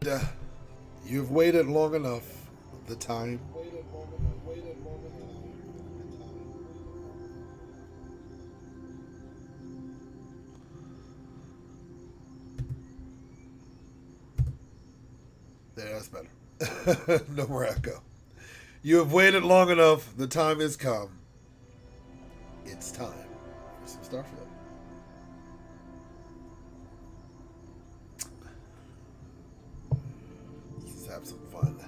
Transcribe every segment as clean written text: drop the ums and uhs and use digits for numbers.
Uh, You've waited long enough. The time. There, that's better. No more echo. You have waited long enough. The time has come. It's time for some Starfield. Let's have some fun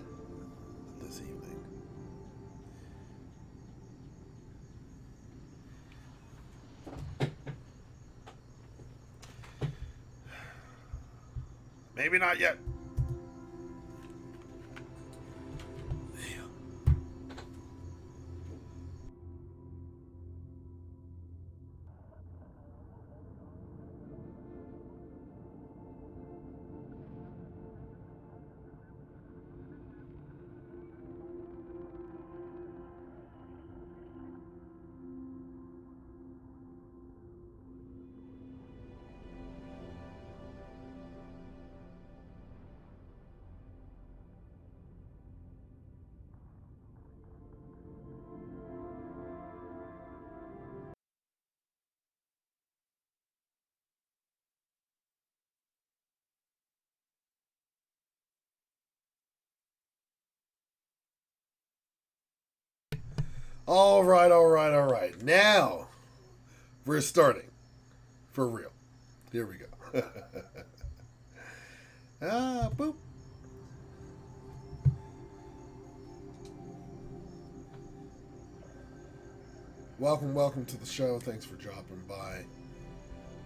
this evening. Maybe not yet. All right, all right, all right. Now we're starting for real. Here we go. Boop. Welcome, welcome to the show. Thanks for dropping by.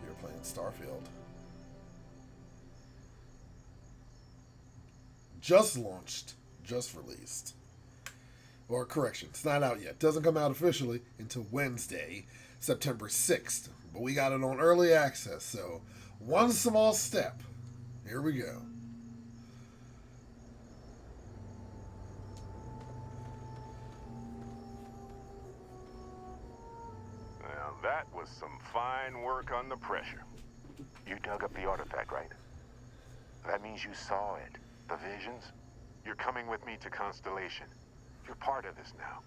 You're playing Starfield. Just launched, just released. Or correction, it's not out yet. Doesn't come out officially until Wednesday, September 6th. But we got it on early access, so one small step. Here we go. Now that was some fine work under pressure. You dug up the artifact, right? That means you saw it. The visions? You're coming with me to Constellation. You're part of this now.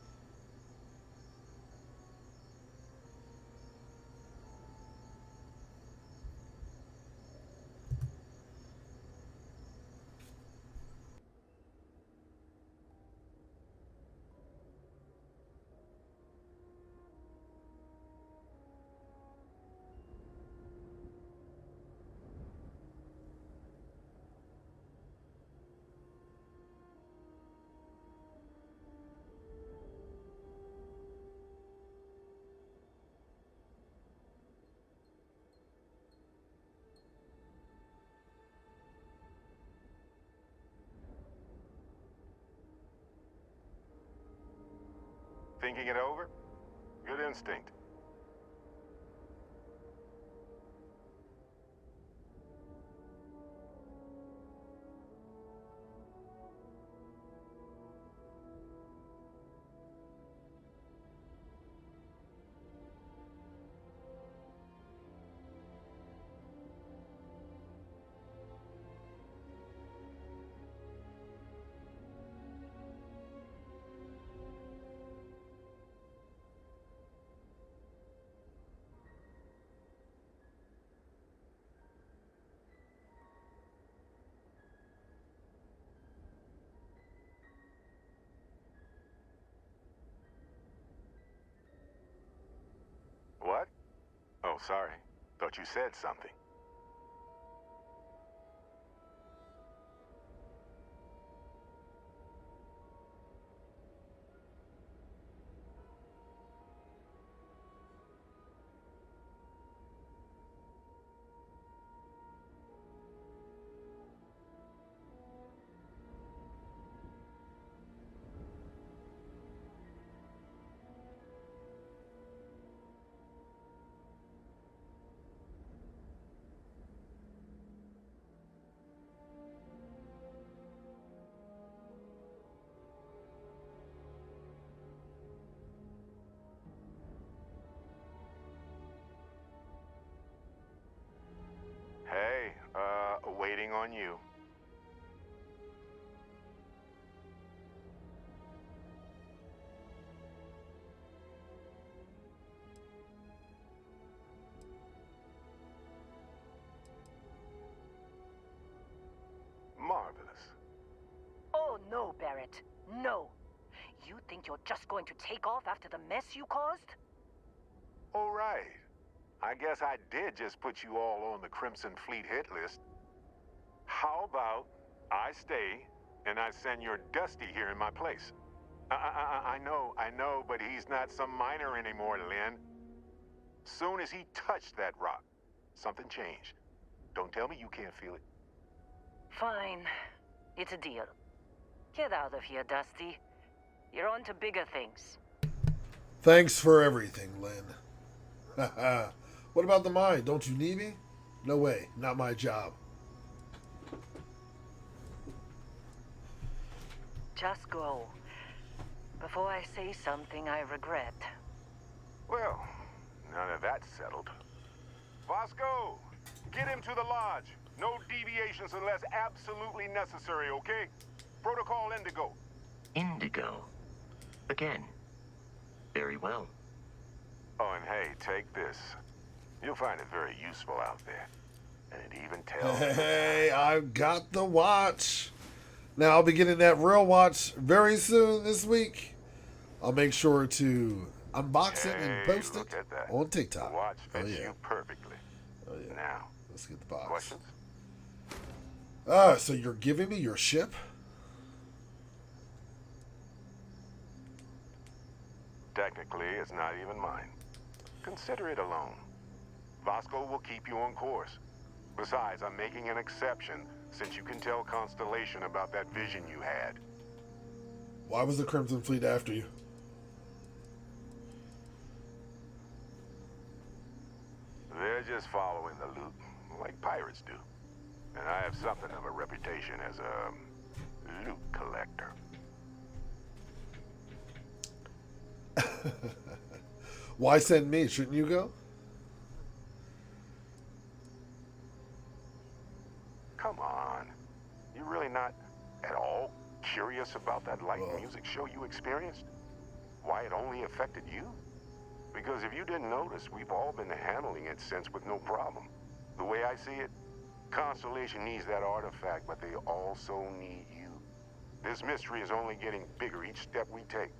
Thinking it over? Good instinct. What? Oh, sorry. Thought you said something. No. You think you're just going to take off after the mess you caused? Oh, right. I guess I did just put you all on the Crimson Fleet hit list. How about I stay and I send your Dusty here in my place? I know, but he's not some miner anymore, Lynn. Soon as he touched that rock, something changed. Don't tell me you can't feel it. Fine. It's a deal. Get out of here, Dusty. You're on to bigger things. Thanks for everything, Lynn. What about the mine? Don't you need me? No way. Not my job. Just go. Before I say something I regret. Well, now that that's settled. Vasco, get him to the lodge. No deviations unless absolutely necessary, okay? Protocol Indigo. Indigo? Again. Very well. Oh, and hey, take this. You'll find it very useful out there. And it even tells... Hey, I've got the watch. Now, I'll be getting that real watch very soon this week. I'll make sure to unbox it and post it on TikTok. The watch Oh, fits yeah. you perfectly. Oh, yeah. Now, Let's get the box. questions? So you're giving me your ship? Technically, it's not even mine. Consider it a loan. Vasco will keep you on course. Besides, I'm making an exception since you can tell Constellation about that vision you had. Why was the Crimson Fleet after you? They're just following the loot, like pirates do. And I have something of a reputation as a loot collector. Why send me? Shouldn't you go? Come on. You're really not at all curious about that light Well. music show you experienced? Why it only affected you? Because if you didn't notice, we've all been handling it since with no problem. The way I see it, Constellation needs that artifact, but they also need you. This mystery is only getting bigger each step we take.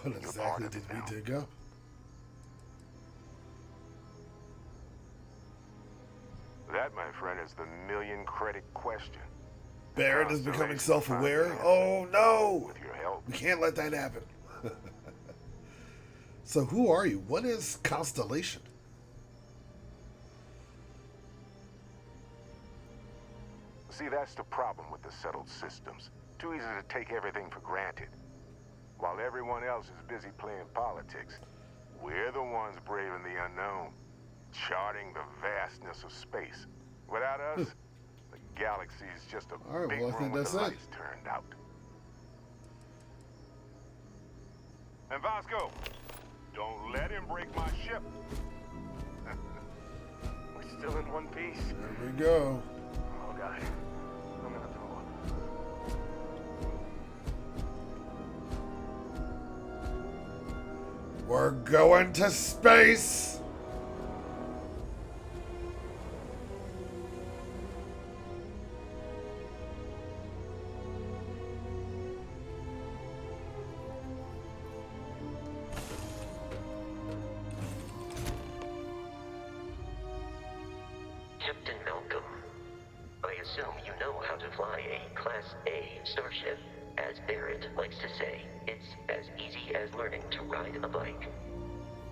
What exactly did we dig up? That, my friend, is the million-credit question. Barrett is becoming Constellation self-aware? finally Oh no! With your help. We can't let that happen. So who are you? What is Constellation? See, that's the problem with the settled systems. Too easy to take everything for granted. While everyone else is busy playing politics, we're the ones braving the unknown, charting the vastness of space. Without us, the galaxy is just a All right, big well, I room think with that's the it. lights turned out. And Vasco, don't let him break my ship. We're still in one piece. There we go. Oh, God. I'm gonna throw up. We're going to space! Captain Malcolm, I assume you know how to fly a Class A starship. As Barrett likes to say, it's as easy as learning to ride a bike.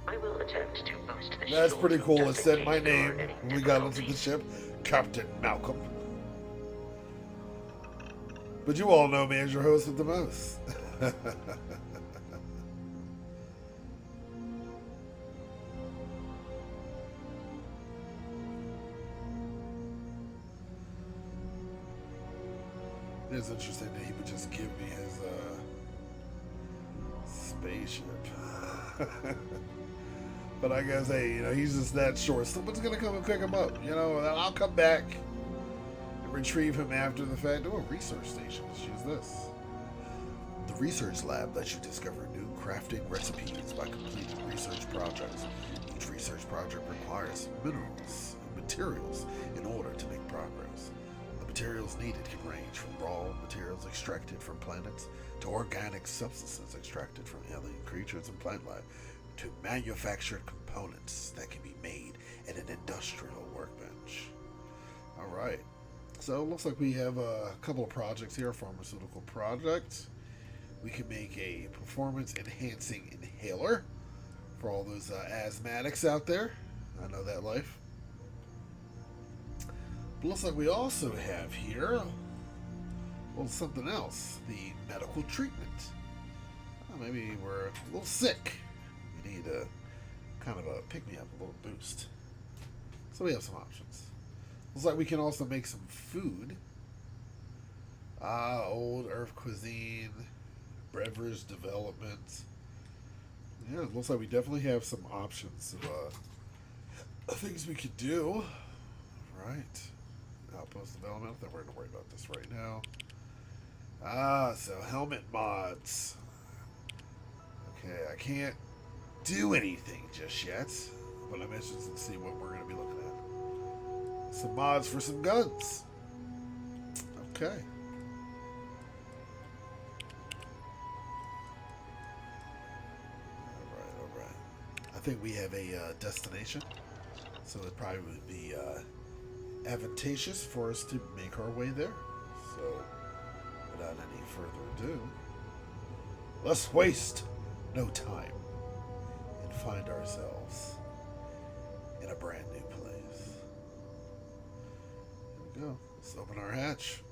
I will attempt to boost the That's shield pretty cool. It just in said my case there name are any when we got onto the difficulties. ship. Captain Malcolm. But you all know me as your host with the most. It's interesting that he would just give me his spaceship. But I guess, hey, you know, he's just that short. Someone's gonna come and pick him up, you know, and I'll come back and retrieve him after the fact. Oh, a research station. Let's use this. The research lab lets you discover new crafting recipes by completing research projects. Each research project requires minerals and materials in order to make progress. The materials needed can range from raw materials extracted from planets to organic substances extracted from alien creatures and plant life to manufactured components that can be made at an industrial workbench. Alright, so it looks like we have a couple of projects here, pharmaceutical projects. We can make a performance enhancing inhaler for all those asthmatics out there. I know that life. But looks like we also have here, well, something else, the medical treatment. Maybe we're a little sick. We need a kind of a pick-me-up, a little boost. So we have some options. Looks like we can also make some food. Old Earth cuisine, beverage development. Yeah, it looks like we definitely have some options of things we could do. Right. Outpost development. I think we're going to worry about this right now. So helmet mods. Okay, I can't do anything just yet, but I'm interested to see what we're going to be looking at. Some mods for some guns. Okay. Alright. I think we have a destination, so it probably would be advantageous for us to make our way there. So, without any further ado, let's waste no time and find ourselves in a brand new place. Here we go. Let's open our hatch.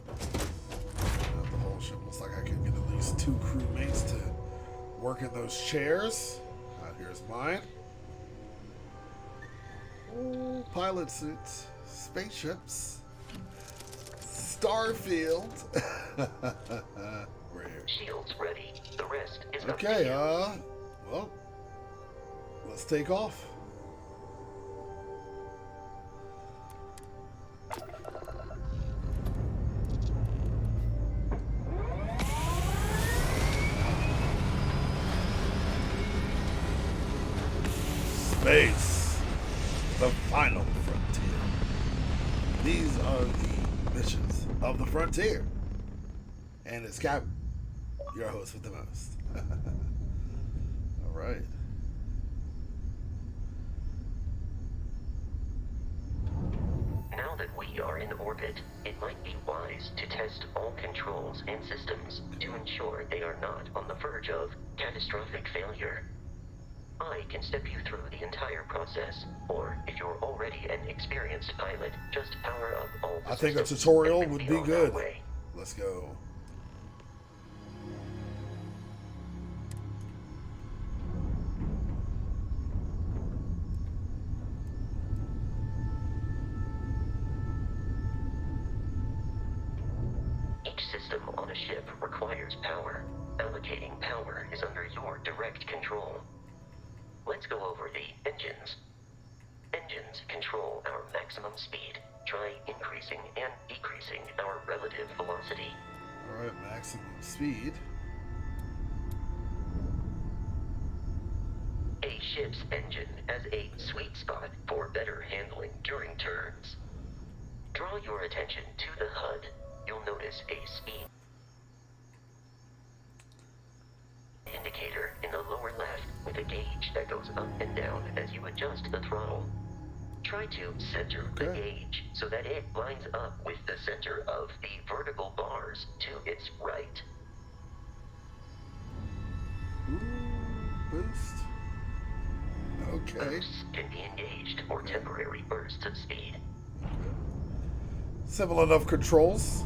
The whole ship looks like I can get at least 2 crewmates to work in those chairs. Here's mine. Oh, pilot suits, spaceships, Starfield. We're here. Shields ready. The rest is up to Okay, you. well, let's take off. Space, the final frontier. These are the missions of the frontier. And it's Captain, your host with the most. All right. Now that we are in orbit, it might be wise to test all controls and systems to ensure they are not on the verge of catastrophic failure. I can step you through the entire process, or if you're already an experienced pilot, just power up all the I think a systems tutorial and would be be on good. our way. Let's go. Each system on a ship requires power. Allocating power is under your direct control. Let's go over the engines. Engines control our maximum speed. Try increasing and decreasing our relative velocity. Alright, maximum speed. A ship's engine has a sweet spot for better handling during turns. Draw your attention to the HUD. You'll notice a speed indicator in the lower left with a gauge that goes up and down as you adjust the throttle. Try to center the gauge so that it lines up with the center of the vertical bars to its right. Ooh, boost. Okay. Boosts can be engaged for temporary bursts of speed. Simple enough controls.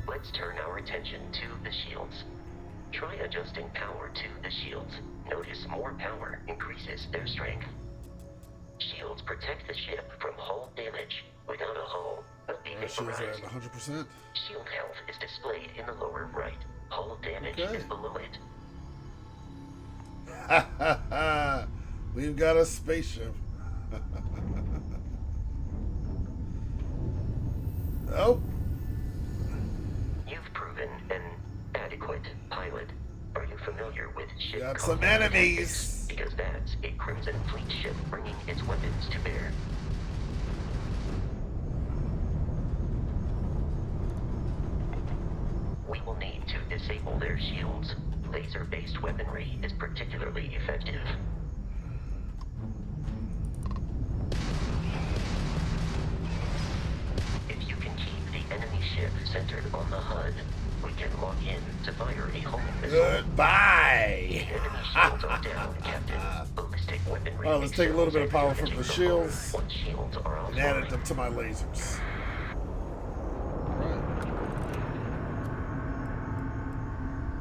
Let's turn our attention to the shields. Try adjusting power to the shields. Notice more power increases their strength. Shields protect the ship from hull damage. Without a hull, but be Shields are at vaporized. 100%. Shield health is displayed in the lower right. Hull damage Okay. is below it. Ha ha ha! We've got a spaceship. Oh, You've proven an adequate pilot. Are you ship Got some combat enemies. tactics, because that's a Crimson Fleet ship bringing its weapons to bear. We will need to disable their shields. Laser-based weaponry is particularly effective. If you can keep the enemy ship centered on the HUD, we can lock in to fire a home missile. Goodbye. The enemy shields are down, Captain. Ballistic weaponry. All right, let's take a little bit of power from the enters shields once shields are and added offline. them to my lasers. Right.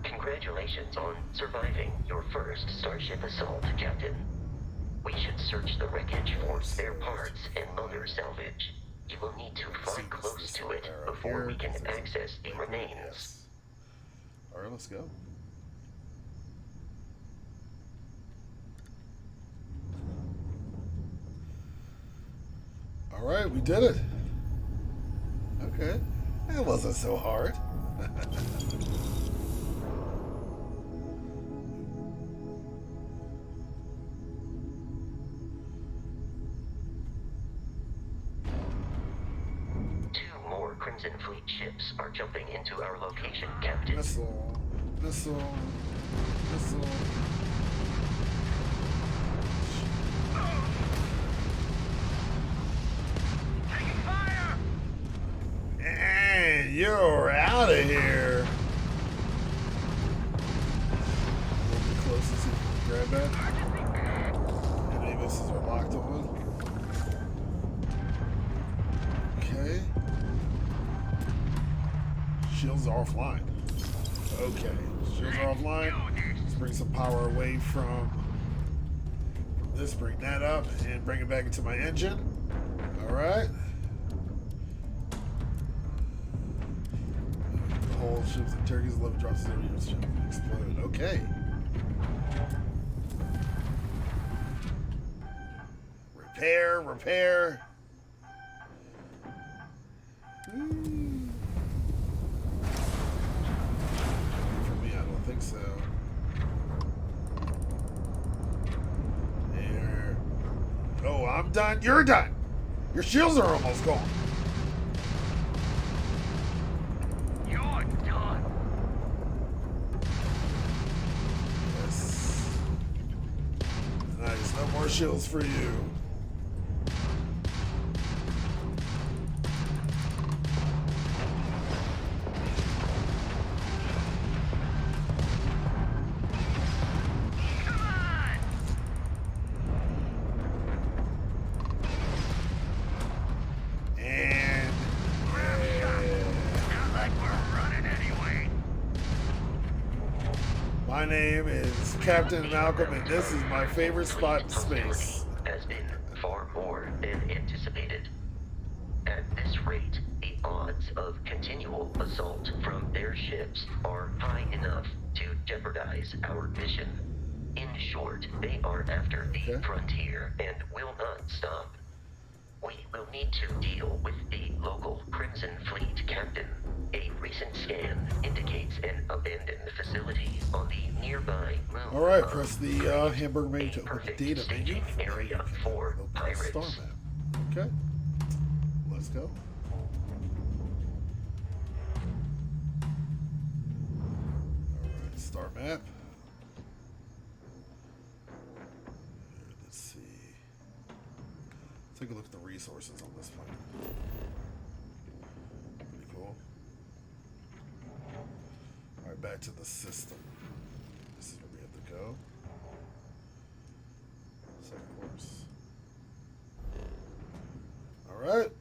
Congratulations on surviving your first Starship assault, Captain. We should search the wreckage for spare parts and other salvage. You will need to fly close to it before we can access the remains. Yes. All right, let's go. All right, we did it. Okay, that wasn't so hard. Two more Crimson Fleet ships are jumping into our location, Captain. Missile, missile, missile. And you're out of here. A little bit closer so you can grab that. Enemy missiles are locked on. Okay. Shields are offline. Okay. Shields are offline. Let's bring some power away from this. Bring that up and bring it back into my engine. Alright. The whole ship's and turkeys 11 drops 0 units ship exploded. Okay. Repair. For me, I don't think so. There. Oh, I'm done. You're done. Your shields are almost gone. You're done. Yes. Nice. No more shields for you. And my name is Captain Malcolm, and this is my favorite spot in space. Has been far more than anticipated. At this rate, the odds of continual assault from their ships are high enough to jeopardize our mission. In short, they are after the Okay. frontier and will not stop. We will need to deal with the local Crimson Fleet captain. A recent scan indicates an abandoned facility on the nearby moon. All right, of press the hamburger menu to open the perfect data menu. staging area for Open the pirates. star map. Okay, let's go. All right, star map. Let's see. Take a look at the resources on this planet. Pretty cool. All right, back to the system. This is where we have to go. Second course. All right.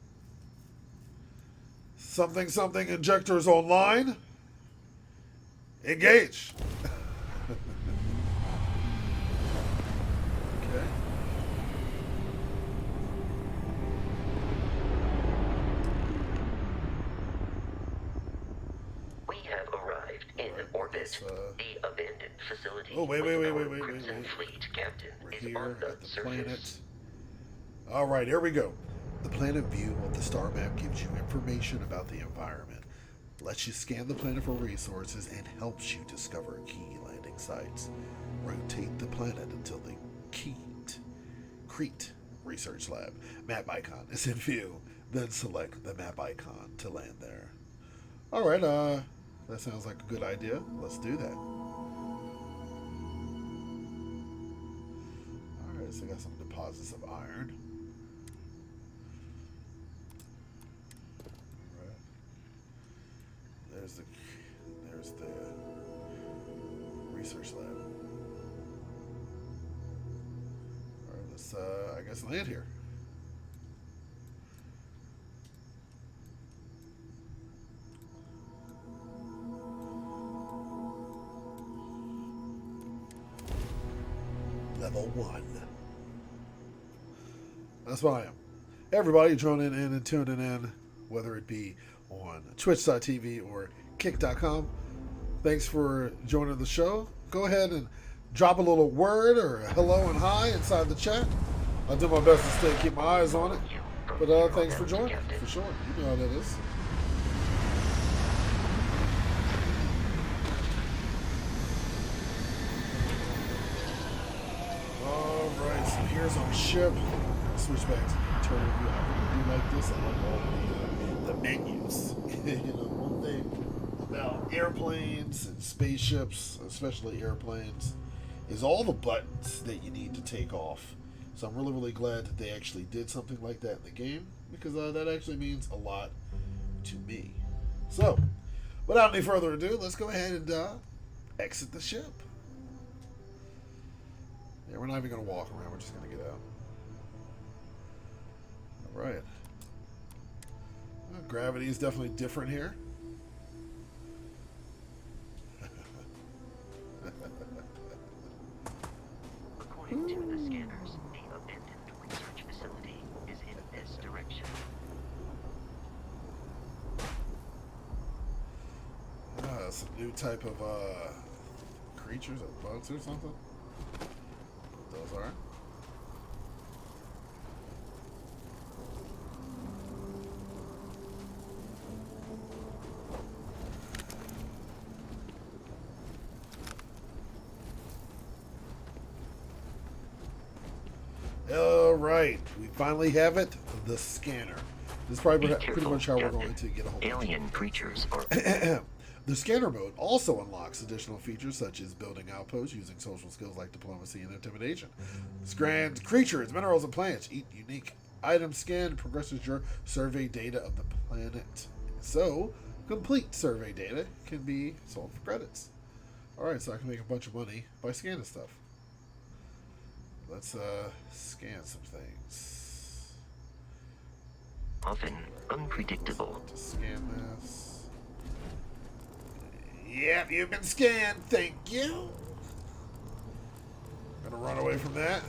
Something injectors online. Engage. Okay. We have arrived in Alright, orbit. let's, The abandoned facility. Oh, wait, with wait, our wait, wait, Crimson wait. Fleet captain We're is on here the at the surface. planet. All right, here we go. The planet view of the star map gives you information about the environment, lets you scan the planet for resources, and helps you discover key landing sites. Rotate the planet until the Crete Research Lab map icon is in view. Then select the map icon to land there. Alright, that sounds like a good idea. Let's do that. Alright, so I got some deposits of iron. Alright. There's the research lab. Alright, let's I guess land here. Level 1. That's what I am. Everybody droning in and tuning in, whether it be on twitch.tv or kick.com. Thanks for joining the show. Go ahead and drop a little word or a hello and hi inside the chat. I'll do my best to keep my eyes on it. But thanks for joining, for sure. You know how that is. Alright, so here's our ship. Switch back to the internal view. I really do like this. I like all the menus. You know, one thing about airplanes and spaceships, especially airplanes, is all the buttons that you need to take off. So I'm really, really glad that they actually did something like that in the game, because that actually means a lot to me. So, without any further ado, let's go ahead and exit the ship. Yeah, we're not even going to walk around. We're just going to get out. All right. Well, gravity is definitely different here. According to the scanners, the abandoned research facility is in this direction. Some new type of creatures or bugs or something. Those are. All right, we finally have it. The scanner. This is probably pretty much how we're going to get a hold of alien creatures or The scanner mode also unlocks additional features such as building outposts using social skills like diplomacy and intimidation. Scans creatures, minerals, and plants. Each unique item scanned progresses your survey data of the planet. So, complete survey data can be sold for credits. Alright, so I can make a bunch of money by scanning stuff. Let's scan some things. often unpredictable. To scan this. Yep, you've been scanned. Thank you. Gonna run away from that.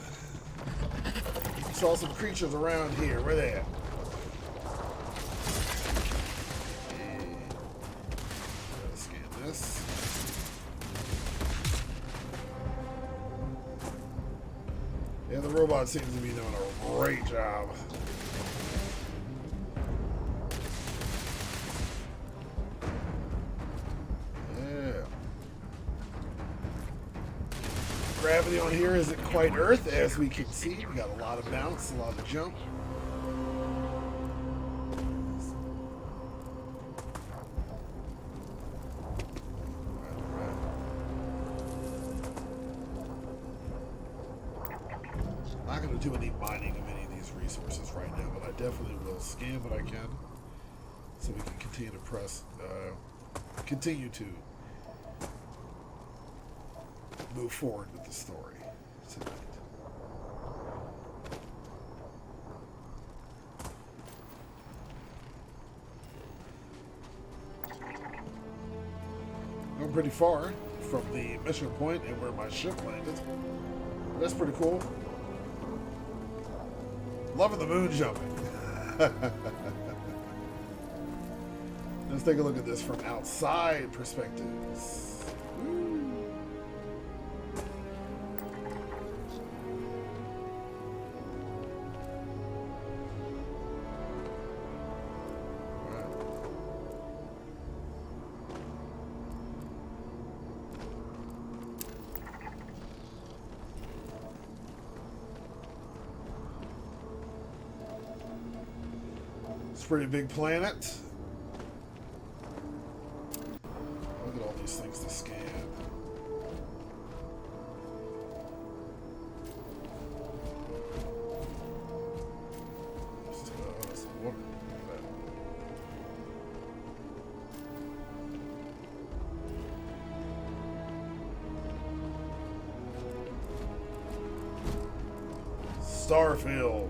Saw some creatures around here. Where they at? Gotta scan this. Yeah, the robot seems to be doing a great job. Gravity on here isn't quite Earth, as we can see. We got a lot of bounce, a lot of jump. Not going to do any mining of any of these resources right now, but I definitely will scan what I can, so we can continue to continue to move forward with the story tonight. I'm pretty far from the mission point and where my ship landed. That's pretty cool. Loving the moon jumping. Let's take a look at this from outside perspectives. It's a pretty big planet. Look at all these things to scan. Starfield.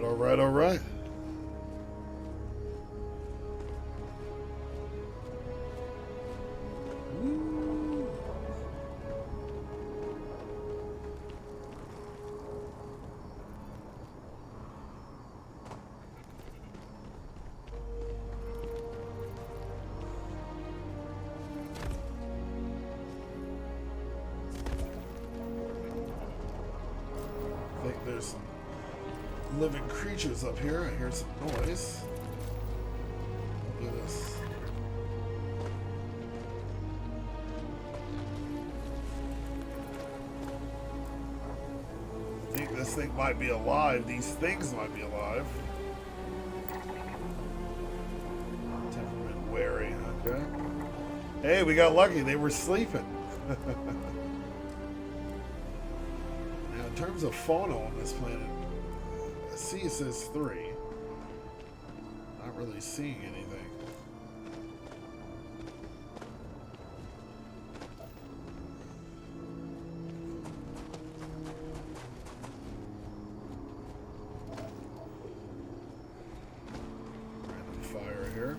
All right, all right. I think there's some living creatures up here. I hear some noise. Look at this. I think this thing might be alive. These things might be alive. Temperament wary, okay. Hey, we got lucky. They were sleeping. Now, in terms of fauna on this planet, I see it says 3. Not really seeing anything. Random fire here.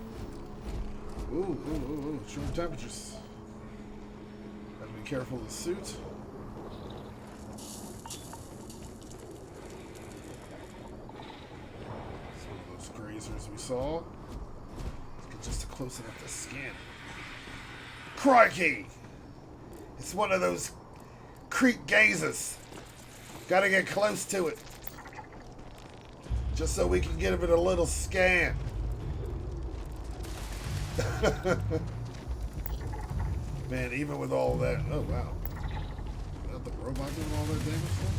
Ooh, extreme temperatures. Gotta be careful of the suit. Grazers we saw. Let's get just close enough to scan. Crikey! It's one of those creep gazers. Gotta get close to it. Just so we can give it a little scan. Man, even with all that. Oh, wow. Is that the robot doing all that damage to him?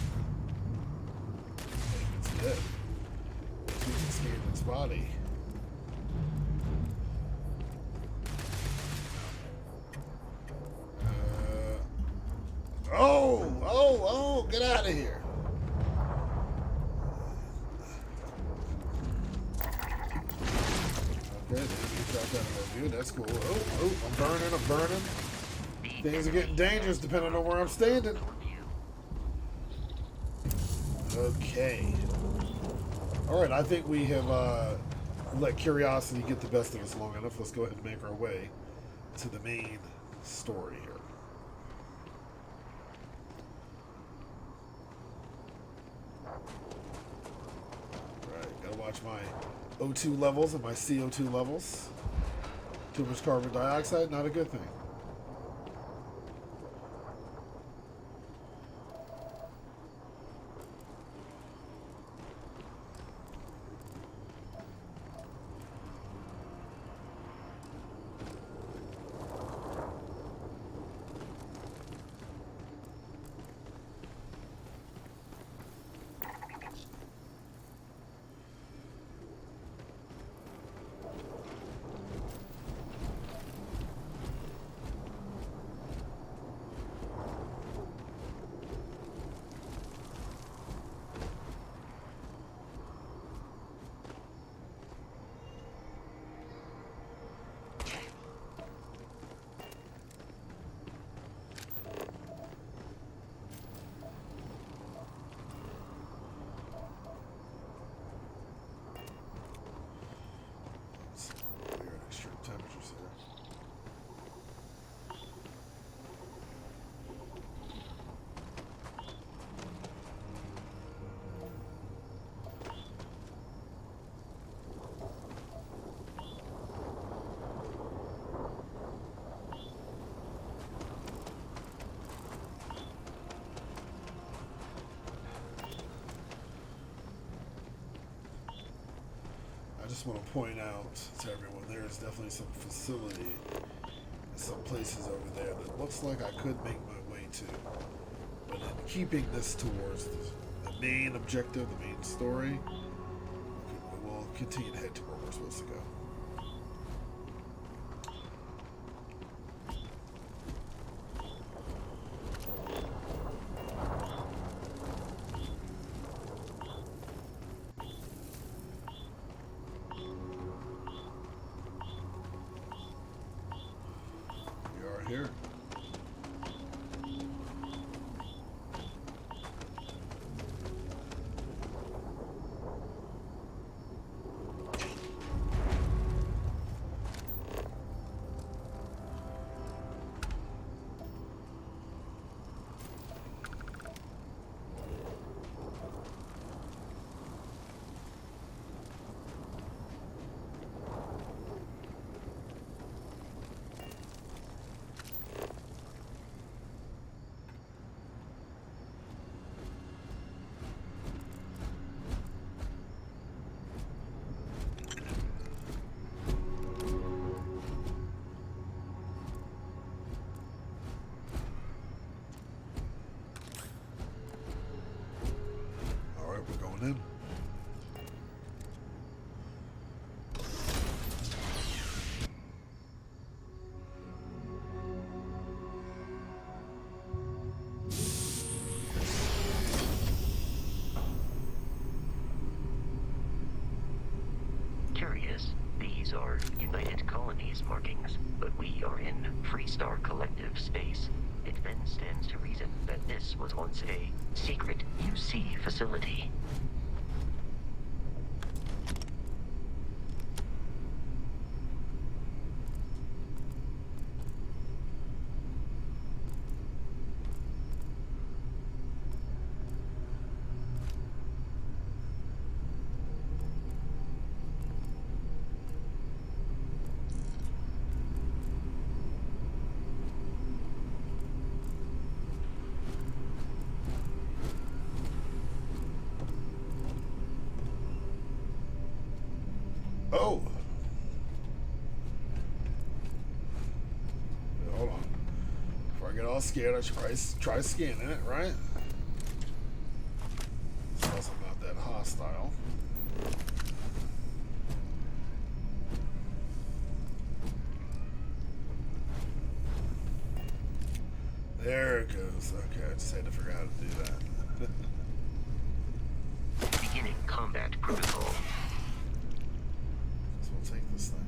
It's dead. We can scan its body. Oh, get out of here. Okay, then you dropped out of our view. That's cool. Oh, I'm burning. Things are getting dangerous depending on where I'm standing. Okay. Alright, I think we have let curiosity get the best of us long enough. Let's go ahead and make our way to the main story here. Alright, gotta watch my O2 levels and my CO2 levels. Too much carbon dioxide, not a good thing. just want to point out to everyone there is definitely some facility and some places over there that looks like I could make my way to. But in keeping this towards the main objective, the main story, we will continue to head to where we're supposed to go. Here. In. Curious. These are United Colonies markings, but we are in Freestar Collective space. It then stands to reason that this was once a secret UC facility. Oh! Hold on. Before I get all scared, I should probably try scanning it, right? It's also not that hostile. There it goes. Okay, I just had to figure out how to do that. Beginning combat protocol. We'll take this thing.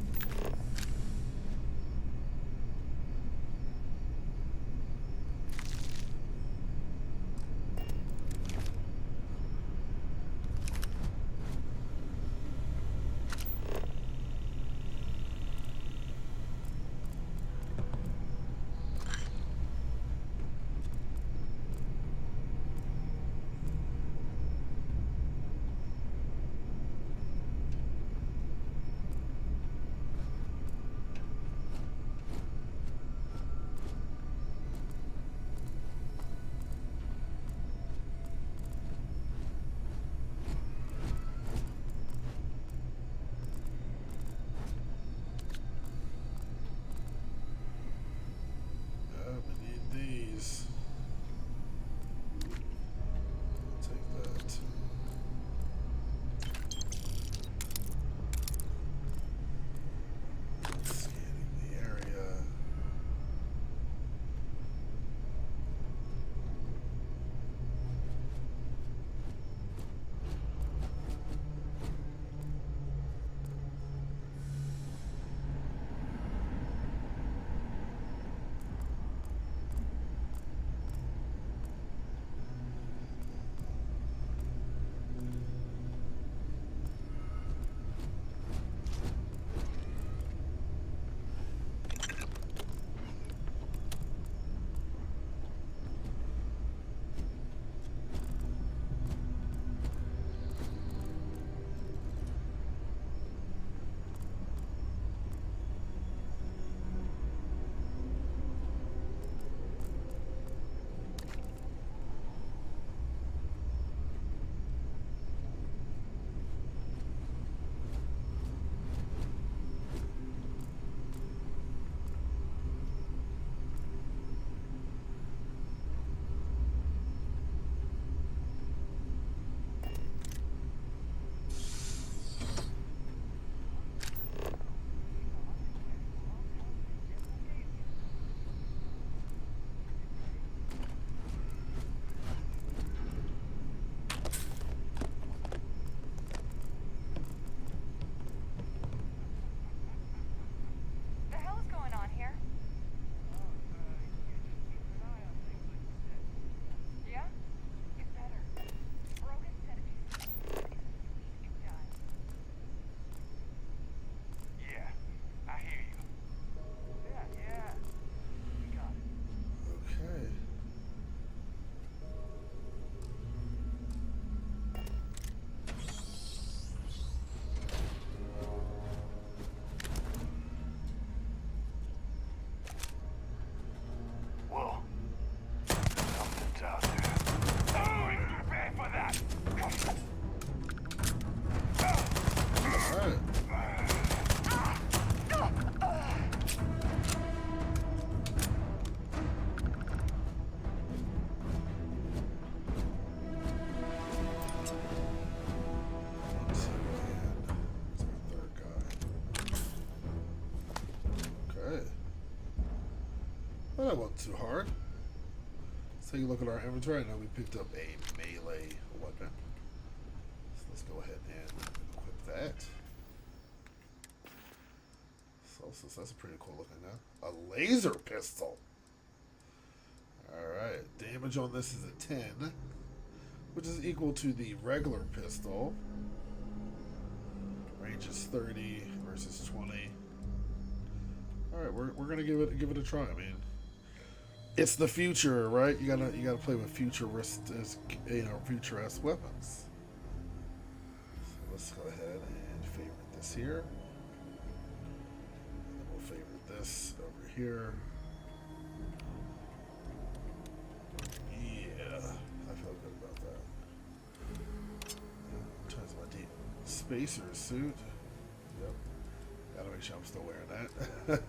Well, that wasn't too hard. Let's take a look at our inventory. I know we picked up a melee weapon. So let's go ahead and equip that. So that's a pretty cool looking now. A laser pistol. Alright, damage on this is a 10, which is equal to the regular pistol. Range is 30 versus 20. Alright, we're gonna give it a try. I mean, it's the future, right? You gotta play with futuristic, futuristic weapons. So let's go ahead and favorite this here. And then we'll favorite this over here. Yeah, I feel good about that. In terms of my deep spacer suit. Yep. Gotta make sure I'm still wearing that.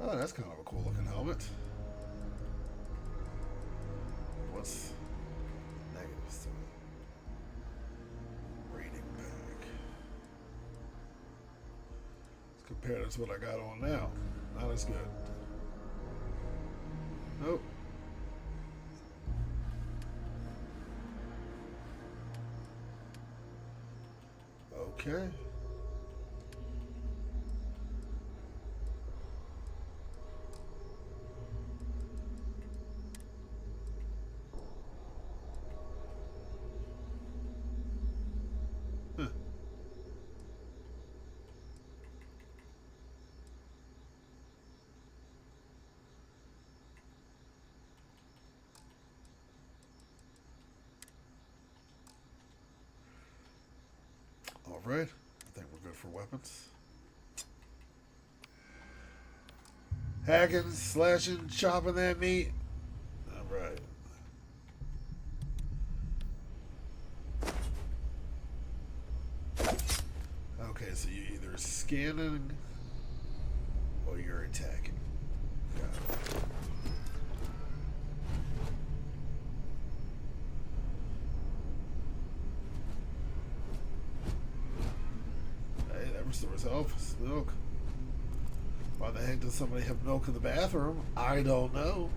Oh, that's kind of a cool looking helmet. What's negatives to it? Rating pack. Let's compare this to what I got on now. Not as good. Nope. Okay. Huh. All right. I think we're good for weapons. Hacking, slashing, chopping that meat. All right. Okay, so you're either scanning or you're attacking. Got it. Hey, that restores health. It's milk. Why the heck does somebody have milk in the bathroom? I don't know.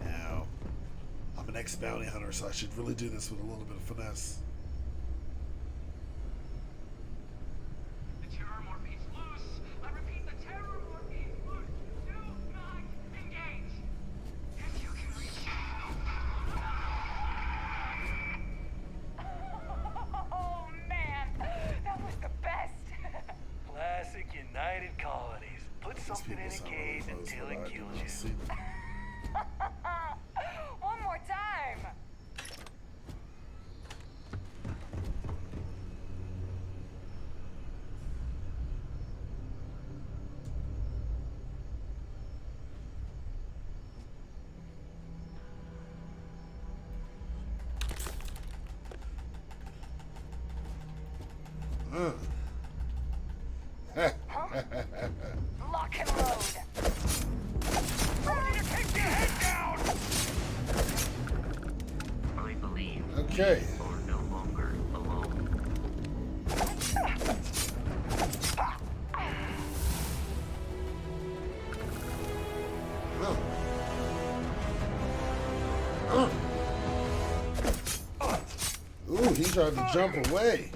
Now, I'm an ex-bounty hunter, so I should really do this with a little bit of finesse. The terror morph is loose. I repeat, the terror morph is loose. Do not engage. If you can reach Oh man, that was the best. Classic United Colonies. Put These something in people a sound cage really close, until but it I do kills not you. see them. One more time. Lock and load. Ready to take your head down! I believe Okay. we are no longer alone. Ooh, he tried to jump away.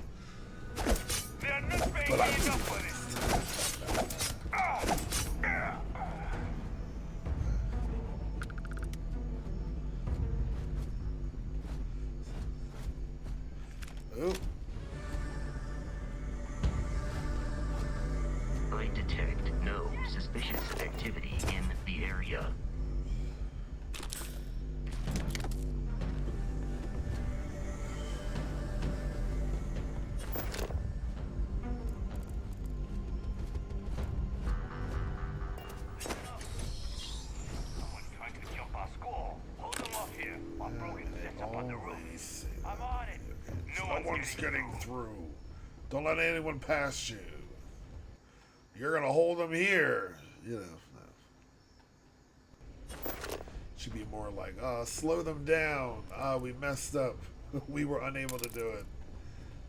They're not paying enough for this. Ooh. I detect no suspicious activity in the area. Someone trying to kill one's getting through. Don't let anyone pass you. You're gonna hold them here. You know. Should be more like, slow them down. We messed up. We were unable to do it.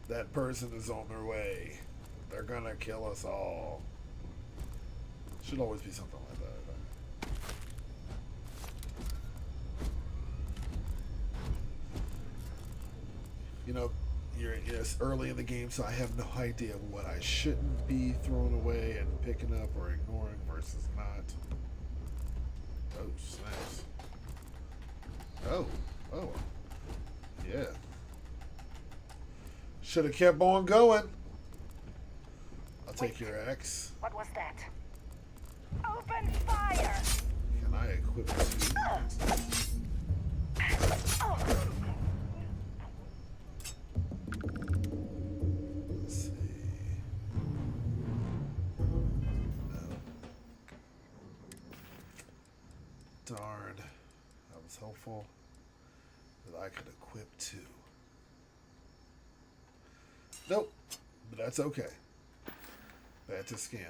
That person is on their way. They're gonna kill us all. Should always be something like that. You know, it's early in the game, so I have no idea what I shouldn't be throwing away and picking up or ignoring versus not. Oh, snaps. Oh, yeah. Should have kept on going. I'll take your axe. What was that? Open fire! Can I equip it? Let's see. No. Darn. That was helpful. That I could equip too. Nope. But that's okay. Back to scanning.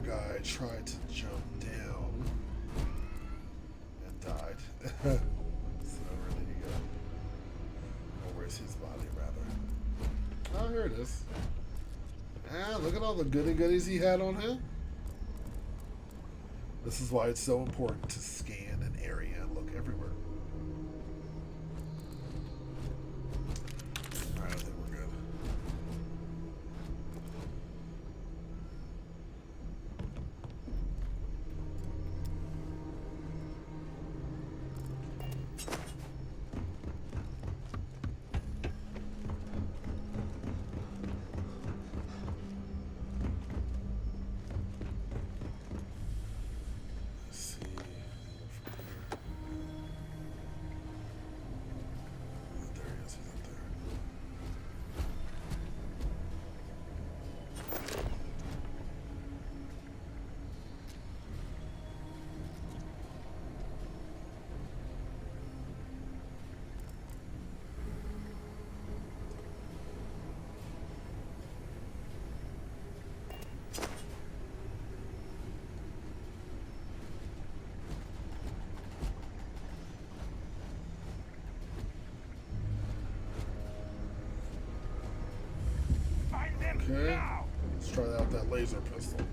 Guy tried to jump down and died. So where did he go? Or where's his body, rather? Oh, here it is. Ah, look at all the goodies he had on him. This is why it's so important to scan an area and look everywhere. Alright, I think we're good. Okay, let's try out that laser pistol.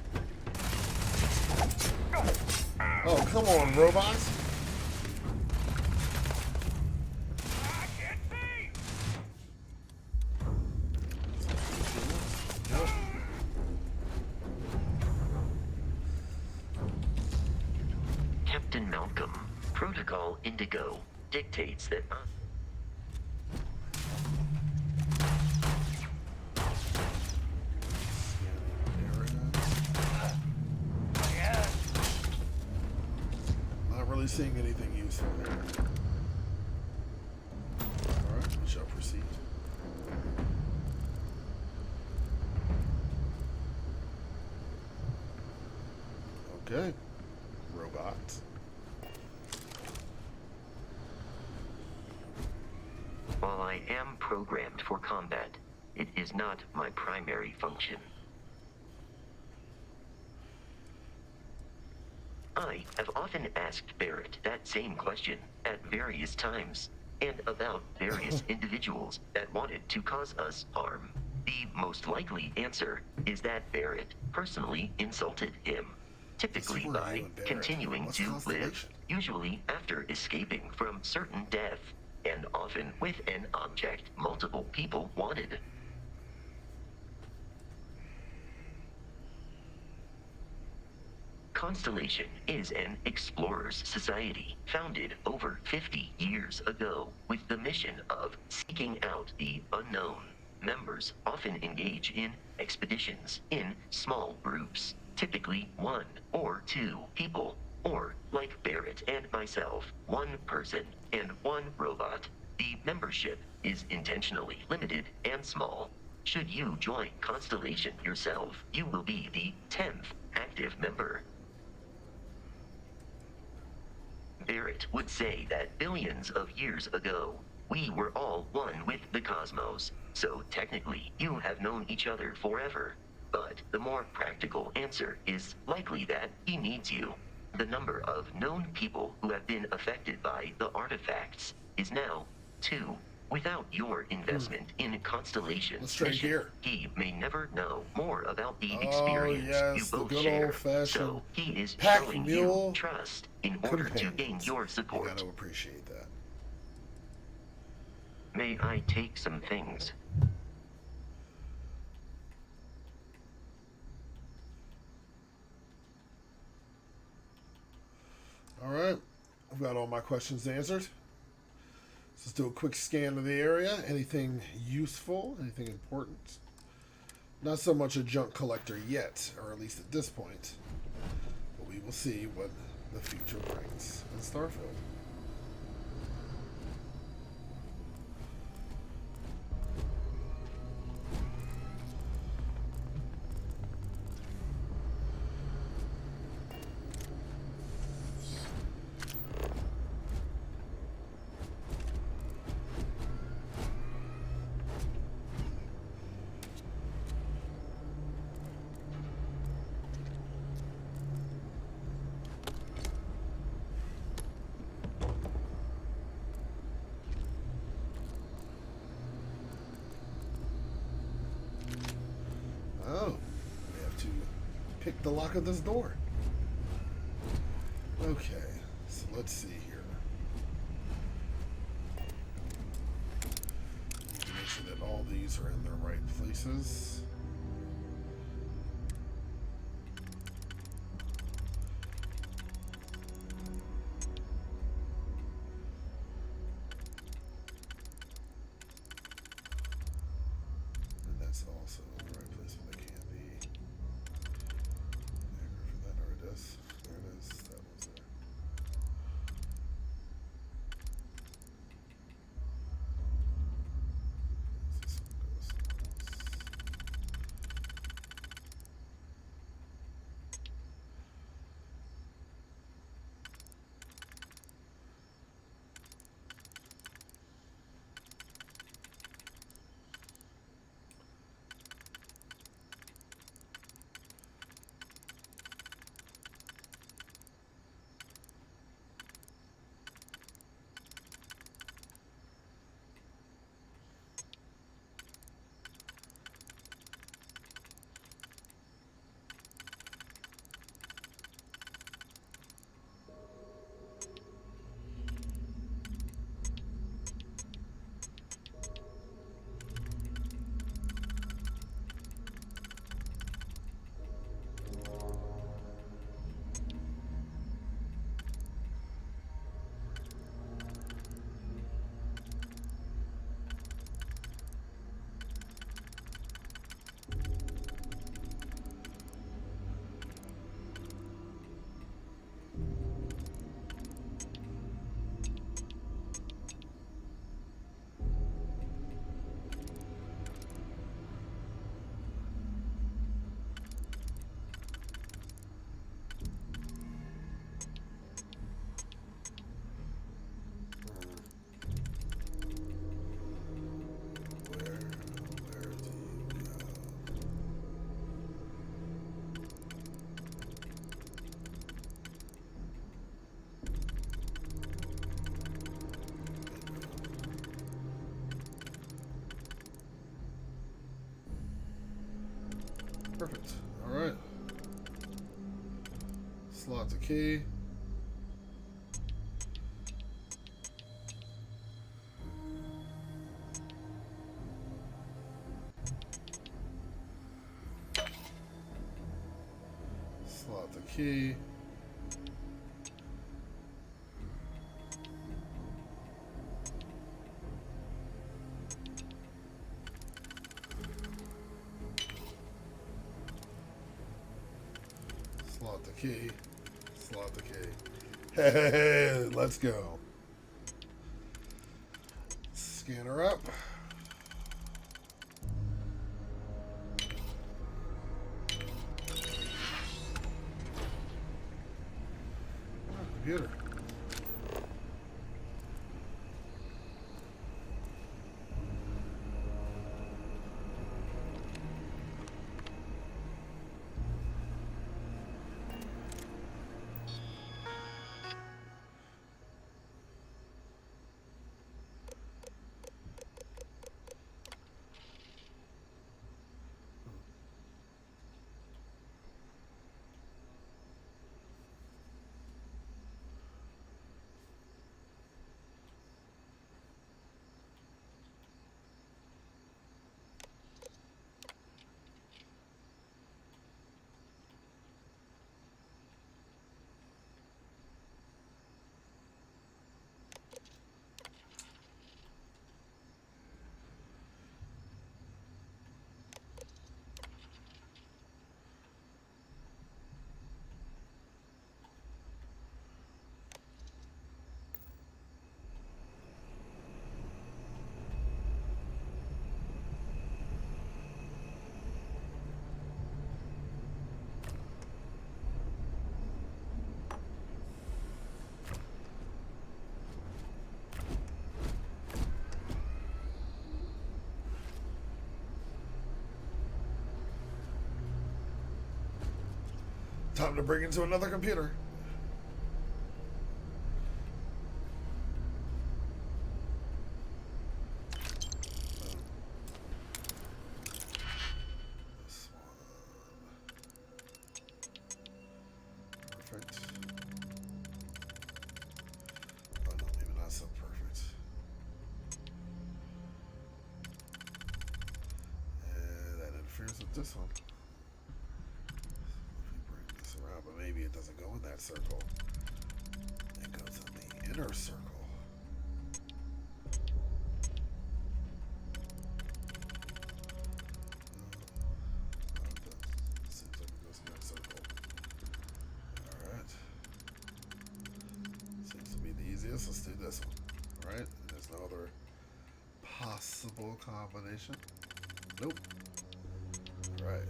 Oh, come on, robots! Captain Malcolm, Protocol Indigo dictates that seeing anything useful here. Alright, we shall proceed. Okay. Robot. While I am programmed for combat, it is not my primary function. I have often asked Barrett that same question at various times, and about various individuals that wanted to cause us harm. The most likely answer is that Barrett personally insulted him, typically by continuing to live, usually after escaping from certain death, and often with an object multiple people wanted. Constellation is an explorers society founded over 50 years ago with the mission of seeking out the unknown. Members often engage in expeditions in small groups, typically 1 or 2 people, or, like Barrett and myself, 1 person and 1 robot. The membership is intentionally limited and small. Should you join Constellation yourself, you will be the 10th active member. Barrett would say that billions of years ago, we were all one with the cosmos, so technically you have known each other forever. But the more practical answer is likely that he needs you. The number of known people who have been affected by the artifacts is now 2. Without your investment in Constellation's Let's try mission, here. he may never know more about the Oh, experience yes, you the both good share. old-fashioned So he is pack showing mule you trust in order to gain companions. your You support. gotta appreciate that. May I take some things? All right, I've got all my questions answered. Let's do a quick scan of the area. Anything useful? Anything important? Not so much a junk collector yet, or at least at this point. But we will see what the future brings in Starfield. Oh, we have to pick the lock of this door. Okay, so let's see here. Need to make sure that all these are in their right places. And that's also in the right place when they can be. Yeah, for that, or it is. There it is. That one's there. This one goes somewhere else. Where do you go? Perfect. All right. Slot the key. Slot the key. the key. Slot the key. Hey, let's go. Scanner up. Oh, computer. Time to bring into another computer. This one. Perfect. Oh no, maybe not so perfect. And that interferes with this one. But maybe it doesn't go in that circle. It goes in the inner circle. Seems like it goes in that circle. Alright. Seems to be the easiest. Let's do this one. Alright. There's no other possible combination. Nope. Alright.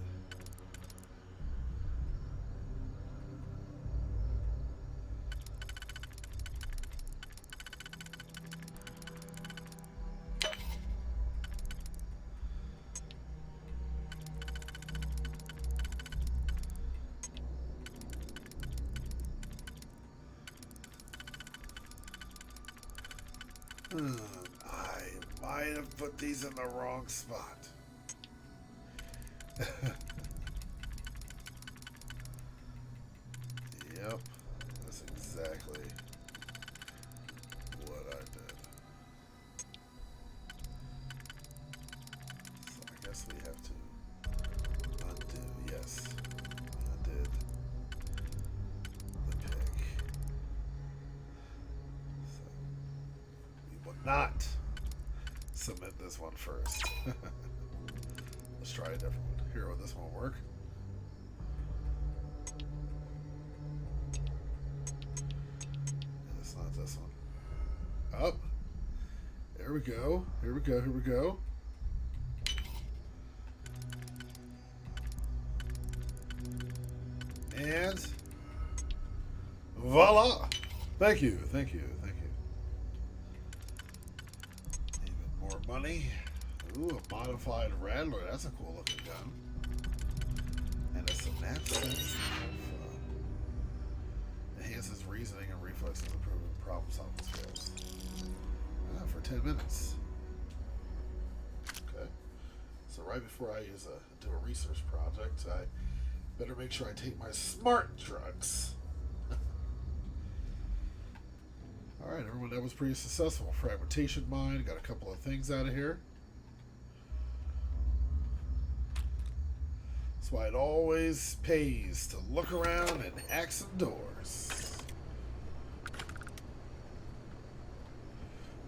I might have put these in the wrong spot. Yep, that's exactly what I did. So I guess we have to undo. Yes, I did the pick. So we will not submit this one first. Let's try a different one. Here, will this one work? It's not this one. Oh, there we go. Here we go. Here we go. And voila! Thank you. Thank you. Thank you. Even more money. Ooh, a modified Rattler. That's a cool looking gun. And a synapse enhances reasoning and reflexes, improving problem solving skills. For 10 minutes. Okay. So right before I do a research project, I better make sure I take my smart drugs. Alright, everyone, that was pretty successful. Fragmentation mine, got a couple of things out of here. That's why it always pays to look around and hack some doors.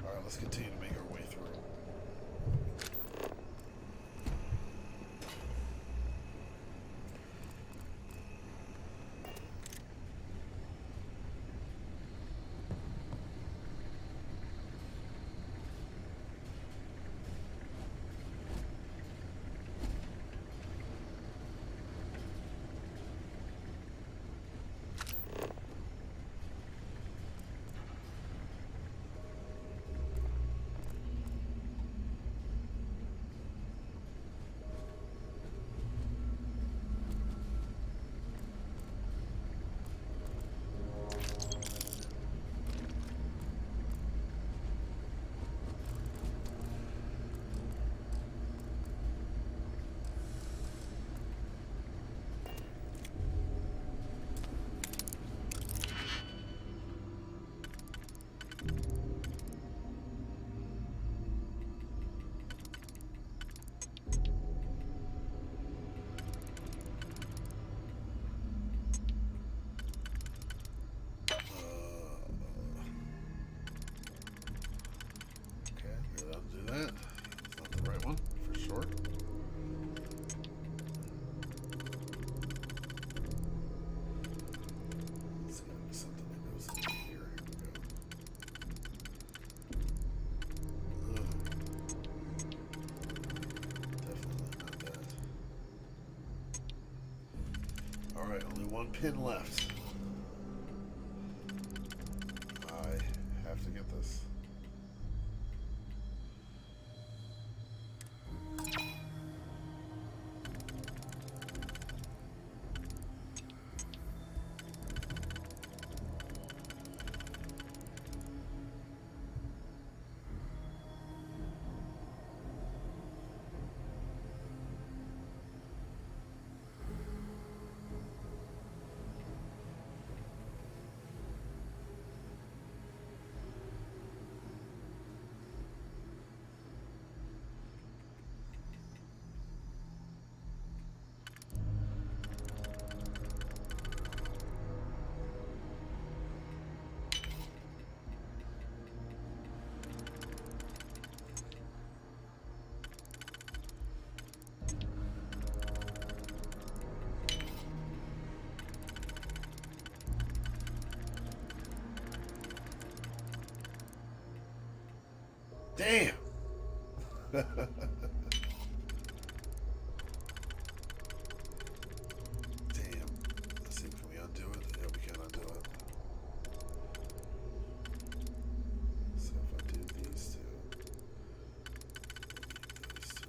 Alright, let's continue to make our way through. Alright, only one pin left. I have to get this. Damn! Damn. Let's see, can we undo it? Yeah, we can undo it. So if I do these two, so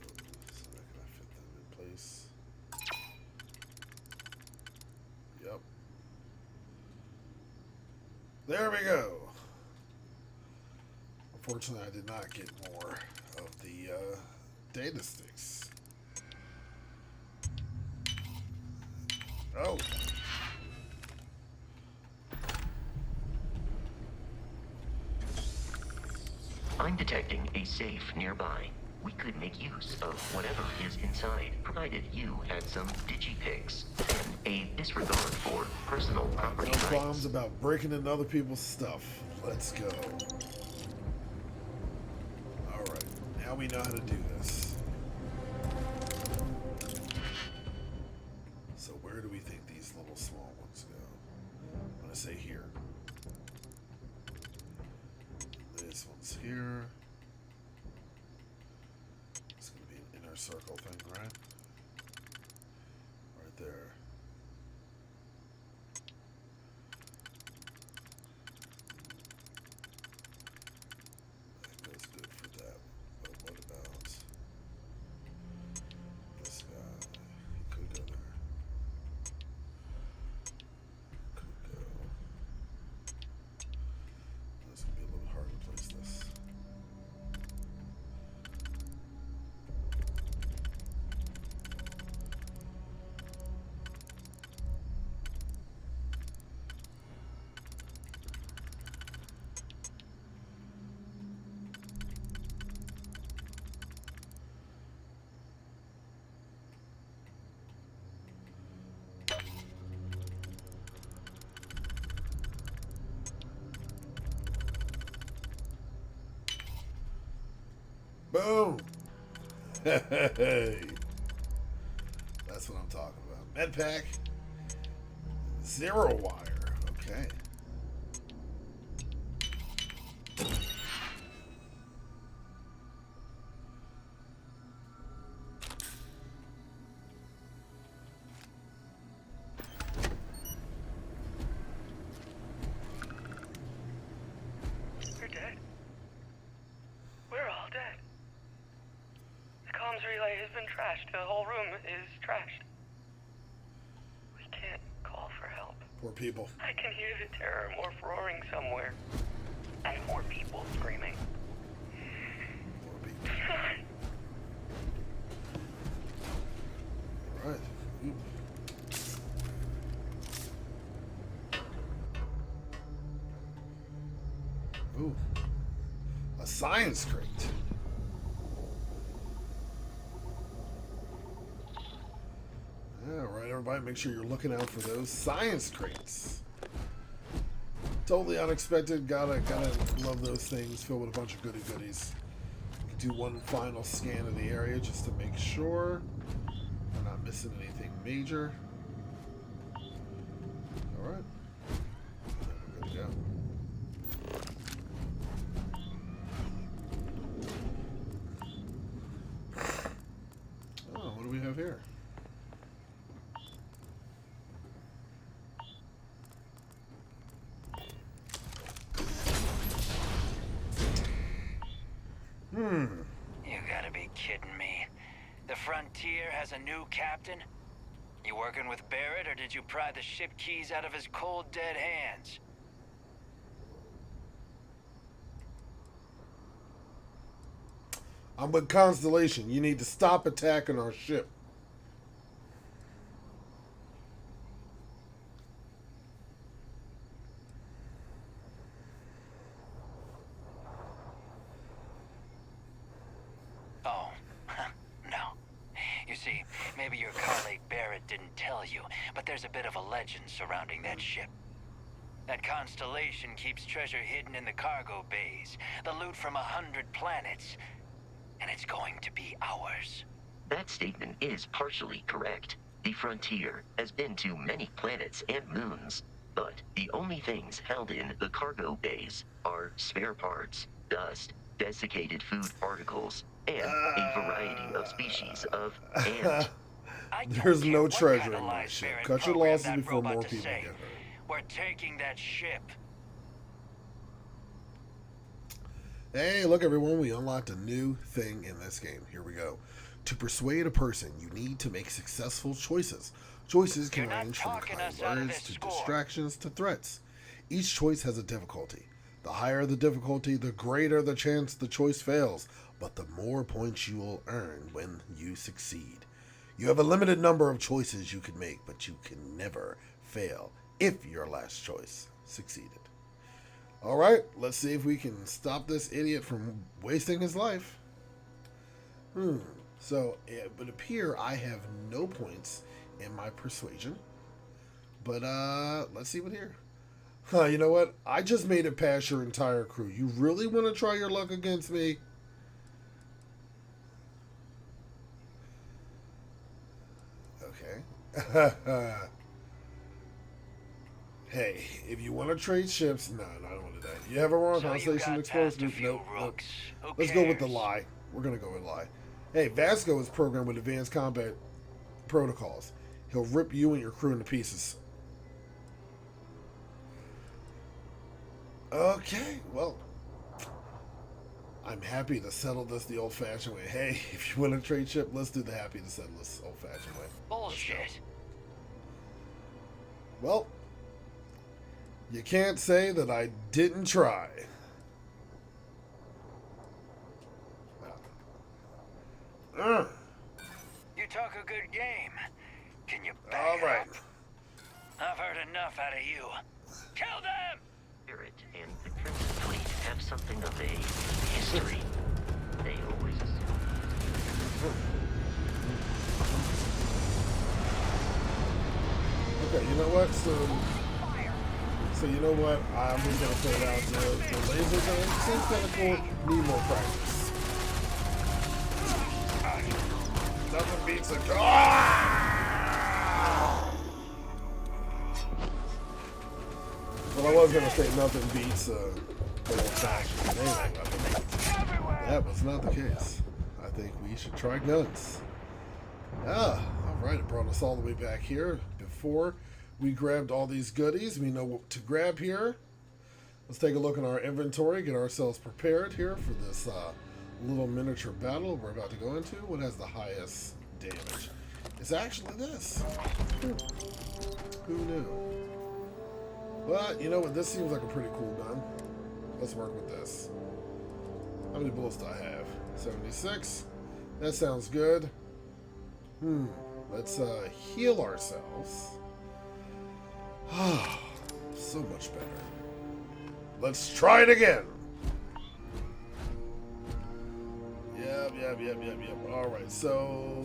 that can I fit them in place? Yep. There we go. Unfortunately, I did not get more of the data sticks. Oh. I'm detecting a safe nearby. We could make use of whatever is inside, provided you had some digipics and a disregard for personal property No rights. qualms about breaking into other people's stuff. Let's go. Alright, now we know how to do this. So where do we think these little small ones go? I'm gonna say here. This one's here. It's gonna be an inner circle thing, right? Right there. That goes good for that. But what about this guy? He could go there. Could go. It's gonna be a little hard to place this. Boom! Hey! That's what I'm talking about. Medpack. Zero wire. Okay. We're dead. We're all dead. The comms relay has been trashed. The whole room is trashed. We can't call for help. Poor people. I can hear the terror morph roaring somewhere. And more people screaming. Poor people. All right. Ooh. A science crate. All right, everybody, make sure you're looking out for those science crates. Totally unexpected. Gotta love those things filled with a bunch of goody goodies. Do one final scan of the area just to make sure we're not missing anything major. All right, we're good to go. Oh, what do we have here? Frontier has a new captain? You working with Barrett, or did you pry the ship keys out of his cold, dead hands? I'm with Constellation. You need to stop attacking our ship. Oh, no. You see, maybe your colleague Barrett didn't tell you, but there's a bit of a legend surrounding that ship. That Constellation keeps treasure hidden in the cargo bays, the loot from 100 planets, and it's going to be ours. That statement is partially correct. The Frontier has been to many planets and moons, but the only things held in the cargo bays are spare parts, dust, desiccated food particles, and a variety of species of ant. There's no treasure in my ship. Cut your losses before more people get hurt. We're taking that ship. Hey, look everyone, we unlocked a new thing in this game. Here we go. To persuade a person, you need to make successful choices. Choices can range from kind words to distractions to threats. Each choice has a difficulty. The higher the difficulty, the greater the chance the choice fails, but the more points you will earn when you succeed. You have a limited number of choices you can make, but you can never fail if your last choice succeeded. Alright, let's see if we can stop this idiot from wasting his life. So, it would appear I have no points in my persuasion. But, let's see what here. You know what? I just made it past your entire crew. You really want to try your luck against me? Okay. Hey, if you want to trade ships, no, I don't want to do that. You have a wrong Constellation exposed. Nope. Let's go with the lie. We're gonna go with lie. Hey, Vasco is programmed with advanced combat protocols. He'll rip you and your crew into pieces. Okay, well, I'm happy to settle this the old-fashioned way. Hey, if you want to trade ship, let's do the happy to settle this old-fashioned way. Bullshit. Well, you can't say that I didn't try. You talk a good game. Can you back All right. up? I've heard enough out of you. Kill them! Barrett and the Crimson Fleet have something of a history. They always Okay, you know what? So you know what? I'm just gonna put it out. The laser gun seems kind of cool. Need more practice. Nothing beats a Well, I was gonna say nothing beats the old-fashioned melee weapon. That was not the case. I think we should try guns. All right, it brought us all the way back here. Before we grabbed all these goodies, we know what to grab here. Let's take a look at our inventory, get ourselves prepared here for this little miniature battle we're about to go into. What has the highest damage? It's actually this. Who knew? But, you know what? This seems like a pretty cool gun. Let's work with this. How many bullets do I have? 76. That sounds good. Let's heal ourselves. So much better. Let's try it again. Yep. All right, so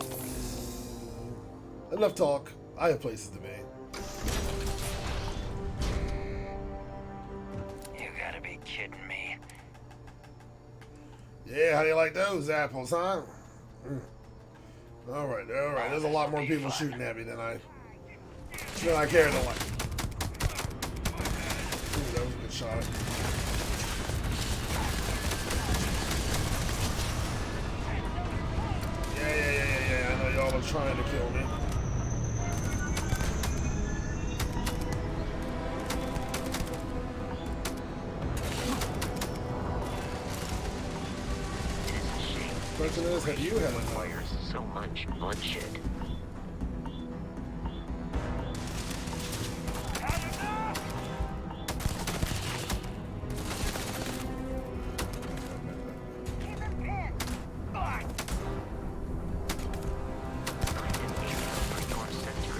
enough talk. I have places to be. You gotta be kidding me. Yeah, how do you like those apples, huh? All right. There's a lot more people shooting at me than I cared to like. Ooh, that was a good shot. Yeah. I know y'all are trying to kill me. Question is, have you had enough? so much bloodshed.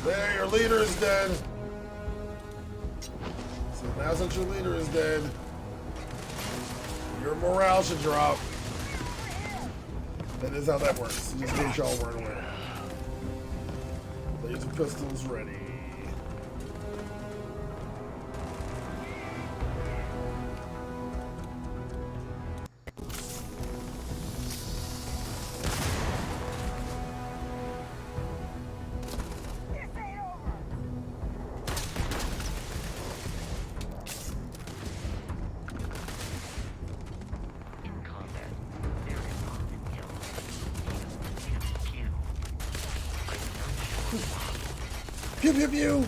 There, your leader is dead. So now since your leader is dead, your morale should drop. That is how that works. Just in case y'all weren't aware. Laser pistols ready. Pew pew pew!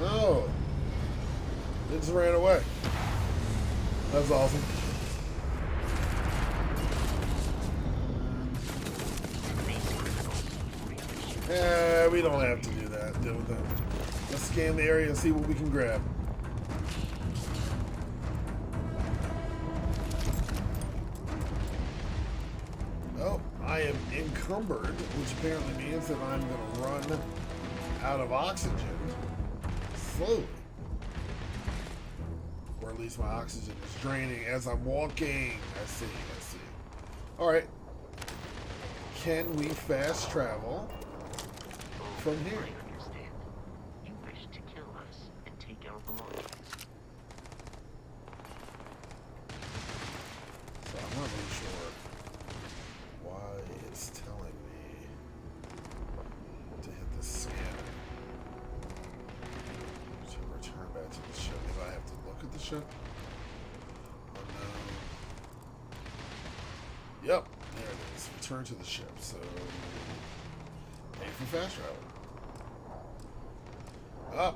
Oh, it just ran away. That was awesome. We don't have to do that. Deal with them. Let's scan the area and see what we can grab. Oh, I am encumbered, which apparently means that I'm going to run out of oxygen slowly. Or at least my oxygen is draining as I'm walking. I see. Alright. Can we fast travel from here? I understand. You wish to kill us and take our belongings. So I'm not really sure why it's telling me to hit the scanner to return back to the ship. Do I have to look at the ship? Oh no. Yep, there it is. Return to the ship. So pay for fast travel.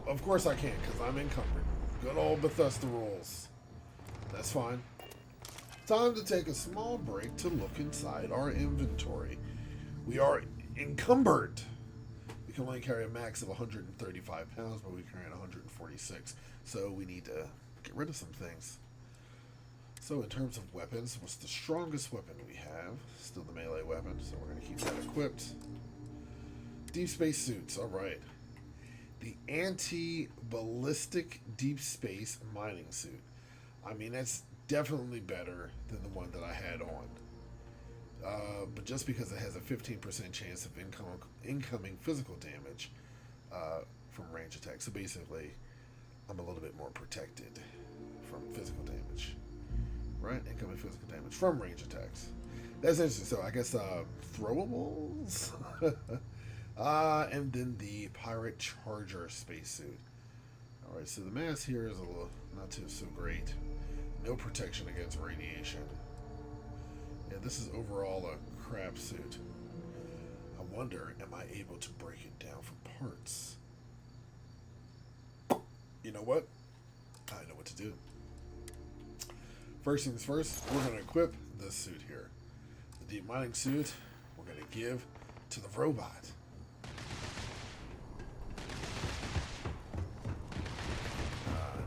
Of course I can't, because I'm encumbered. Good old Bethesda rules. That's fine. Time to take a small break to look inside our inventory. We are encumbered. We can only carry a max of 135 pounds, but we carry 146. So we need to get rid of some things. So in terms of weapons, what's the strongest weapon we have? Still the melee weapon, so we're going to keep that equipped. Deep space suits, alright. The anti-ballistic deep space mining suit. I mean, that's definitely better than the one that I had on. But just because it has a 15% chance of incoming physical damage from range attack. So basically, I'm a little bit more protected from physical damage. Right? Incoming physical damage from range attacks. That's interesting. So I guess throwables? And then the Pirate Charger spacesuit. Alright, so the mass here is a little not too so great. No protection against radiation. Yeah, this is overall a crap suit. I wonder, am I able to break it down for parts? You know what? I know what to do. First things first, we're going to equip this suit here. The deep mining suit, we're going to give to the robot.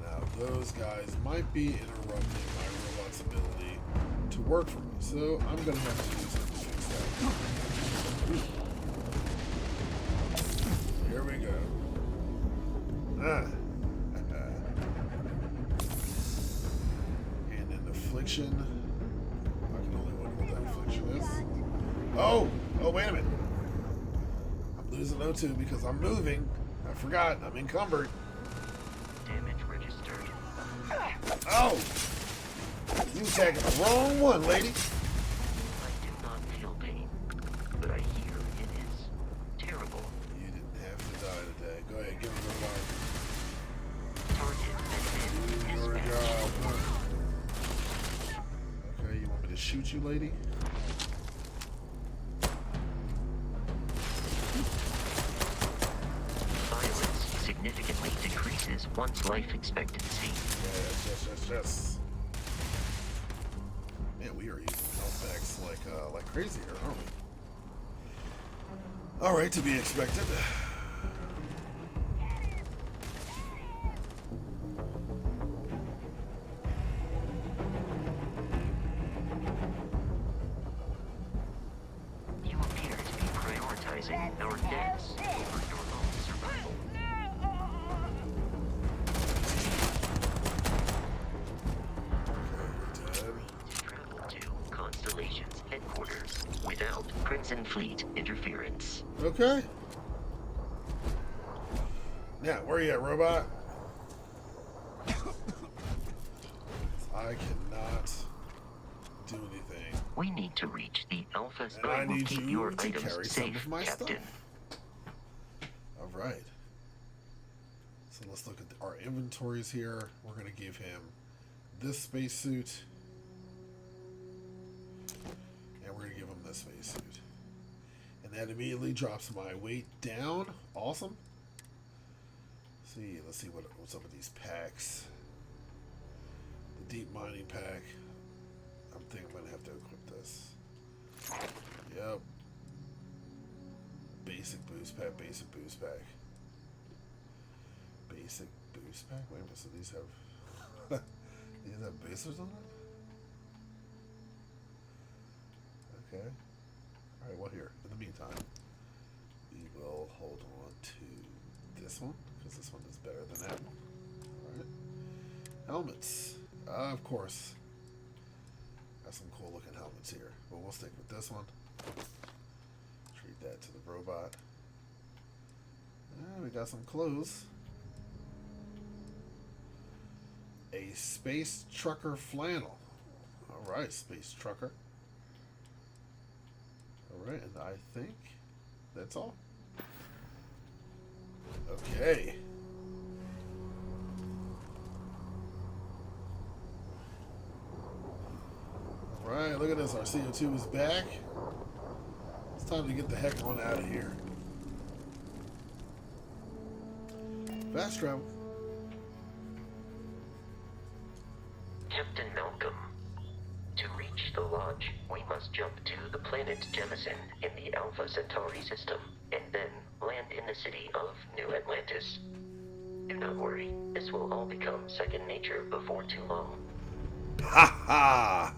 Now, those guys might be interrupting my robot's ability to work for me, so I'm going to have to use them to fix that. Here we go. And an affliction. I can only wonder what that affliction is. Oh, wait a minute. I'm losing O2 because I'm moving. I forgot. I'm encumbered. Damage registered. Oh! You tagged the wrong one, lady. I do not feel pain, but I hear it is terrible. You didn't have to die today. Go ahead, give it a go. Target admin is You're back. shoot you, lady? Violence significantly decreases one's life expectancy. Yes. Man, we are using health packs like crazy here, aren't we? All right, to be expected. You appear to be prioritizing your deaths over your own survival. Travel to Constellation's headquarters without Crimson Fleet interference. Okay. Now, where you at, robot? I cannot do anything. We need to reach the Alphas. And I will need keep you your to items carry some safe, of my Captain. stuff. All right. So let's look at our inventories here. We're going to give him this spacesuit. And we're going to give him this spacesuit. And that immediately drops my weight down. Awesome. Let's see what's up with these packs. The deep mining pack. I'm thinking I'm going to have to equip this. Yep. Basic boost pack, basic boost pack. Basic boost pack? Wait a minute, so these have these have basers on it? Okay. Alright, well here, in the meantime, we will hold on to this one, because this one is better than that one. Alright. Helmets. Of course. Got some cool looking helmets here. But we'll stick with this one. Treat that to the robot. And we got some clothes. A space trucker flannel. Alright, space trucker. Alright, and I think that's all. Okay. Alright, look at this. Our CO2 is back. It's time to get the heck on out of here. Fast travel. Captain Malcolm. To reach the lodge, we must jump to the planet Jemison in the Alpha Centauri system, and then land in the city of New Atlantis. Do not worry, this will all become second nature before too long. Ha ha!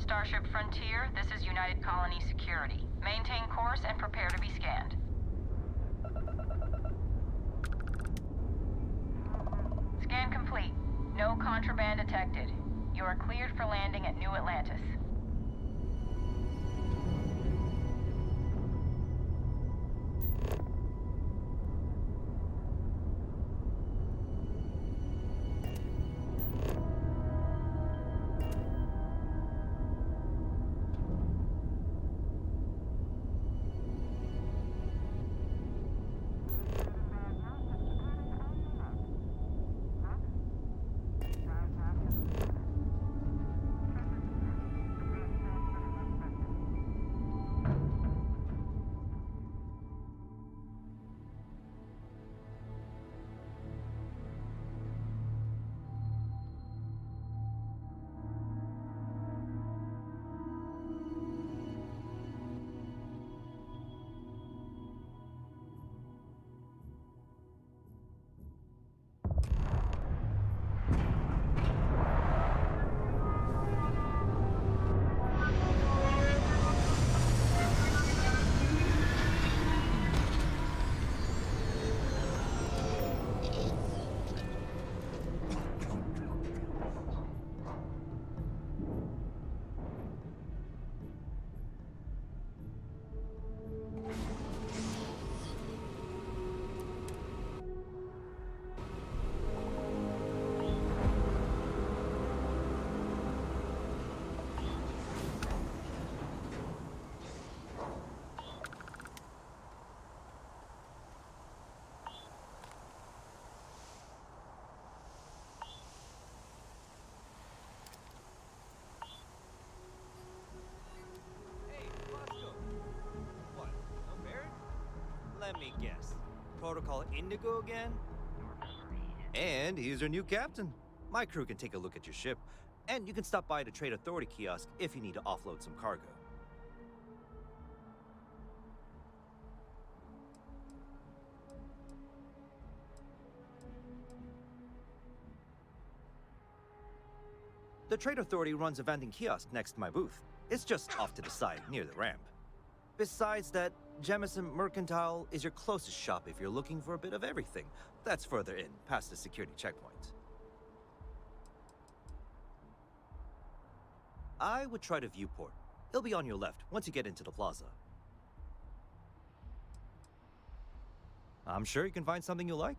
Starship Frontier, this is United Colony Security. Maintain course and prepare to be scanned. Scan complete. No contraband detected. You are cleared for landing at New Atlantis. me guess. Protocol Indigo again? And here's your new captain. My crew can take a look at your ship, and you can stop by the Trade Authority kiosk if you need to offload some cargo. The Trade Authority runs a vending kiosk next to my booth. It's just off to the side, near the ramp. Besides that, Jemison Mercantile is your closest shop if you're looking for a bit of everything. That's further in, past the security checkpoint. I would try the Viewport. It'll be on your left once you get into the plaza. I'm sure you can find something you like.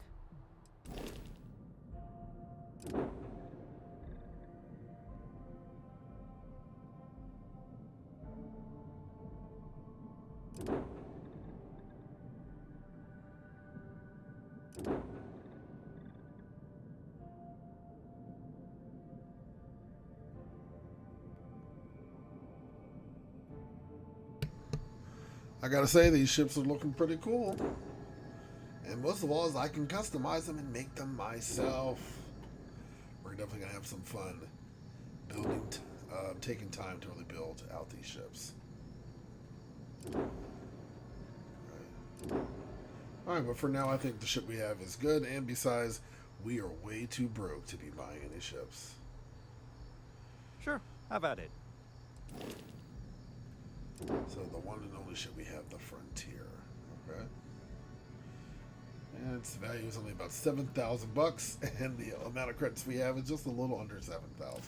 I gotta say, these ships are looking pretty cool. And most of all is I can customize them and make them myself. We're definitely gonna have some fun building, taking time to really build out these ships. Alright, but for now I think the ship we have is good, and besides, we are way too broke to be buying any ships. Sure, have at it. So the one and only ship we have, the Frontier. Okay. And its value is only about $7,000, and the amount of credits we have is just a little under 7,000. All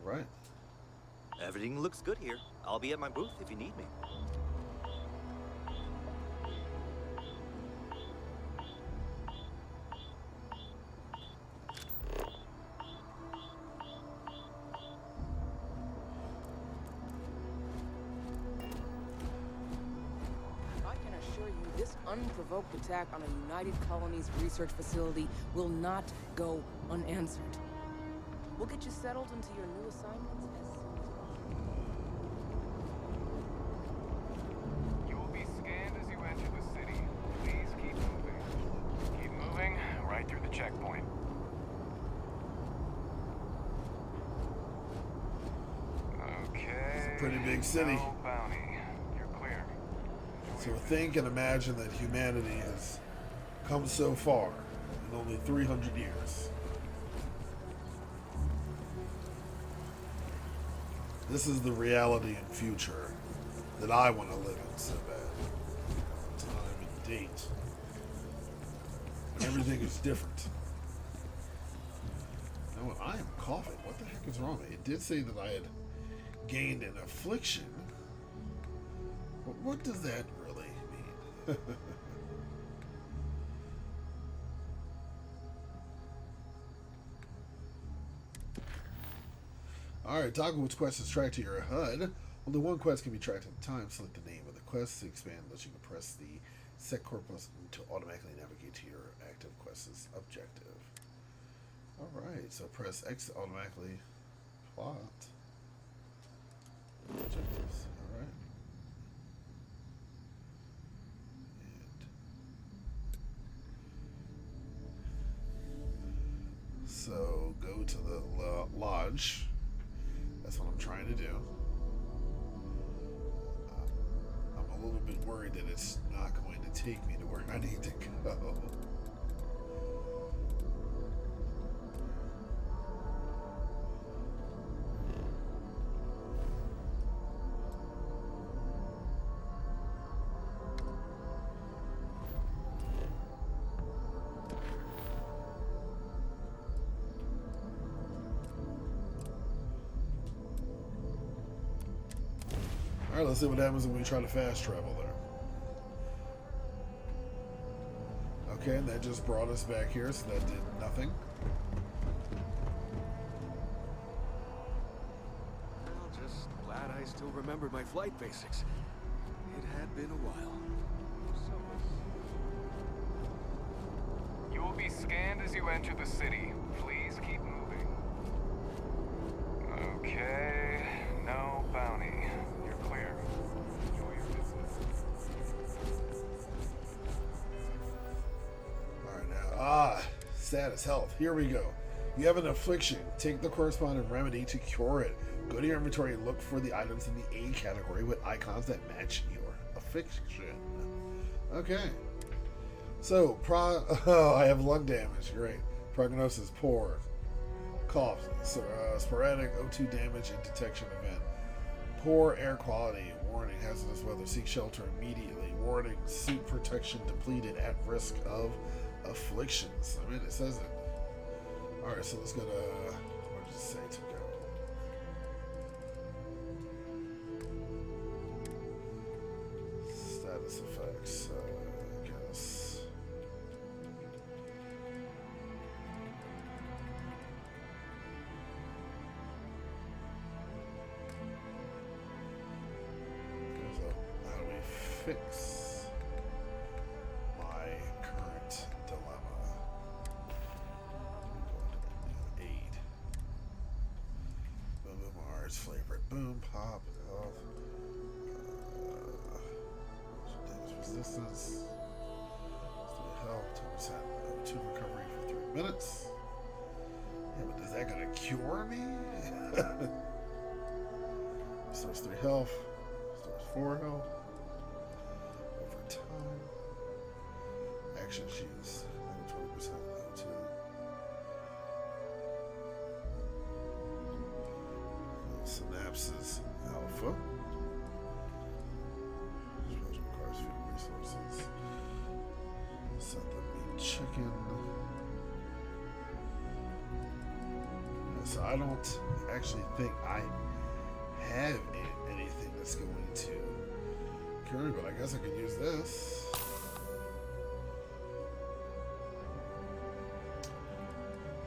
right. Everything looks good here. I'll be at my booth if you need me. Unprovoked attack on a United Colonies research facility will not go unanswered. We'll get you settled into your new assignments as soon as possible. You will be scanned as you enter the city. Please keep moving. Keep moving right through the checkpoint. Okay. It's a pretty big city. No bounty. So think and imagine that humanity has come so far in only 300 years. This is the reality and future that I want to live in so bad. Time and date. And everything is different. You know what? I am coughing. What the heck is wrong with me? It did say that I had gained an affliction. But what does that really mean? Alright, toggle which quest is tracked to your HUD. Only one quest can be tracked at a time. Select the name of the quest to expand, unless you can press the set corpus to automatically navigate to your active quest's objective. Alright, so press X to automatically plot objectives. Alright. So go to the lodge. That's what I'm trying to do. I'm a little bit worried that it's not going to take me to where I need to go. Alright, let's see what happens when we try to fast travel there. Okay, and that just brought us back here, so that did nothing. Well, just glad I still remembered my flight basics. It had been a while. You will be scanned as you enter the city. Please keep moving. Okay, no bounty. You're clear. Enjoy your business. Status, health. Here we go. You have an affliction. Take the corresponding remedy to cure it. Go to your inventory and look for the items in the A category with icons that match your affliction. Okay. So, I have lung damage. Great. Prognosis, poor. Cough. Sporadic O2 damage and detection event. Poor air quality. Warning, hazardous weather. Seek shelter immediately. Warning, suit protection depleted at risk of afflictions. I mean, it says it. Alright, so let's go to... What did it say to go? Status effects, I guess. So, how do we fix my current dilemma? Aid. Boom, boom, R's favorite. Boom, pop, health. Damage resistance. Health, 2% O2 recovery for 3 minutes. Yeah, but is that gonna cure me? Stores 3 health. Stores 4 health. Over time. Action shoes. 20% O2. Synapses alpha. Special requires few resources. Set the meat chicken. So I don't actually think I have anything that's going to cure me, but I guess I could use this.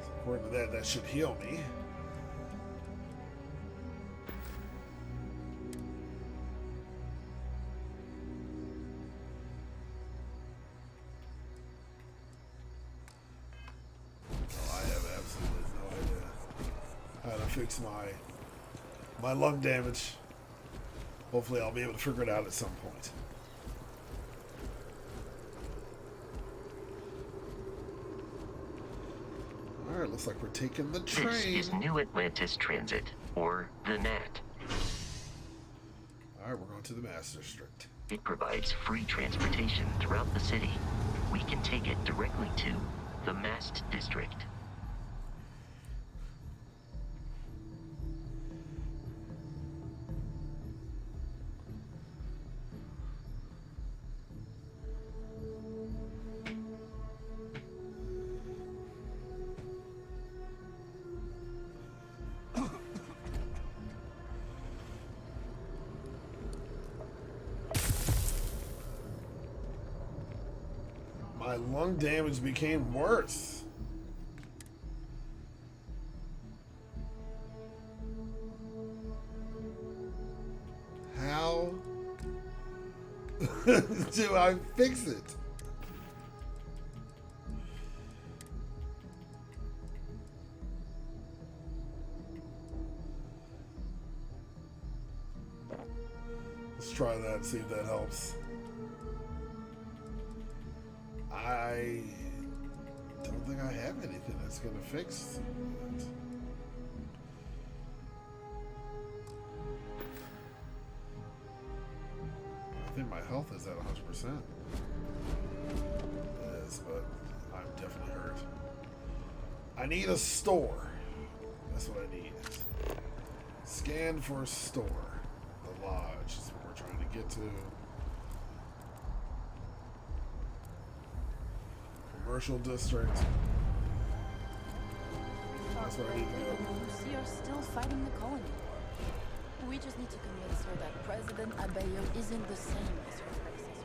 So according to that, that should heal me. Fix my lung damage. Hopefully I'll be able to figure it out at some point. Alright, looks like we're taking the train. This is New Atlantis Transit, or the NAT. Alright, we're going to the Mass District. It provides free transportation throughout the city. We can take it directly to the Mast District. My lung damage became worse. How do I fix it? Let's try that and see if that helps. I don't think I have anything that's going to fix it. I think my health is at 100%. It is, but I'm definitely hurt. I need a store. That's what I need. Scan for store. The lodge is what we're trying to get to. Commercial district. That's what I need to do. We are still fighting the colony. We just need to convince her that President Abayo isn't the same as her predecessors.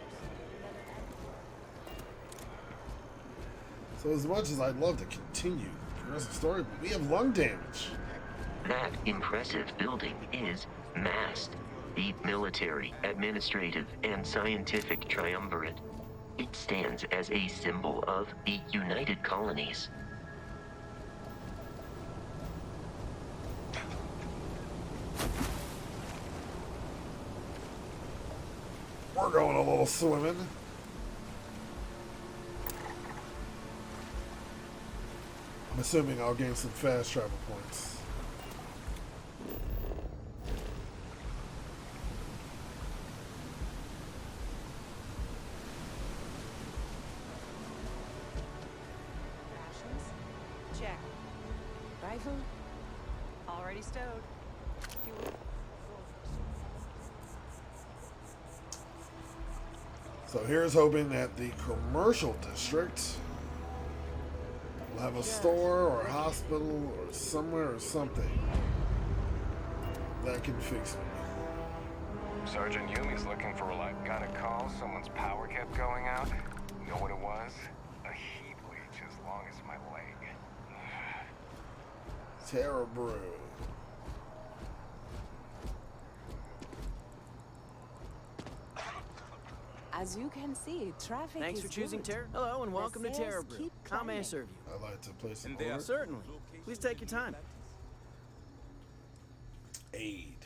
So as much as I'd love to continue the rest of the story, but we have lung damage. That impressive building is MAST, the military, administrative, and scientific triumvirate. It stands as a symbol of the United Colonies. We're going a little swimming. I'm assuming I'll gain some fast travel points. Rations? Check. Rifle? Already stowed. Fuel? So here's hoping that the commercial district will have a store or a hospital or somewhere or something that can fix me. Sergeant Yumi's looking for got a call. Someone's power kept going out. You know what it was? A heat leech as long as my leg. Terra Brew. As you can see, traffic Thanks is for choosing good. Terra. Hello and The welcome to sales Terra Brew. keep How may I climbing. serve you? I'd like to place an order. Certainly. Please take your time. Aid.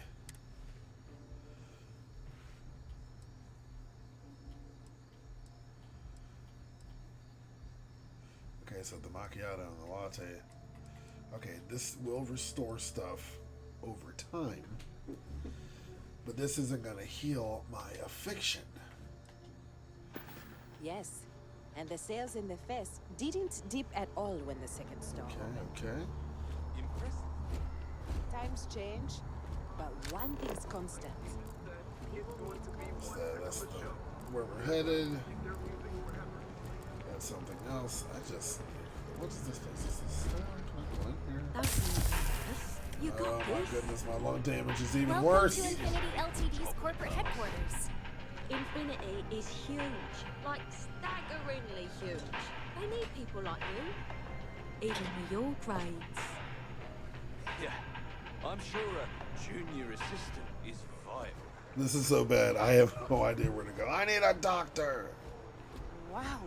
Okay, so the macchiato and the latte. Okay, this will restore stuff over time, but this isn't going to heal my affliction. Yes, and the sales in the fest didn't dip at all when the second store opened. Okay. Times change, but one thing's constant. So that's where we're headed. That's something else. What is this place? Is this You got oh my this. goodness, my lung damage is even Welcome worse. to Infinity Ltd's corporate headquarters. Infinity is huge, like staggeringly huge. They need people like you, even with your grades. Yeah, I'm sure a junior assistant is vital. This is so bad. I have no idea where to go. I need a doctor. Wow,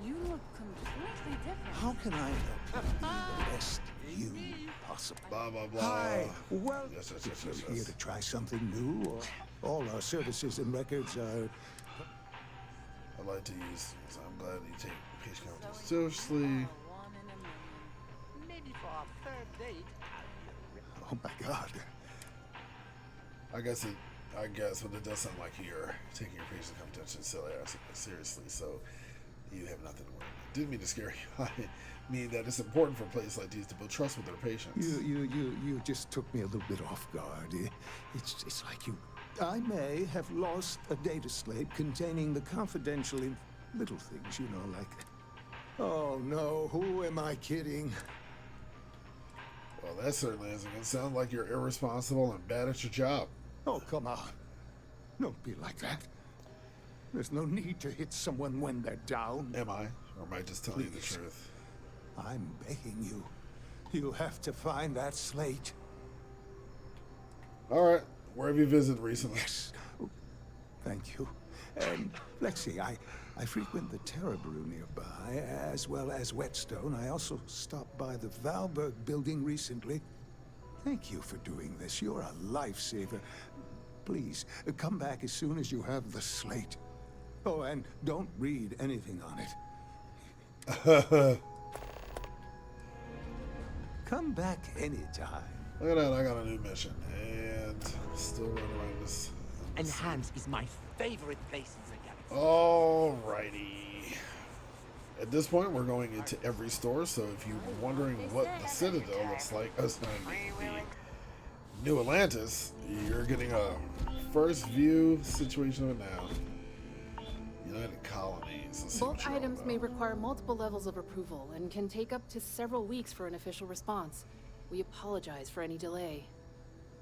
you look completely different. How can I help you be the best you possible? Blah, blah, blah. Hi. Well, Yes. if you're here to try something new, or all our services and records are... I like to use, so I'm glad you take patient contact seriously. Maybe for our third date. Oh my God. I guess, but it does sound like you're taking your patient contact seriously, so you have nothing to worry about. Didn't mean to scare you. I mean that it's important for places like these to build trust with their patients. You just took me a little bit off guard. It's like you... I may have lost a data slate containing the confidential little things, you know, like... Oh no, who am I kidding? Well, that certainly isn't going to sound like you're irresponsible and bad at your job. Oh, come on. Don't be like that. There's no need to hit someone when they're down. Am I? Or am I just telling you the truth? I'm begging you. You'll have to find that slate. All right. Where have you visited recently? Yes. Thank you. And let's see, I frequent the Terra Brew nearby, as well as Whetstone. I also stopped by the Valberg building recently. Thank you for doing this. You're a lifesaver. Please, come back as soon as you have the slate. Oh, and don't read anything on it. Come back anytime. Look at that, I got a new mission. And still running around this. Enhance is my favorite place in the galaxy. Alrighty. At this point, we're going into every store, so if you're wondering what the Citadel looks like, the New Atlantis, you're getting a first view situation of it now. United Colonies. Let's see what Bulk you're all items about. may require multiple levels of approval and can take up to several weeks for an official response. We apologize for any delay.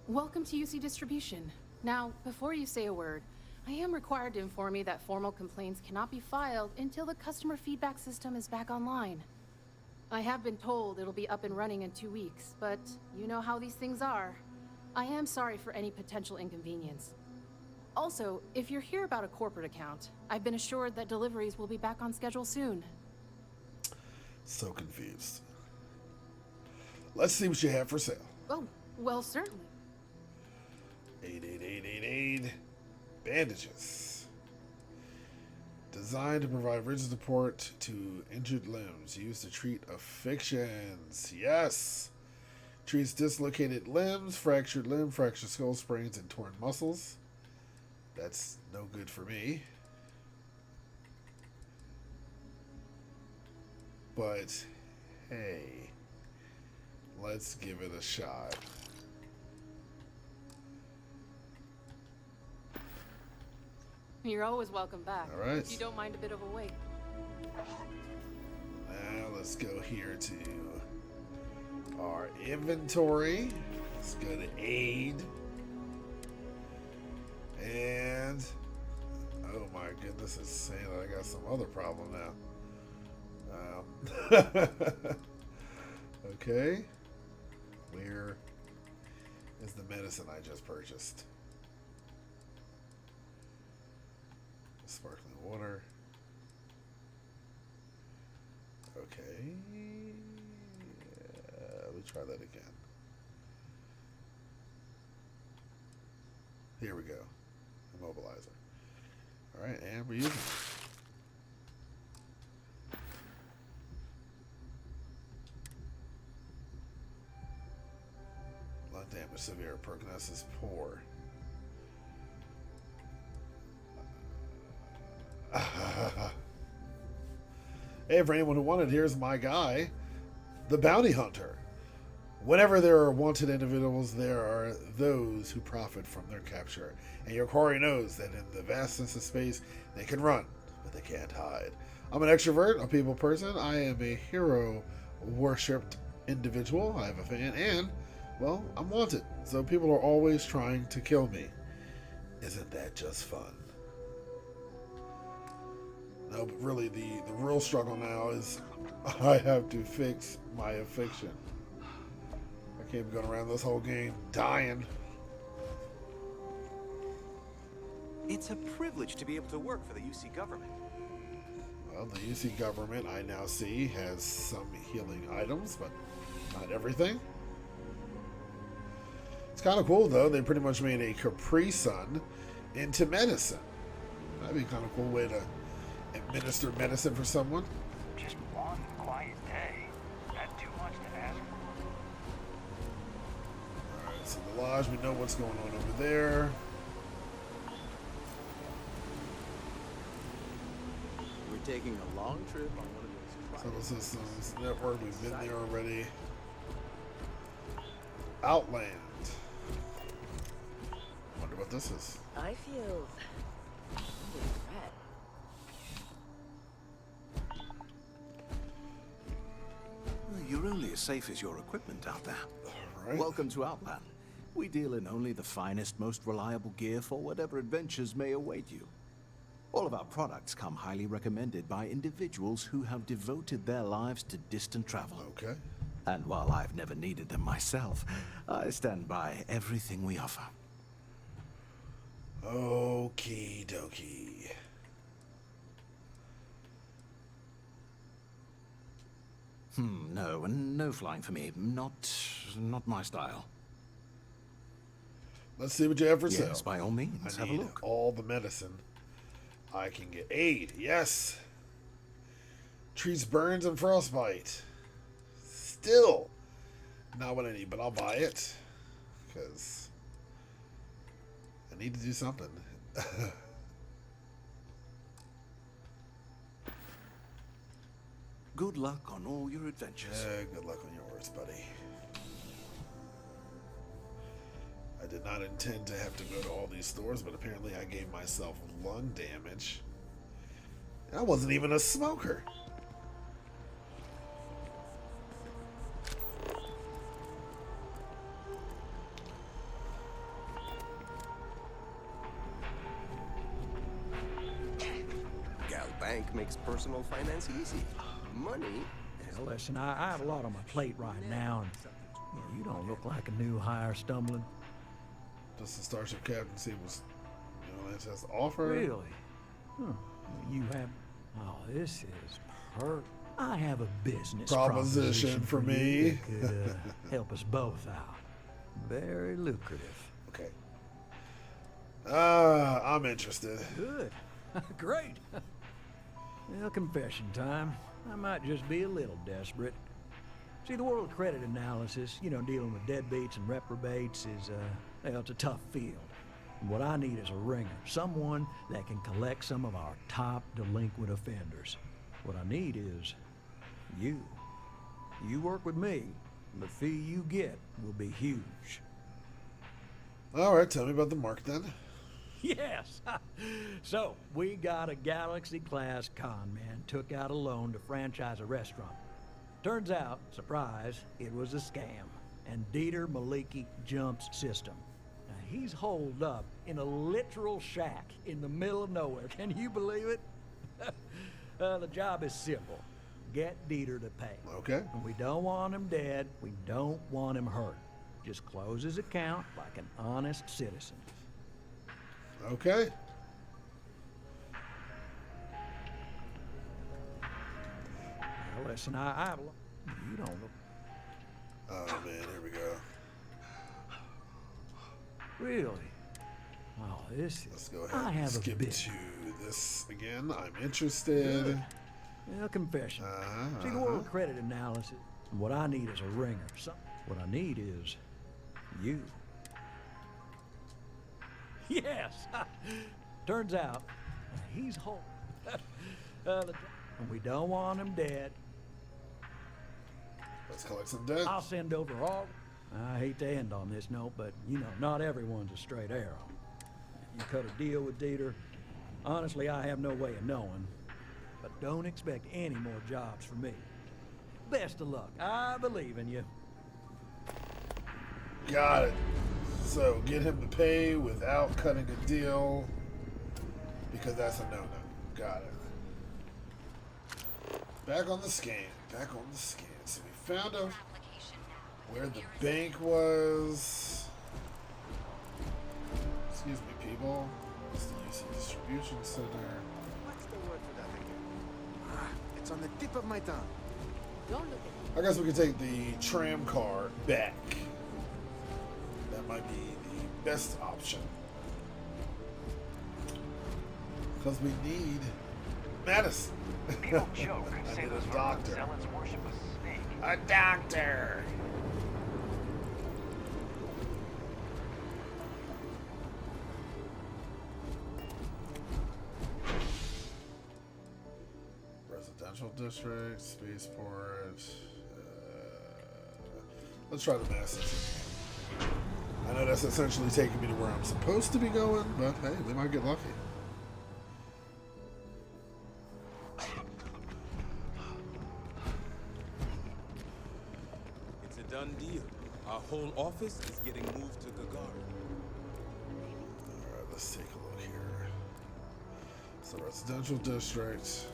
Welcome to UC Distribution. Now, before you say a word, I am required to inform you that formal complaints cannot be filed until the customer feedback system is back online. I have been told it'll be up and running in 2 weeks, but you know how these things are. I am sorry for any potential inconvenience. Also, if you're here about a corporate account, I've been assured that deliveries will be back on schedule soon. So confused. Let's see what you have for sale. Oh, well, certainly. 88888. Bandages. Designed to provide rigid support to injured limbs. Used to treat afflictions. Yes! Treats dislocated limbs, fractured limb, fractured skull, sprains, and torn muscles. That's no good for me. But, hey, let's give it a shot. You're always welcome back. All right. If you don't mind a bit of a wait. Now let's go here to our inventory. Let's go to aid. And, oh my goodness, it's saying that I got some other problem now. Okay. Where is the medicine I just purchased? Sparkling water. Okay. Let me try that again. Here we go. Immobilizer. Alright, and we're using it. Lung damage severe. Prognosis poor. Hey, for anyone who wanted, here's my guy, the bounty hunter. Whenever there are wanted individuals, there are those who profit from their capture. And your quarry knows that in the vastness of space, they can run, but they can't hide. I'm an extrovert, a people person. I am a hero-worshipped individual. I have a fan, and, well, I'm wanted. So people are always trying to kill me. Isn't that just fun? No, but really, the real struggle now is I have to fix my affliction. I can't be going around this whole game dying. It's a privilege to be able to work for the UC government. Well, the UC government, I now see, has some healing items, but not everything. It's kind of cool, though. They pretty much made a Capri Sun into medicine. That'd be kind of a cool way to administer medicine for someone. Just one quiet day. Not too much to ask for. Alright, so the lodge, we know what's going on over there. We're taking a long trip on one of those Subtle Systems Network, we've been there already. Outland. Wonder what this is. I feel under threat. You're only as safe as your equipment out there. Right. Welcome to Outland. We deal in only the finest, most reliable gear for whatever adventures may await you. All of our products come highly recommended by individuals who have devoted their lives to distant travel. Okay. And while I've never needed them myself, I stand by everything we offer. Okie dokie. No flying for me. Not my style. Let's see what you have for sale. Yes, by all means, I have a need look. all the medicine I can get. Aid, yes. Treats burns and frostbite. Still not what I need, but I'll buy it because I need to do something. Good luck on all your adventures. Good luck on yours, buddy. I did not intend to have to go to all these stores, but apparently I gave myself lung damage. And I wasn't even a smoker. Gal Bank makes personal finance easy. Money. Now, listen, I have a lot on my plate right now, and you don't look like a new hire stumbling. Just the Starship Captaincy was, that's just offer. Really? Huh. You have. Oh, this is perfect. I have a business proposition for me that could help us both out. Very lucrative. Okay. I'm interested. Good. Great. Well, confession time. I might just be a little desperate. See, the world of credit analysis, you know, dealing with deadbeats and reprobates is, well, it's a tough field. And what I need is a ringer, someone that can collect some of our top delinquent offenders. What I need is you. You work with me, and the fee you get will be huge. All right, tell me about the mark then. Yes. So, we got a Galaxy-class con man took out a loan to franchise a restaurant. Turns out, surprise, it was a scam. And Dieter Maliki Jump's system. Now, he's holed up in a literal shack in the middle of nowhere. Can you believe it? The job is simple. Get Dieter to pay. Okay. And we don't want him dead. We don't want him hurt. Just close his account like an honest citizen. Okay. Now, listen, you don't know. Oh, man, here we go. Really? Oh, this is... Let's go ahead and skip to this again. I'm interested. Good. Well, confession. See, the world of credit analysis. What I need is a ringer. What I need is you. Yes. Turns out he's whole. And we don't want him dead. Let's collect some debt. I'll send over all. I hate to end on this note, but you know, not everyone's a straight arrow. You cut a deal with Dieter. Honestly, I have no way of knowing. But don't expect any more jobs from me. Best of luck. I believe in you. Got it. So get him to pay without cutting a deal, because that's a no-no. Got it. Back on the scan. Back on the scan. So we found out where the bank was. Excuse me, people. It's the UC Distribution Center. What's the word for that again? It's on the tip of my tongue. Don't look at me. I guess we could take the tram car back. That might be the best option. Because we need Madison. You don't joke. I Say need those a doctor. Zealots worship a snake. A doctor. Residential district, spaceport. Let's try the masses. I know that's essentially taking me to where I'm supposed to be going, but hey, we might get lucky. It's a done deal. Our whole office is getting moved to Gagarin. Alright, let's take a look here. So residential district.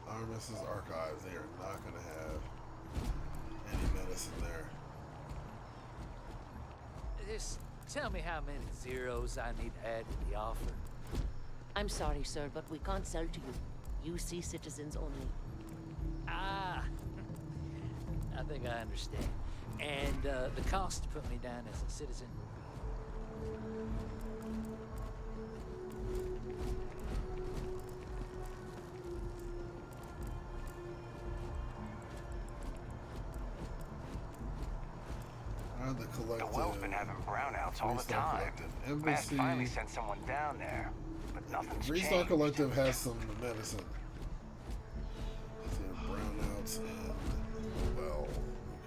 Armis's archives, they are not going to have any medicine there. Just tell me how many zeros I need to add to the offer. I'm sorry, sir, but we can't sell to you. UC citizens only. Ah, I think I understand. And the cost to put me down as a citizen will be... The well's been having brownouts all the time. Matt finally sent someone down there, but nothing's Freestar changed. Collective has some medicine. So brownouts and well,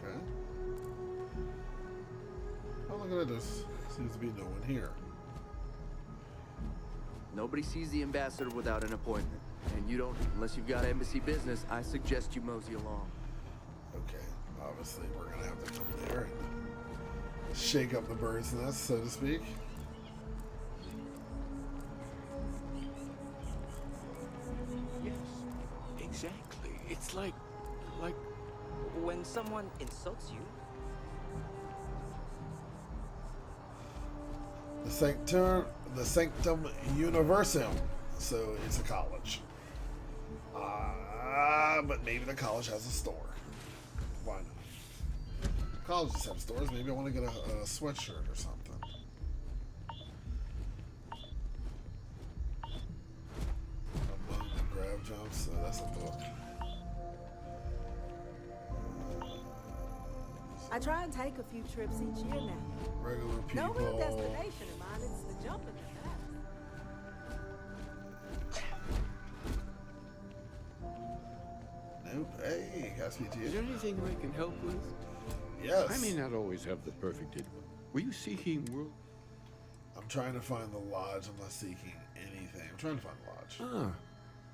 okay. Oh, look at this. Seems to be no one here. Nobody sees the ambassador without an appointment. And you don't, unless you've got embassy business, I suggest you mosey along. Okay, obviously we're gonna have to come there and shake up the bird's nest, so to speak. exactly. It's like... When someone insults you. The Sanctum Universum. So it's a college. But maybe the college has a store. Why not? Colleges have stores. Maybe I want to get a sweatshirt or something. Among the grab jumps. That's a book. I try and take a few trips each year now. Regular people. No real destination in mind. It's the jumping that Nope. Hey, SPT. Is there anything I can help with? Yes. I may not always have the perfect advice. Were you seeking world? I'm trying to find the lodge. I'm not seeking anything. I'm trying to find the lodge. Ah,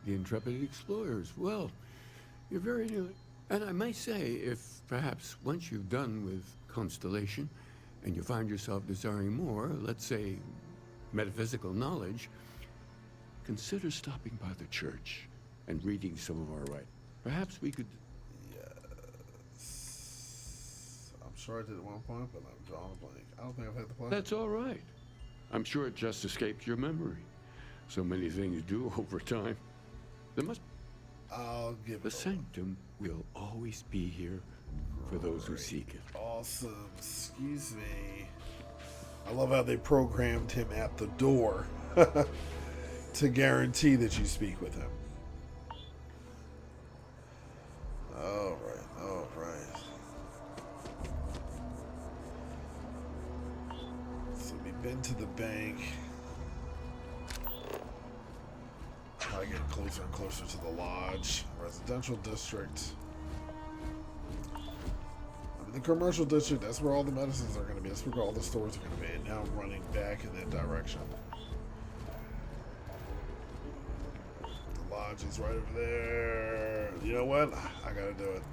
the Intrepid Explorers. Well, you're very new. And I might say, if perhaps once you've done with Constellation, and you find yourself desiring more, let's say, metaphysical knowledge, consider stopping by the church and reading some of our writing. Perhaps we could... Yes. I'm sure I did at one point, but I'm drawing a blank. I don't think I've had the pleasure. That's all right. I'm sure it just escaped your memory. So many things do over time. There must... I'll give the Sanctum will always be here for those who seek it. Awesome. Excuse me. I love how they programmed him at the door to guarantee that you speak with him. All right. All right. So we've been to the bank. I get closer and closer to the lodge. Residential district. I mean, the commercial district, that's where all the medicines are going to be. That's where all the stores are going to be. And now I'm running back in that direction. The lodge is right over there. You know what? I got to do it.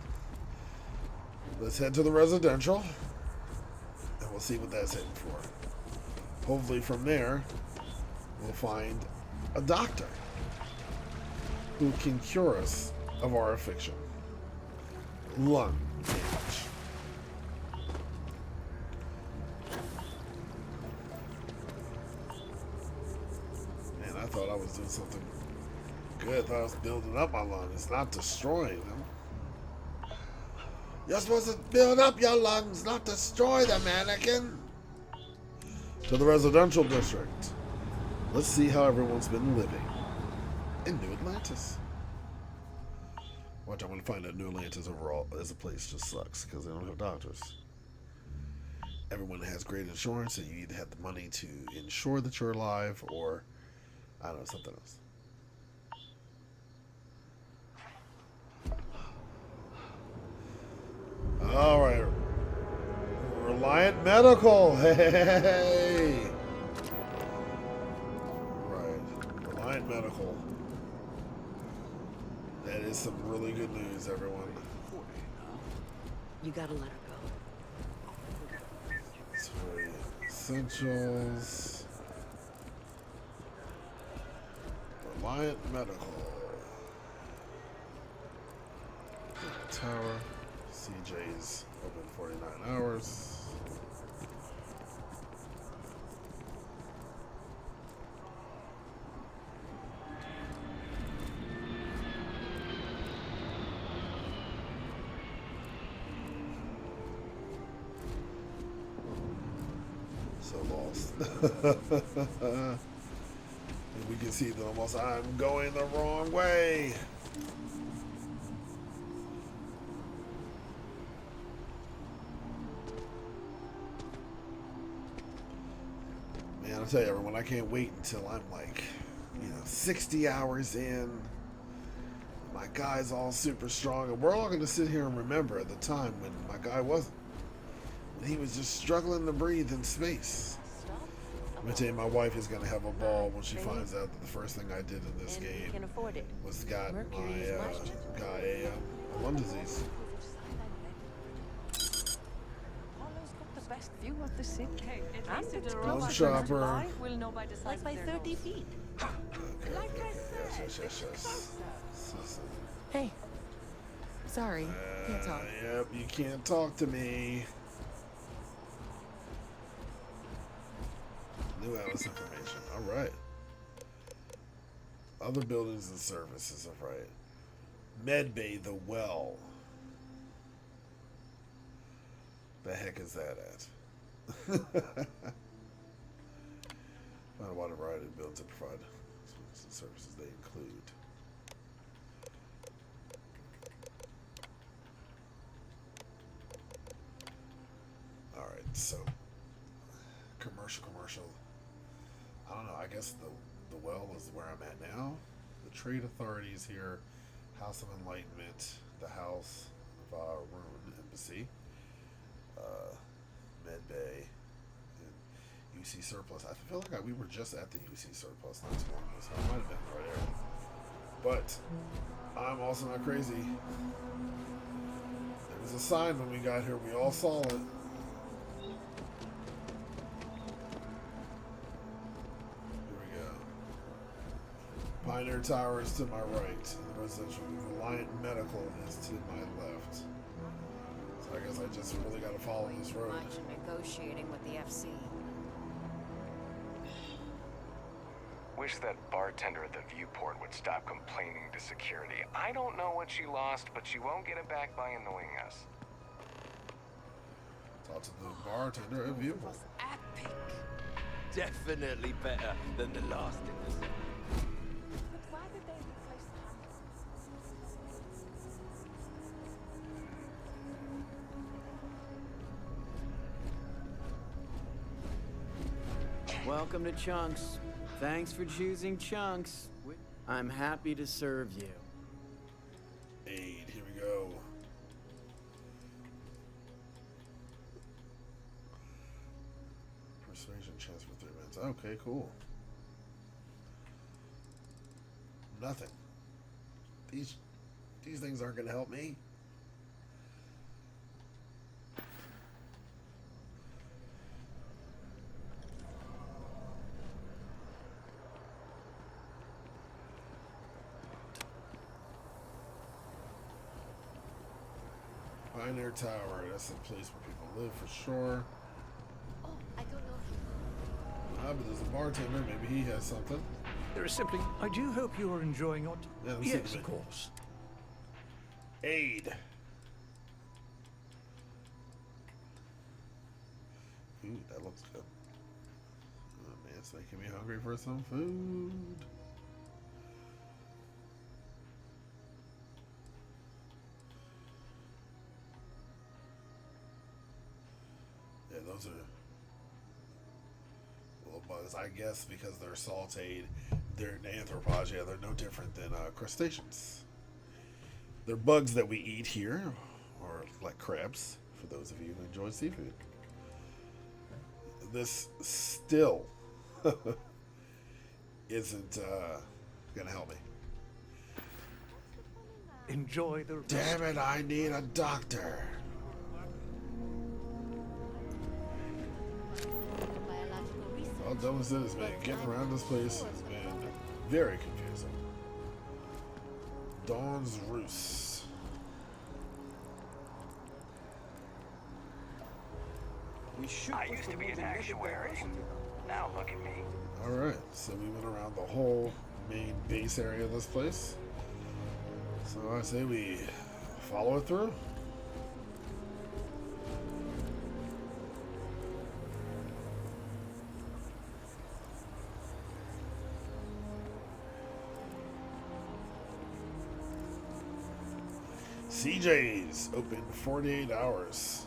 Let's head to the residential. And we'll see what that's heading for. Hopefully from there, we'll find a doctor who can cure us of our affliction. Lung damage. Man, I thought I was doing something good. I thought I was building up my lungs, not destroying them. You're supposed to build up your lungs, not destroy them, Anakin. To the residential district. Let's see how everyone's been living in New Atlantis. Watch, I'm gonna find out New Atlantis overall as a place just sucks because they don't have doctors. Everyone has great insurance, and you either have the money to ensure that you're alive, or I don't know, something else. All right, Reliant Medical. Hey. Right, Reliant Medical. That is some really good news, everyone. You gotta let her go. Essentials. Reliant Medical. Tower. CJ's open 49 hours. So lost. And we can see that almost I'm going the wrong way. Man, I'll tell you everyone, I can't wait until I'm like, 60 hours in. My guy's all super strong, and we're all going to sit here and remember at the time when my guy wasn't. When he was just struggling to breathe in space. I'm going to tell you, my wife is going to have a ball when she finds out that the first thing I did in this game was got my guy a lung disease. View of the city. And Plum Chopper. We'll know by the size like by 30 feet. Okay, yes. Hey. Sorry, can't talk. Yep, you can't talk to me. New Atlas information. All right. Other buildings and services. All right. Medbay, the well. The heck is that at? Find a wide variety of buildings that provide services they include. All right, so commercial. I don't know. I guess the well is where I'm at now. The trade authorities here, House of Enlightenment, the House of Rune Embassy, Medbay, and UC Surplus. I feel like we were just at the UC Surplus not too long ago, so I might have been in the right area. But I'm also not crazy. There was a sign when we got here. We all saw it. Pioneer Tower is to my right, and the residential Reliant Medical is to my left. So I guess I just really got to follow this road. Much in negotiating with the FC. Wish that bartender at the viewport would stop complaining to security. I don't know what she lost, but she won't get it back by annoying us. Talk to the bartender at viewport. Epic. Definitely better than the last in the city. Welcome to Chunks. Thanks for choosing Chunks. I'm happy to serve you. Aid, here we go. Persuasion chance for 3 minutes. Okay, cool. Nothing. These things aren't going to help me. Pioneer Tower, that's the place where people live for sure. Oh, I don't know. But there's a bartender, maybe he has something. There is simply, I do hope you are enjoying your Yeah, yes, of course. Aid. Ooh, that looks good. Oh man, it's making me hungry for some food. Yeah, those are little bugs. I guess because they're sauteed, they're anthropods. They're no different than crustaceans. They're bugs that we eat here, or like crabs, for those of you who enjoy seafood. This still isn't gonna help me. Enjoy the... Damn it, I need a doctor. All done with it has been getting around this place has been very confusing. Dawn's Roost. I used to be an actuary. Now look at me. Alright, so we went around the whole main base area of this place. So I say we follow it through. CJ's open 48 hours.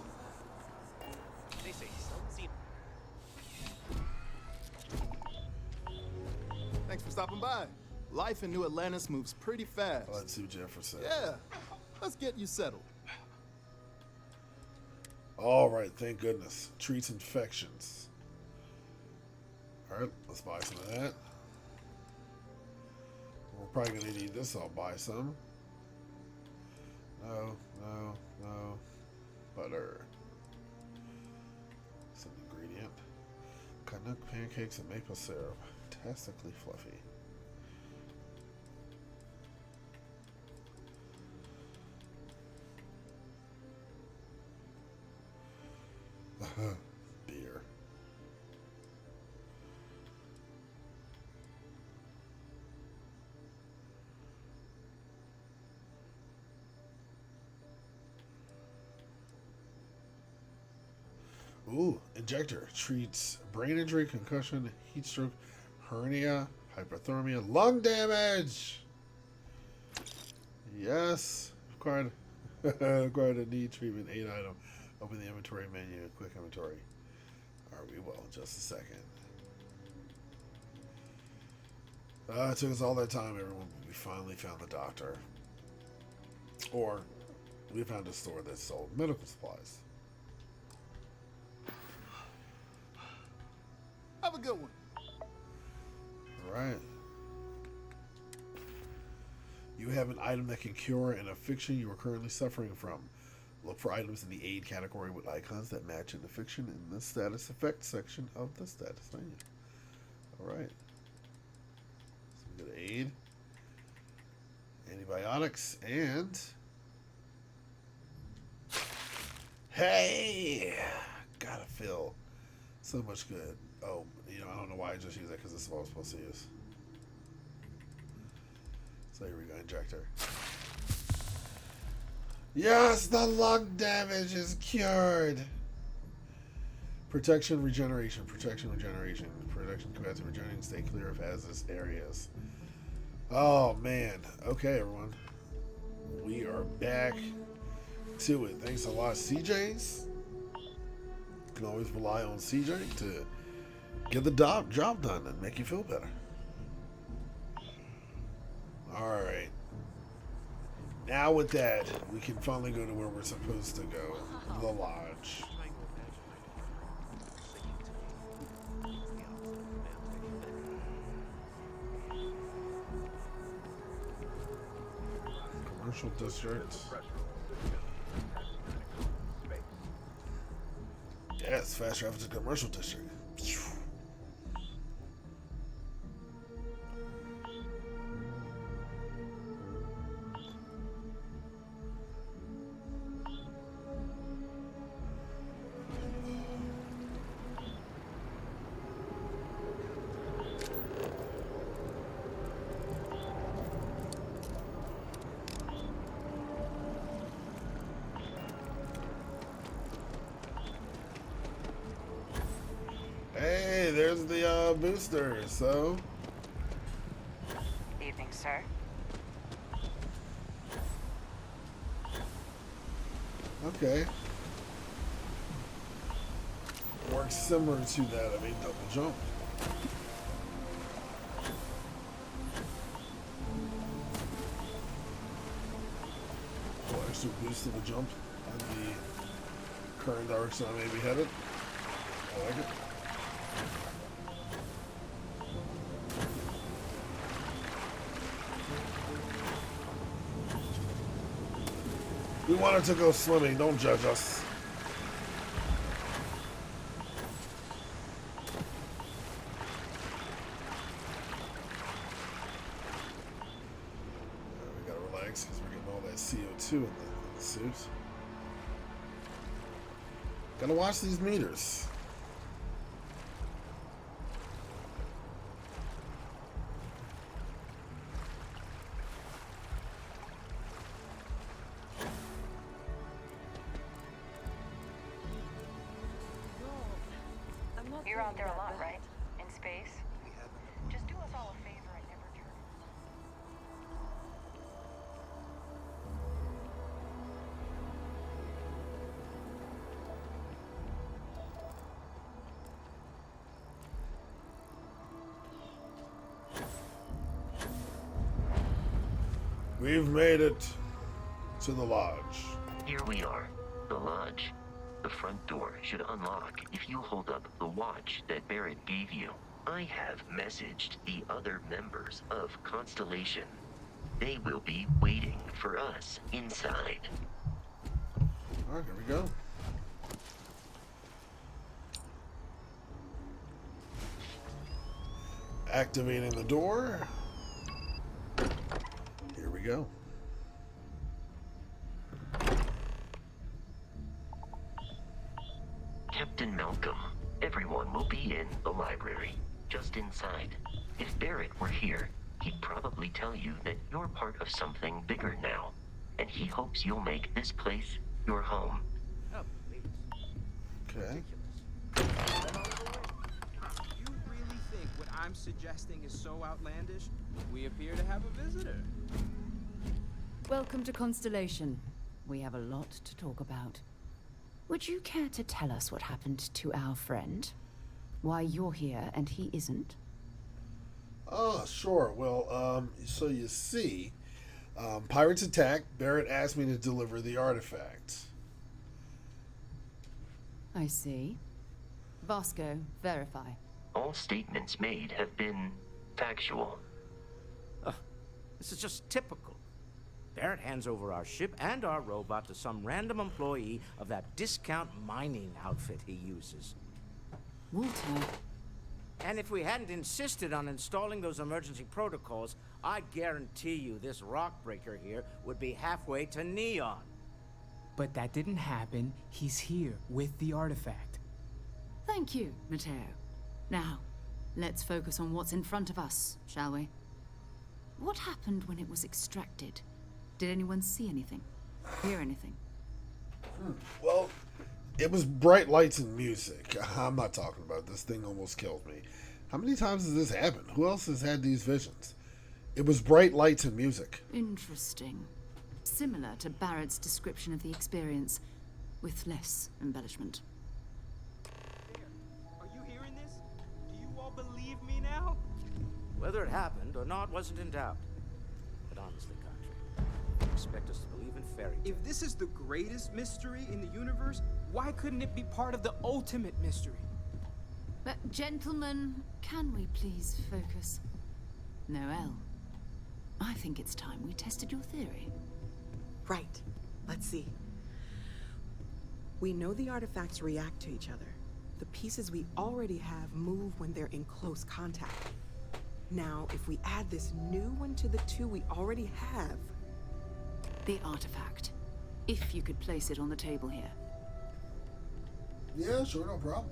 Thanks for stopping by. Life in New Atlantis moves pretty fast. Let's see Jefferson. Yeah, let's get you settled. All right, thank goodness. Treats infections. All right, let's buy some of that. We're probably gonna need this. I'll buy some. No. Butter. Some ingredient. Canuck pancakes and maple syrup. Fantastically fluffy. Ooh, injector. Treats brain injury, concussion, heat stroke, hernia, hypothermia, lung damage. Yes. Required a need treatment. 8 item. Open the inventory menu. Quick inventory. Alright, we will. Just a second. It took us all that time, everyone. We finally found the doctor. Or, we found a store that sold medical supplies. Have a good one. Alright. You have an item that can cure an affliction you are currently suffering from. Look for items in the aid category with icons that match an affliction in the status effects section of the status menu. Alright. So we got aid, antibiotics, and hey! Gotta feel so much good. Oh, you know, I don't know why I just use that because this is what I was supposed to use. So here we go, injector. Yes, the lung damage is cured. Protection, regeneration. Protection, regeneration. Protection, capacity, regeneration. Stay clear of hazardous areas. Oh, man. Okay, everyone. We are back to it. Thanks a lot, CJs. You can always rely on CJ to get the job done and make you feel better. Alright. Now with that, we can finally go to where we're supposed to go. The lodge. Commercial district. Yes, fast travel to the commercial district. Hey, there's the booster, so. Evening, sir. Okay. Works similar to that of a double jump. Oh, extra boost to the jump and the current direction I may be headed. I like it. We wanted to go swimming, don't judge us. We gotta relax because we're getting all that CO2 in the suit. Gotta watch these meters. You're out there a lot, right? In space? Just do us all a favor and never turn. We've made it to the lodge. Here we are, the lodge. The front door should unlock if you hold up the watch that Barrett gave you. I have messaged the other members of Constellation. They will be waiting for us inside. Alright, here we go. Activating the door. Here we go. Captain Malcolm, everyone will be in the library, just inside. If Barrett were here, he'd probably tell you that you're part of something bigger now, and he hopes you'll make this place your home. Okay. I'm suggesting is so outlandish, we appear to have a visitor. Welcome to Constellation. We have a lot to talk about. Would you care to tell us what happened to our friend? Why you're here and he isn't? Oh, sure. Well, so you see, pirates attacked. Barrett asked me to deliver the artifact. I see. Vasco, verify. All statements made have been factual. This is just typical. Barrett hands over our ship and our robot to some random employee of that discount mining outfit he uses. Walter. And if we hadn't insisted on installing those emergency protocols, I guarantee you this rock breaker here would be halfway to Neon. But that didn't happen. He's here with the artifact. Thank you, Mateo. Now, let's focus on what's in front of us, shall we? What happened when it was extracted? Did anyone see anything? Hear anything? Well, it was bright lights and music. I'm not talking about it. This thing almost killed me. How many times has this happened? Who else has had these visions? It was bright lights and music. Interesting. Similar to Barrett's description of the experience, with less embellishment. Are you hearing this? Do you all believe me now? Whether it happened or not wasn't in doubt. But honestly, Contrary, you expect us to believe in fairy tales. If this is the greatest mystery in the universe, why couldn't it be part of the ultimate mystery? But gentlemen, can we please focus? Noel, I think it's time we tested your theory. Right. Let's see. We know the artifacts react to each other. The pieces we already have move when they're in close contact. Now, if we add this new one to the two we already have... The artifact. If you could place it on the table here. Yeah, sure, no problem.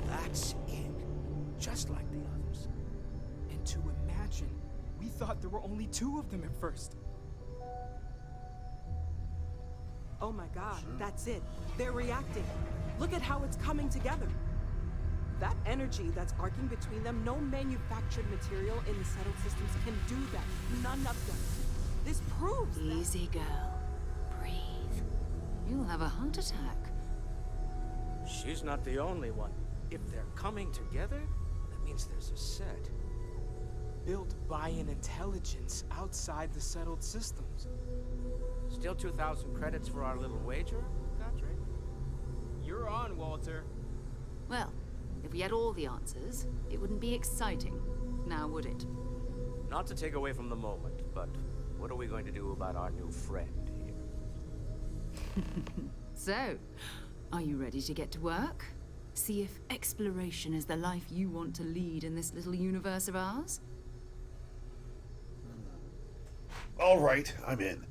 That's it. Just like the others. And to imagine, we thought there were only 2 of them at first. Oh my god, that's it. They're reacting. Look at how it's coming together. That energy that's arcing between them, no manufactured material in the settled systems can do that. None of them. This proves that. Easy, girl. Breathe. You'll have a heart attack. She's not the only one. If they're coming together, that means there's a set. Built by an intelligence outside the settled systems. Still 2,000 credits for our little wager, Godfrey? You're on, Walter. Well, if we had all the answers, it wouldn't be exciting, now would it? Not to take away from the moment, but what are we going to do about our new friend here? So, are you ready to get to work? See if exploration is the life you want to lead in this little universe of ours? All right, I'm in.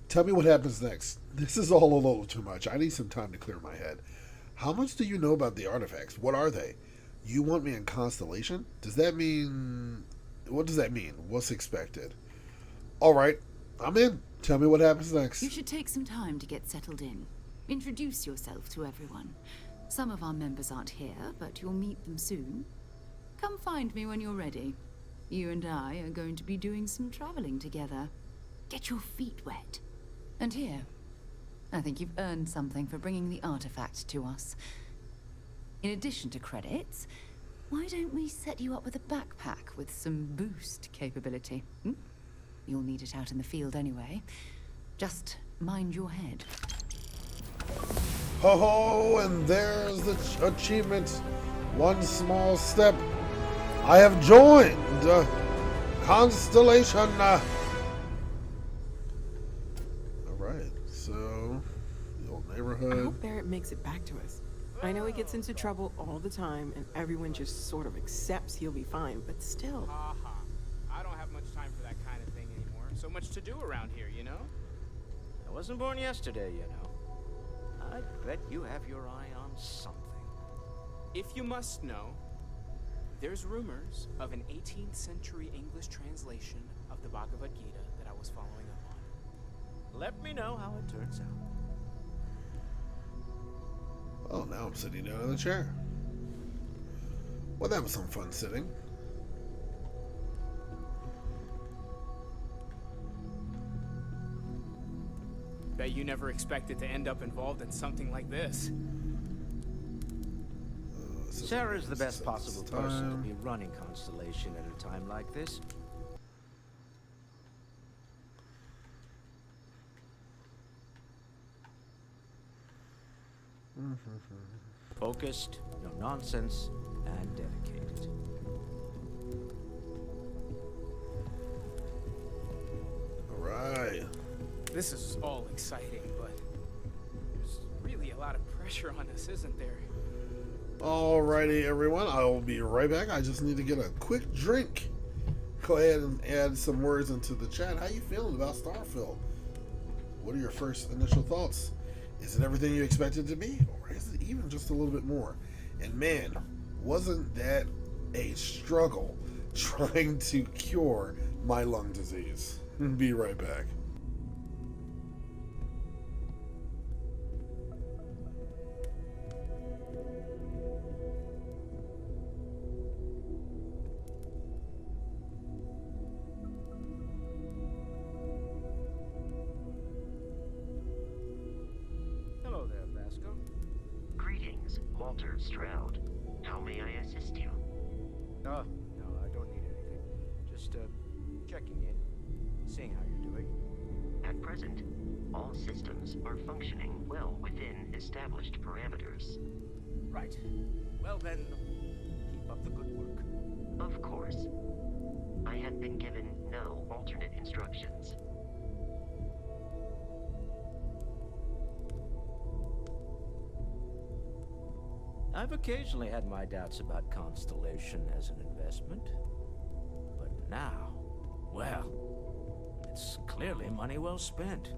Tell me what happens next. This is all a little too much. I need some time to clear my head. How much do you know about the artifacts? What are they? You want me in Constellation? Does that mean... What does that mean? What's expected? All right, I'm in. Tell me what happens next. You should take some time to get settled in. Introduce yourself to everyone. Some of our members aren't here, but you'll meet them soon. Come find me when you're ready. You and I are going to be doing some traveling together. Get your feet wet. And here, I think you've earned something for bringing the artifact to us. In addition to credits, why don't we set you up with a backpack with some boost capability? You'll need it out in the field anyway. Just mind your head. Ho ho, and there's the achievement. One small step. I have joined Constellation. Alright, so the old neighborhood. I hope Barrett makes it back to us. I know he gets into trouble all the time, and everyone just sort of accepts he'll be fine, but still. I don't have much time for that kind of thing anymore. So much to do around here, you know? I wasn't born yesterday, you know. I bet you have your eye on something. If you must know, there's rumors of an 18th century English translation of the Bhagavad Gita that I was following up on. Let me know how it turns out. Oh, now I'm sitting down in the chair. Well, that was some fun sitting. Bet you never expected to end up involved in something like this. Sarah's the best possible person to be running Constellation at a time like this. Focused, no nonsense, and dedicated. All right. This is all exciting, but there's really a lot of pressure on us, isn't there? Alrighty, everyone. I will be right back. I just need to get a quick drink. Go ahead and add some words into the chat. How you feeling about Starfield? What are your first initial thoughts? Is it everything you expected it to be? Or is it even just a little bit more? And man, wasn't that a struggle trying to cure my lung disease? Be right back. Hello there, Vasco. Greetings, Walter Stroud. How may I assist you? No, I don't need anything. Just, checking in, seeing how you're doing. At present, all systems are functioning well within established parameters. Right. Well then, keep up the good work. Of course. I have been given no alternate instructions. I've occasionally had my doubts about Constellation as an investment. But now, well, it's clearly money well spent.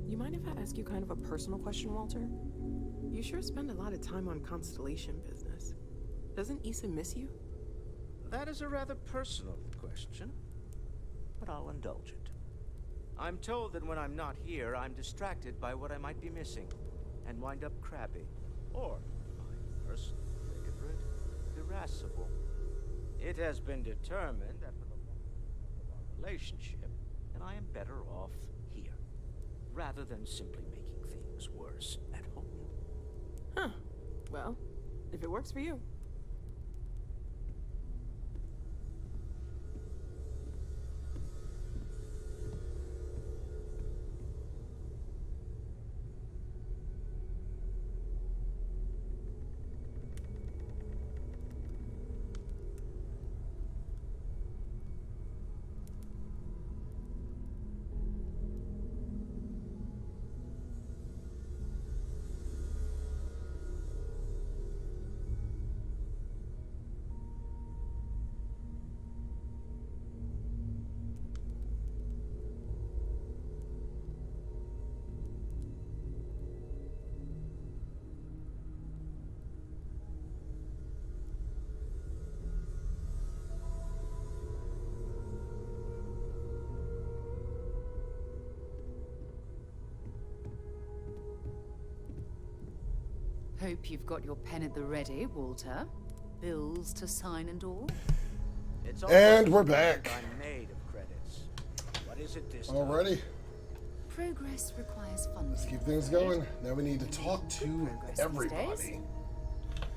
You mind if I ask you kind of a personal question, Walter? You sure spend a lot of time on Constellation business. Doesn't Issa miss you? That is a rather personal question, but I'll indulge it. I'm told that when I'm not here, I'm distracted by what I might be missing, and wind up crabby, or, my personal favorite, irascible. It has been determined that for the long of our relationship, that I am better off here, rather than simply making things worse at home. Huh. Well, if it works for you. Hope you've got your pen at the ready, Walter. Bills to sign and all. It's And we're back. I'm made of credits. What is it this time? Alrighty. Progress requires funding. Let's keep things going. Now we need to talk to everybody.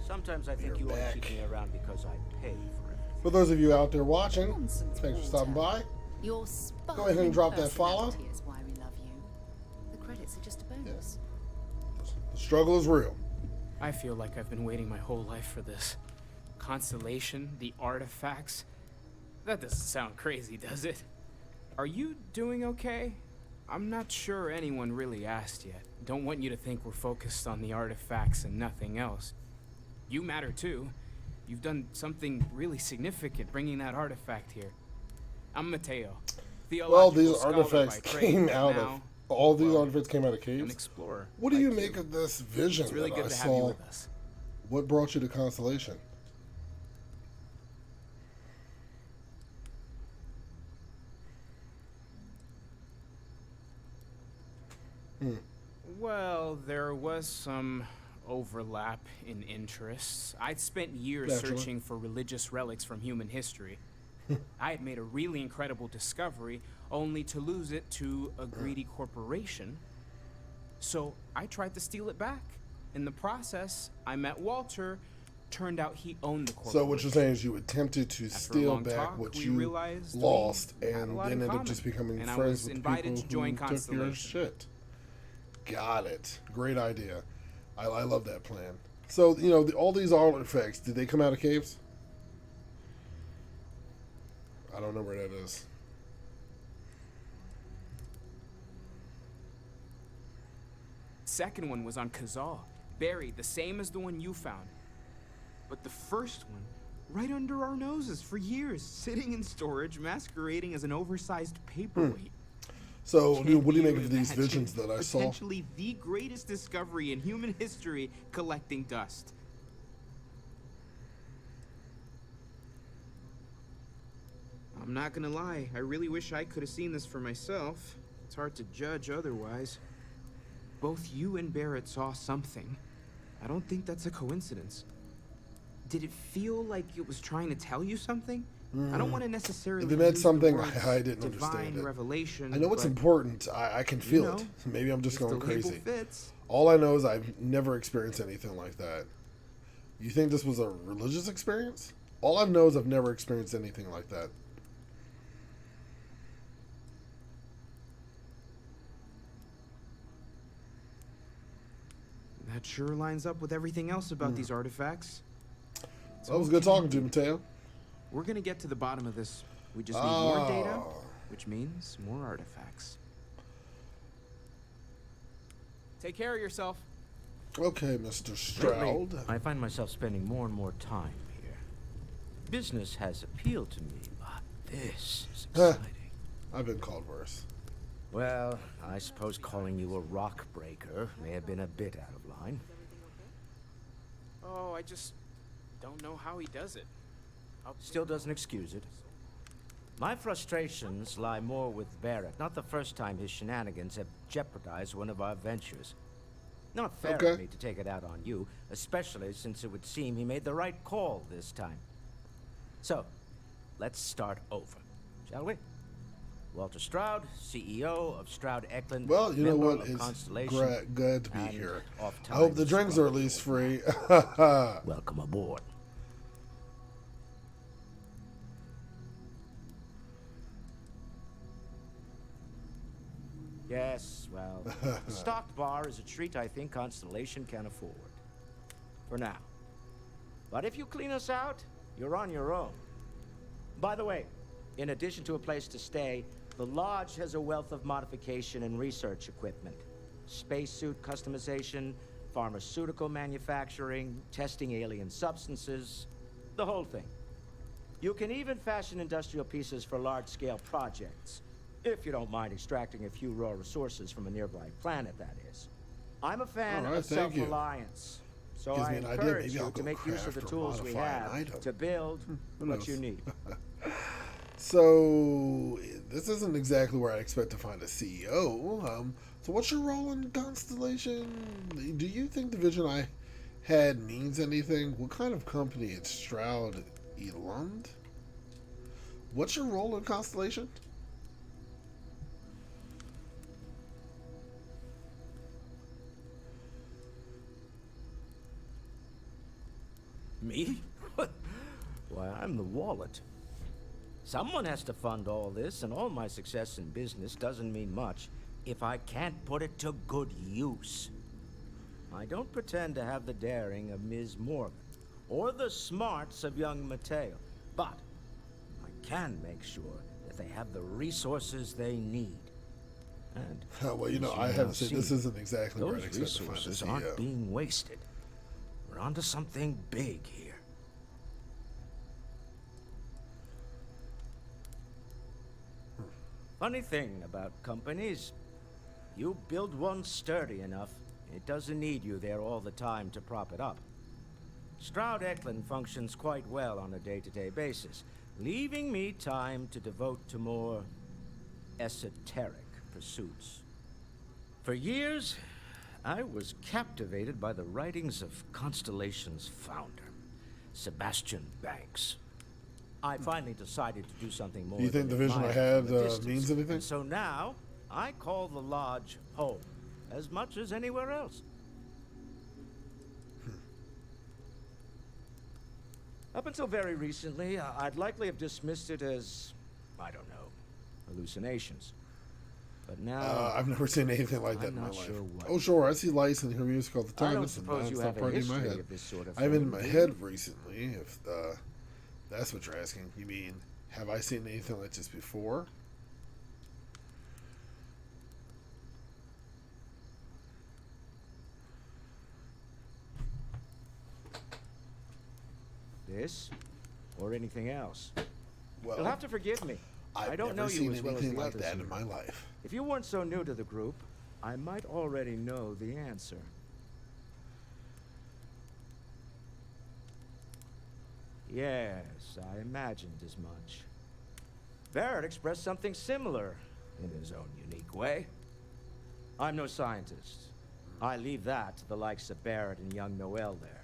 Sometimes I think you ought to keep me around because I pay for it. For those of you out there watching, thanks for stopping by. Your Go ahead and drop that follow. personality is why we love you. The credits are just a bonus. The struggle is real. I feel like I've been waiting my whole life for this. Constellation, the artifacts. That doesn't sound crazy, does it? Are you doing okay? I'm not sure anyone really asked yet. Don't want you to think we're focused on the artifacts and nothing else. You matter too. You've done something really significant bringing that artifact here. I'm Mateo. Well, theological these scholar artifacts by trade, came but out now, of all these artifacts came out of an caves. explorer. What do you make of this vision It's really that good I to have you saw? with us. What brought you to Constellation? Well, there was some overlap in interests. I'd spent years Naturally. searching for religious relics from human history. I had made a really incredible discovery, only to lose it to a greedy corporation. So I tried to steal it back. In the process, I met Walter. Turned out he owned the corporation. So what you're saying is you attempted to After a steal long back talk, what we you realized we lost, had a and lot then in ended up common, just becoming and I friends was with invited people to join who took your Constellation. shit. Got it. Great idea. I love that plan. So, you know, all these artifacts, did they come out of caves? I don't know where that is. Second one was on Kazal, buried the same as the one you found. But the first one, right under our noses for years, sitting in storage, masquerading as an oversized paperweight. So, Can what do you make of these imagine visions that I saw? Potentially the greatest discovery in human history, collecting dust. I'm not gonna lie, I really wish I could have seen this for myself. It's hard to judge otherwise. Both you and Barrett saw something. I don't think that's a coincidence. Did it feel like it was trying to tell you something? I don't want to necessarily. If it meant use the something, words I didn't divine understand it. revelation. I know it's but important. I can feel know, it. Maybe I'm just if the going label crazy. fits. All I know is I've never experienced anything like that. You think this was a religious experience? All I know is I've never experienced anything like that. That sure lines up with everything else about these artifacts. That was good talking to you, Mateo. We're gonna get to the bottom of this. We just need more data, Oh. which means more artifacts. Take care of yourself. Okay, Mr. Lately, Stroud. I find myself spending more and more time here. Business has appealed to me, but this is exciting. I've been called worse. Well, I suppose calling you a rock breaker may have been a bit out of line. Oh, I just don't know how he does it. Still doesn't excuse it. My frustrations lie more with Barrett. Not the first time his shenanigans have jeopardized one of our ventures. Not fair Okay. of me to take it out on you, especially since it would seem he made the right call this time. So, let's start over, shall we? Walter Stroud, CEO of Stroud Eklund. Well, you know member what? of It's Constellation, glad to be and here. I oft-times hope the drinks are at least free. Welcome aboard. Yes, well, the stocked bar is a treat I think Constellation can afford. For now. But if you clean us out, you're on your own. By the way, in addition to a place to stay, the Lodge has a wealth of modification and research equipment. Spacesuit customization, pharmaceutical manufacturing, testing alien substances, the whole thing. You can even fashion industrial pieces for large-scale projects, if you don't mind extracting a few raw resources from a nearby planet, that is. I'm a fan All right, of thank you. self-reliance, so Gives I me an idea. encourage Maybe I'll you go to make use of the craft or tools we modify an have item. to build Who what knows? you need. So, this isn't exactly where I expect to find a CEO. So what's your role in Constellation? Do you think the vision I had means anything? What kind of company is Stroud Eklund? What's your role in Constellation? Me? Why, I'm the wallet. Someone has to fund all this, and all my success in business doesn't mean much if I can't put it to good use. I don't pretend to have the daring of Ms. Morgan, or the smarts of young Mateo, but I can make sure that they have the resources they need. And Well, you know, I have to say, this isn't exactly where I'd those expect to find a resources CEO. aren't being wasted. We're onto something big here. Funny thing about companies, you build one sturdy enough, it doesn't need you there all the time to prop it up. Stroud Eklund functions quite well on a day-to-day basis, leaving me time to devote to more esoteric pursuits. For years, I was captivated by the writings of Constellation's founder, Sebastian Banks. I finally decided to do something more. Do you think the than vision I admire had from a distance. means anything? And so now, I call the Lodge home, as much as anywhere else. Up until very recently, I'd likely have dismissed it as, I don't know, hallucinations. But now... I've never seen anything like that in my not life. sure what. Oh, sure, I see lights and hear music all the time. I don't It's a suppose you nonstop have a party in my history head. of this sort of I have it in thing, my do head you? recently, if that's what you're asking. You mean, have I seen anything like this before? This? Or anything else? Well, You'll have to forgive me. I don't know never you seen as well as anything the like others that here. in my life. If you weren't so new to the group, I might already know the answer. Yes, I imagined as much. Barrett expressed something similar in his own unique way. I'm no scientist. I leave that to the likes of Barrett and young Noel there.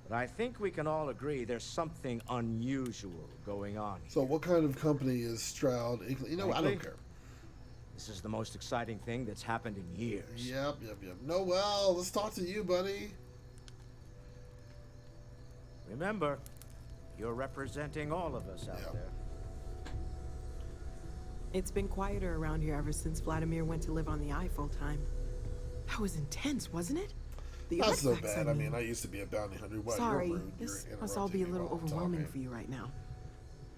But I think we can all agree there's something unusual going on here. So what kind of company is Stroud? You know, I Frankly, don't care. This is the most exciting thing that's happened in years. Yep. Noel, let's talk to you, buddy. Remember, you're representing all of us out there. It's been quieter around here ever since Vladimir went to live on the Eye full time. That was intense, wasn't it? The Not so artifacts, bad. I mean, I used to be a bounty hunter. What, sorry, you're rude. this You're must all be a interrupting me little while I'm overwhelming talking. for you right now.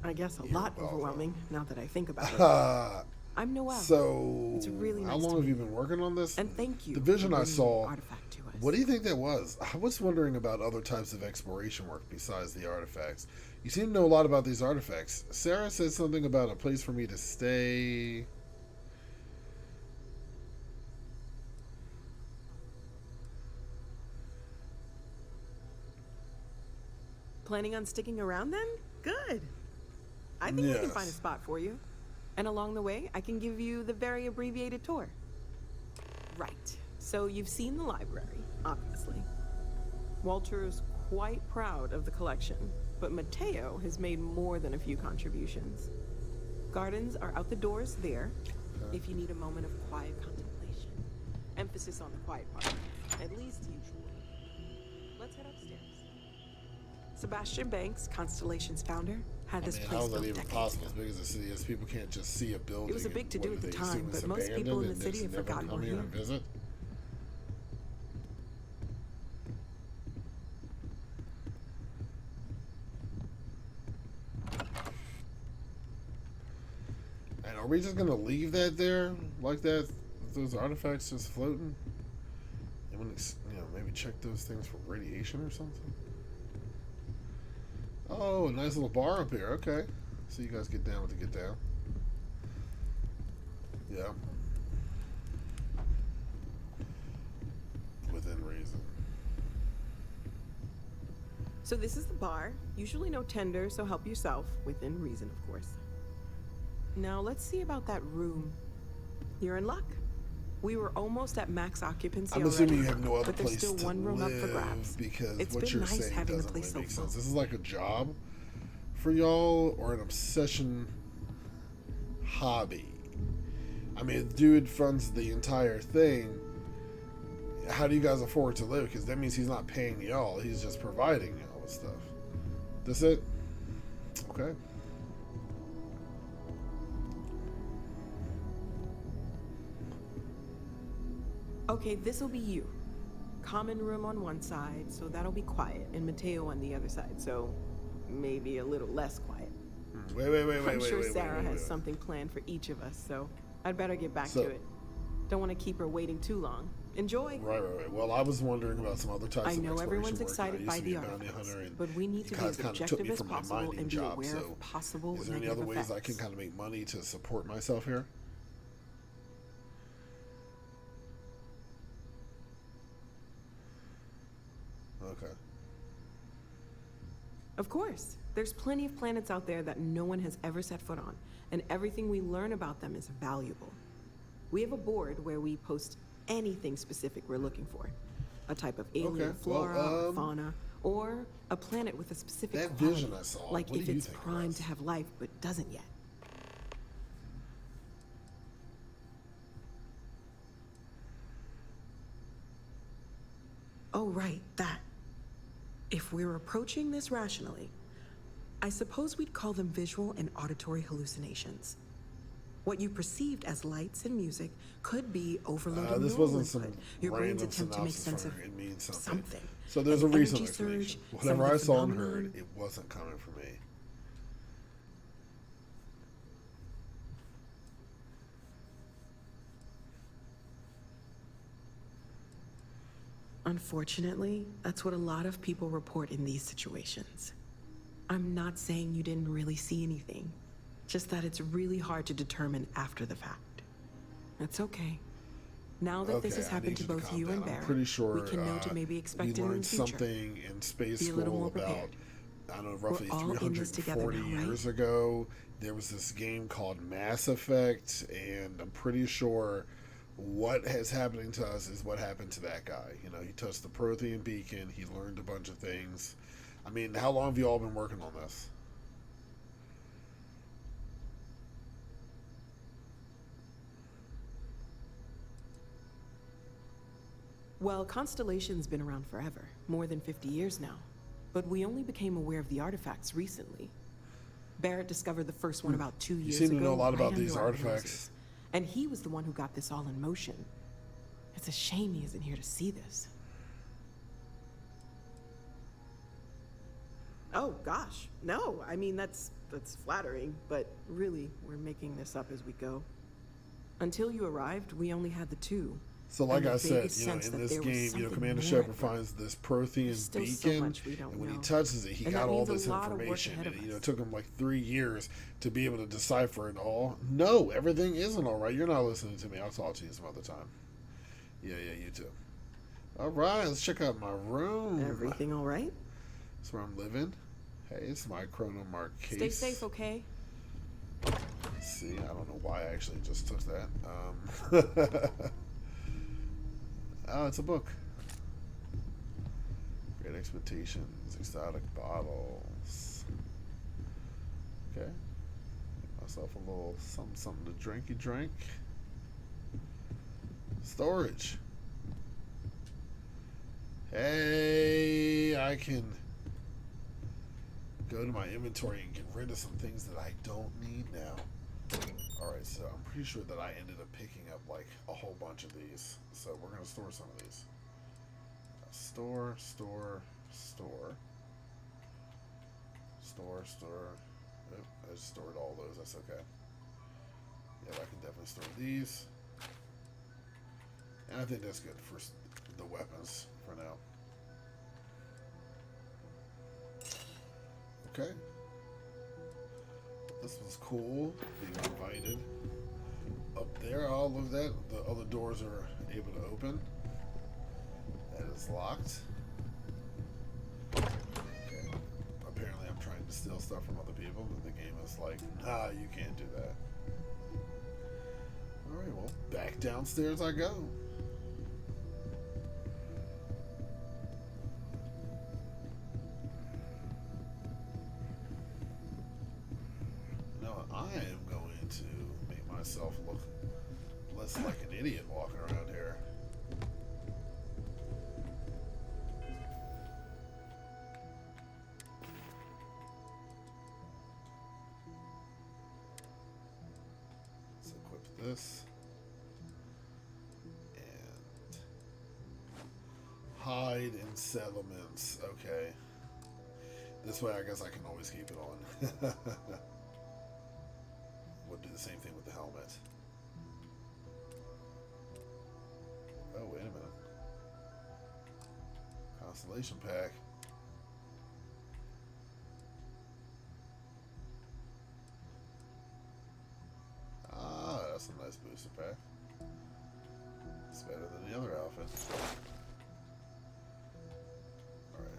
I guess a lot overwhelming, now that I think about it. I'm Noel. So, It's really how nice long to have meet you been working on this? And thank you The vision for I bringing saw. the artifact to us. What do you think that was? I was wondering about other types of exploration work besides the artifacts. You seem to know a lot about these artifacts. Sarah said something about a place for me to stay. Planning on sticking around then? Good. I think we can find a spot for you. And along the way, I can give you the very abbreviated tour. Right. So you've seen the library, obviously. Walter's quite proud of the collection, but Mateo has made more than a few contributions. Gardens are out the doors there, if you need a moment of quiet contemplation. Emphasis on the quiet part, at least usually. Let's head upstairs. Sebastian Banks, Constellation's founder, had this I mean, place how is built that even decades possible? ago. As big as the city is, people can't just see a building. It was a big and to-do what at the they time, assume but it's most people abandoned in the and city just have never forgotten come we're here here. and visit. And are we just gonna leave that there like that? With those artifacts just floating? And when it's, maybe check those things for radiation or something. Oh, a nice little bar up here. Okay, so you guys get down with the get down. Yeah. Within reason. So this is the bar. Usually no tender, so help yourself. Within reason, of course. Now let's see about that room. You're in luck. We were almost at max occupancy I'm already, assuming you have no other but there's place still to one room up for live grabs. because It's what been you're nice saying having the doesn't place really make so sense. This is like a job for y'all or an obsession hobby. I mean, the dude funds the entire thing. How do you guys afford to live? Because that means he's not paying y'all. He's just providing y'all with stuff. That's it? Okay. Okay, this'll be you. Common room on one side, so that'll be quiet, and Mateo on the other side, so maybe a little less quiet. I'm sure Sarah has something planned for each of us, so I'd better get back So- to it. Don't want to keep her waiting too long. Enjoy. Right. Well, I was wondering about some other types I of know exploration everyone's work. excited I by used to be the a bounty artifacts, hunter, and but we need to you be guys as kind of took me objective as from my possible mining and be job. aware So, of possible is there any negative other ways I effects. can kind of make money to support myself here? Okay. Of course. There's plenty of planets out there that no one has ever set foot on, and everything we learn about them is valuable. We have a board where we post anything specific we're looking for. A type of alien flora or fauna, or a planet with a specific that quality, vision I saw, like what if do you it's think it primed was? to have life but doesn't yet. Oh, right, that. If we're approaching this rationally, I suppose we'd call them visual and auditory hallucinations. What you perceived as lights and music could be overloaded This neural wasn't some input, your brain's random attempt to make synopsis sense of from it means something. something. So there's a An reason energy explanation. surge, Whatever some I saw and phenomenon. heard, it wasn't coming from me. Unfortunately, that's what a lot of people report in these situations. I'm not saying you didn't really see anything, just that it's really hard to determine after the fact. It's okay. Now that this has I happened need to to both calm you down. and I'm Barrett, pretty sure we can know to maybe expect we it in learned the future. something in space Be a little school more about, prepared. I don't know, roughly We're all in this together 340 now, right? years ago. There was this game called Mass Effect, and I'm pretty sure what is happening to us is what happened to that guy. You know, he touched the Prothean beacon. He learned a bunch of things. I mean, how long have you all been working on this? Well, Constellation's been around forever, more than 50 years now. But we only became aware of the artifacts recently. Barrett discovered the first one about 2 years ago. You seem to know a lot right about these under our artifacts. noses. And he was the one who got this all in motion. It's a shame he isn't here to see this. Oh, gosh. No, I mean, that's flattering, but really, we're making this up as we go. Until you arrived, we only had the two. So, like And the I said, vaguest you know, sense in that this there was game, you know, something Commander more Shepard at work. finds this Prothean Still so beacon, much we don't and when he know. touches it, he And got that all means a this lot of work information. ahead And, of you know, us. it took him like 3 years to be able to decipher it all. No, everything isn't all right. You're not listening to me. I'll talk to you some other time. Yeah, you too. All right, let's check out my room. Everything all right? That's where I'm living. Hey, it's my Chronomark case. Stay safe, okay? Let's see, I don't know why I actually just took that. Oh, it's a book. Great Expectations, Exotic Bottles. Okay. Make myself a little something to drinky drink. Storage. Hey, I can go to my inventory and get rid of some things that I don't need now. Alright, so I'm pretty sure that I ended up picking up like a whole bunch of these. So we're going to store some of these. Store. Yep, I just stored all those. That's okay. Yeah, I can definitely store these. And I think that's good for the weapons for now. Okay. This was cool, being invited up there. Oh, look at that. The other doors are able to open. That is locked. Okay. Apparently I'm trying to steal stuff from other people, but the game is like, nah, you can't do that. Alright, well, back downstairs I go. I am going to make myself look less like an idiot walking around here. Let's equip this. And hide in settlements. Okay. This way I guess I can always keep it on. We'll do the same thing with the helmet. Oh, wait a minute. Constellation pack. Ah, that's a nice booster pack. It's better than the other outfit. Alright.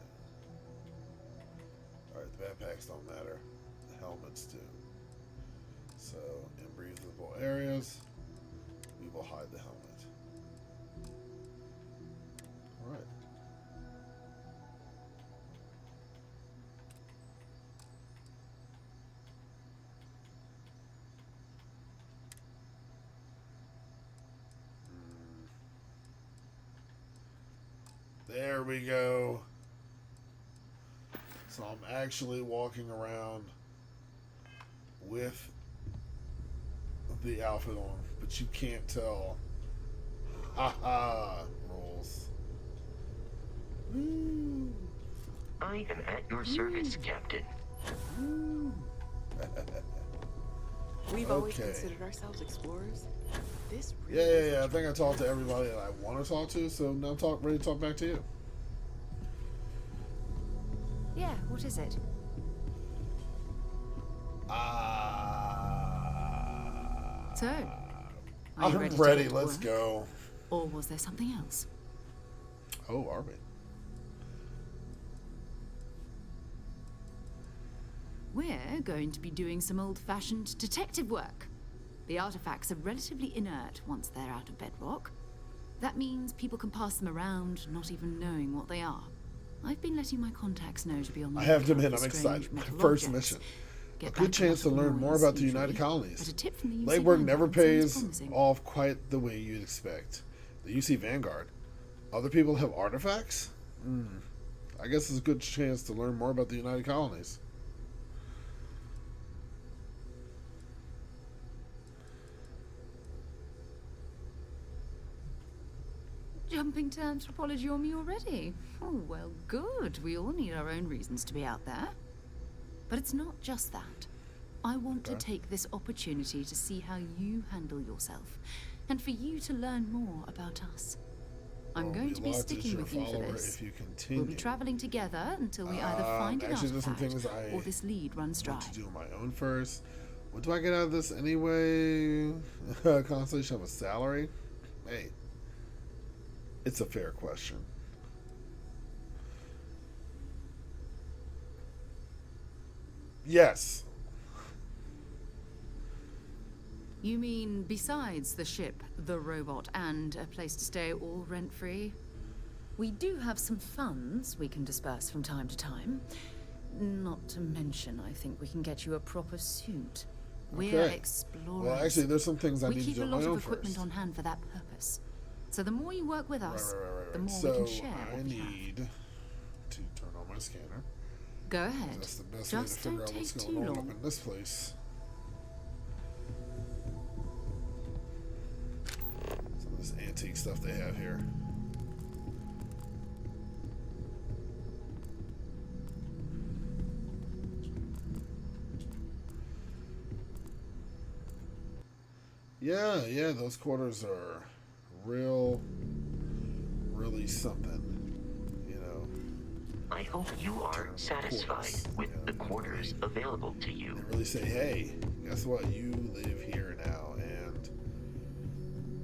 Alright, the backpacks don't matter. The helmets do. So, in breathable areas, we will hide the helmet. Alright. There we go. So I'm actually walking around with the outfit on, but you can't tell. Haha, rolls. Woo. I am at your service, Captain. We've always considered ourselves explorers. This Yeah. I think I talked to everybody that I want to talk to, so now ready to talk back to you. Yeah, what is it? So, are you I'm ready? ready. To get Let's work? go. Or was there something else? Oh, are we? We're going to be doing some old-fashioned detective work. The artifacts are relatively inert once they're out of bedrock. That means people can pass them around, not even knowing what they are. I've been letting my contacts know to be on the I have to lookout admit, for I'm strange excited. metal First objects. mission. Get A back good chance to lot of learn more noise, about the usually, United Colonies. but a tip from the UC Legwork Vanguard never seems pays promising. off quite the way you'd expect. The UC Vanguard. Other people have artifacts? I guess it's a good chance to learn more about the United Colonies. Jumping to anthropology on me already? Oh, well, good. We all need our own reasons to be out there. But it's not just that. I want to take this opportunity to see how you handle yourself, and for you to learn more about us. I'm going to be sticking with you for this. If you continue. We'll be traveling together until we either find an actually, there's some artifact things or this lead runs dry. want to do on my own first. What do I get out of this anyway? Constellation of a salary? Hey, it's a fair question. Yes. You mean besides the ship, the robot, and a place to stay all rent-free? We do have some funds we can disperse from time to time. Not to mention, I think we can get you a proper suit. We're Okay. explorers. Well, actually, there's some things I we need to keep do a on my lot own of equipment first. on hand for that purpose. So the more you work with us, the more So we can share I what we have. need to turn on my scanner. Go ahead. That's the best Just way to figure don't out what's take going too on long. up in this place. Some of this antique stuff they have here. Yeah, those quarters are really something, you know. I hope you are satisfied with the quarters available to you. They really say, hey, guess what? You live here now, and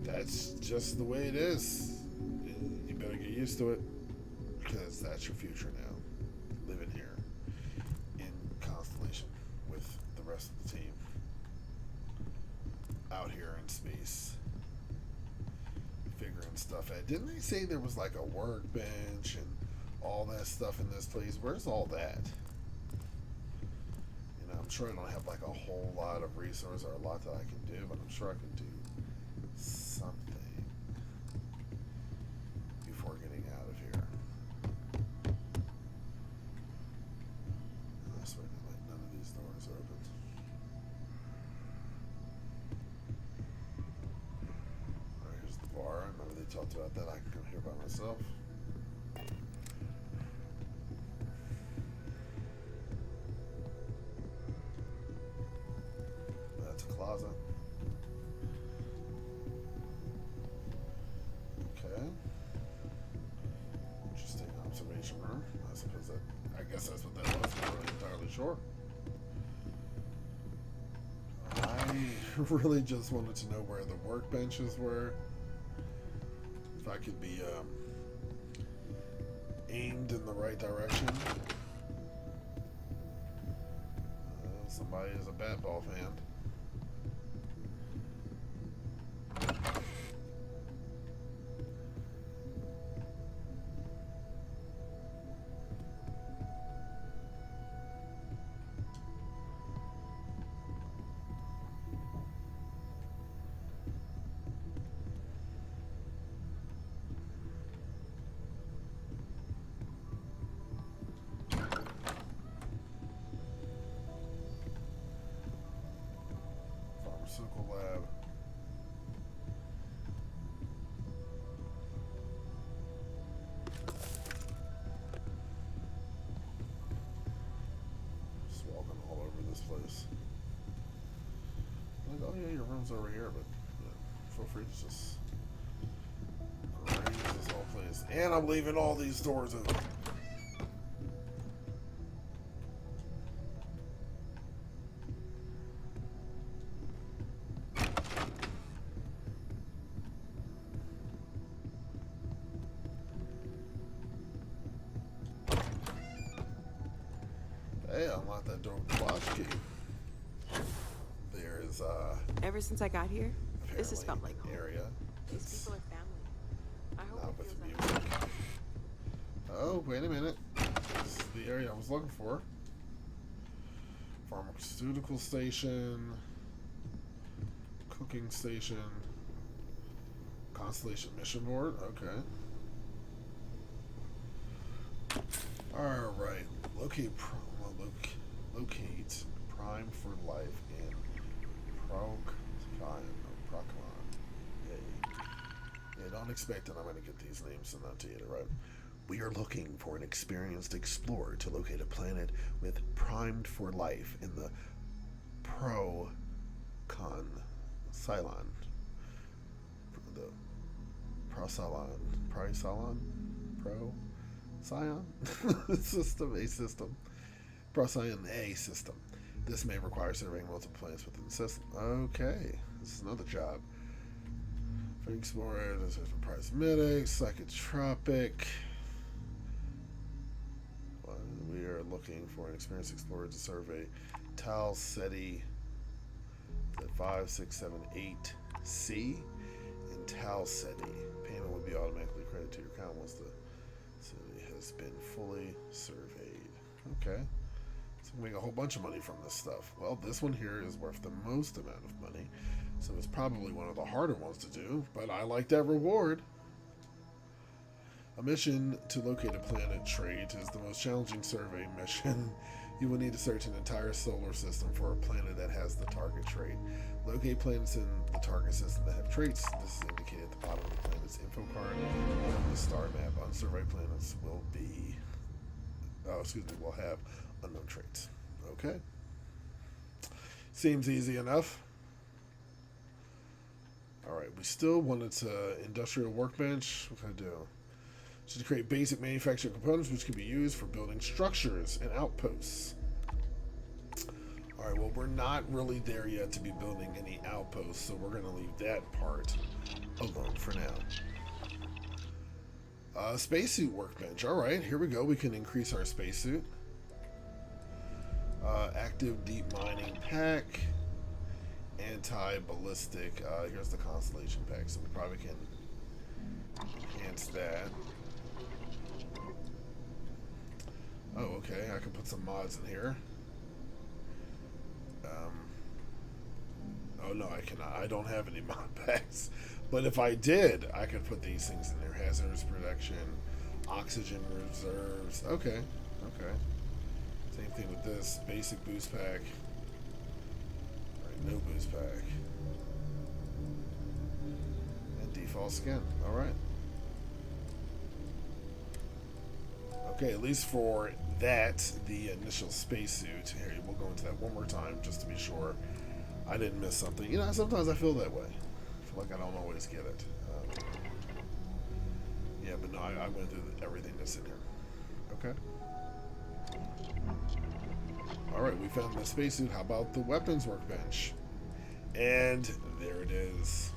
that's just the way it is. You better get used to it, because that's your future now. Living here in Constellation with the rest of the team. Out here in space. Figuring stuff out. Didn't they say there was like a workbench and all that stuff in this place? Where's all that? You know, I'm sure I don't have like a whole lot of resources or a lot that I can do, but I'm sure I can do something before getting out of here. I swear to like none of these doors are open. Alright, here's the bar. I remember they talked about that. I can come here by myself. That's a closet. Okay. Interesting observation. guess that's what that was. I'm not entirely sure. I really just wanted to know where the workbenches were. If I could be aimed in the right direction. Somebody is a bat ball fan. Pharmaceutical lab. Just walking all over this place. Like, oh yeah, your room's over here, but yeah, feel free to just arrange this whole place. And I'm leaving all these doors open. Hey, unlock that door with the latch key. There's Ever since I got here, this has felt like home. area. These people are family. I hope it feels with music. Oh, wait a minute. This is the area I was looking for. Pharmaceutical station. Cooking station. Constellation mission board. Okay. Alright. Locate Prime for Life in Procon. Yeah, don't expect that I'm going to get these names enunciated right. We are looking for an experienced explorer to locate a planet with primed for life in the Procon Cylon. The Procyon system, A system. Procyon A system. This may require surveying multiple planets within the system. Okay, this is another job. For explorer, this is for prize medics, psychotropic. We are looking for an experienced explorer to survey Tal Ceti 5678C in Tal Ceti. Payment will be automatically credited to your account once the city has been fully surveyed. Okay. So we can make a whole bunch of money from this stuff. Well, this one here is worth the most amount of money, so it's probably one of the harder ones to do, but I like that reward. A mission to locate a planet trait is the most challenging survey mission. You will need to search an entire solar system for a planet that has the target trait. Locate planets in the target system that have traits. This is indicated at the bottom of the planet's info card on the star map. Unsurveyed planets will have unknown traits. Okay. Seems easy enough. Alright, we still wanted to industrial workbench. What can I do? To create basic manufacturing components which can be used for building structures and outposts. Alright, well, we're not really there yet to be building any outposts, so we're going to leave that part alone for now. Spacesuit workbench. Alright, here we go. We can increase our spacesuit. Active deep mining pack. Anti-ballistic. Here's the constellation pack, so we probably can enhance that. Oh, okay. I can put some mods in here. Oh, no, I cannot. I don't have any mod packs. But if I did, I could put these things in there. Hazardous protection, oxygen reserves. Okay. Okay. Same thing with this. Basic boost pack. Alright, no boost pack. And default skin. Alright. Okay, at least for that, the initial spacesuit. Here, we'll go into that one more time just to be sure I didn't miss something. You know, sometimes I feel that way. I feel like I don't always get it. Yeah, but no, I went through everything that's in here. Okay. Alright, we found the spacesuit. How about the weapons workbench? And there it is.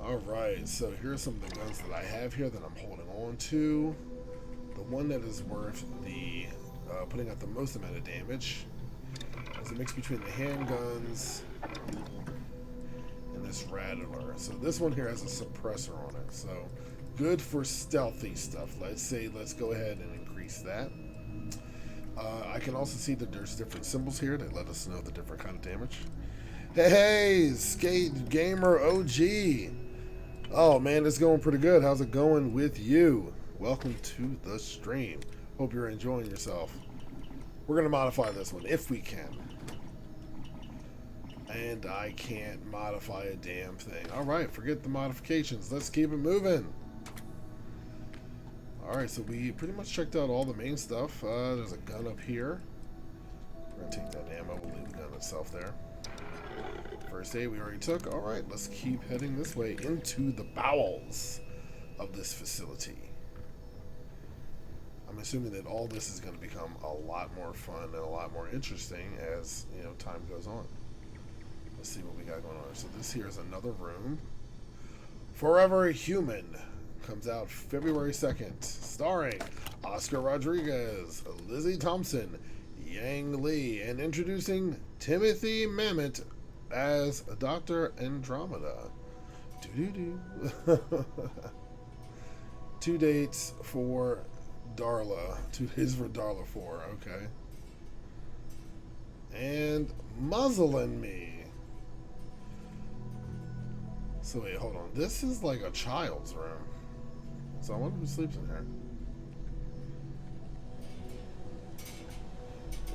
Alright, so here's some of the guns that I have here that I'm holding on to. The one that is worth the putting out the most amount of damage is a mix between the handguns and this rattler. So this one here has a suppressor on it, so good for stealthy stuff. Let's go ahead and increase that. I can also see that there's different symbols here that let us know the different kind of damage. Hey, Skate Gamer OG. Oh man, it's going pretty good. How's it going with you? Welcome to the stream. Hope you're enjoying yourself. We're going to modify this one if we can. And I can't modify a damn thing. Alright, forget the modifications. Let's keep it moving. Alright, so we pretty much checked out all the main stuff. There's a gun up here. We're going to take that ammo. We'll leave the gun itself there. First aid we already took. Alright, let's keep heading this way into the bowels of this facility. I'm assuming that all this is going to become a lot more fun and a lot more interesting as, you know, time goes on. Let's see what we got going on. So this here is another room. Forever Human comes out February 2nd, starring Oscar Rodriguez, Lizzie Thompson, Yang Lee, and introducing Timothy Mamet as Dr. Andromeda. Doo-doo-doo. 2 dates for Darla. 2 days for Darla 4, okay. And Muzzling Me. So wait, hold on. This is like a child's room. So I wonder who sleeps in here.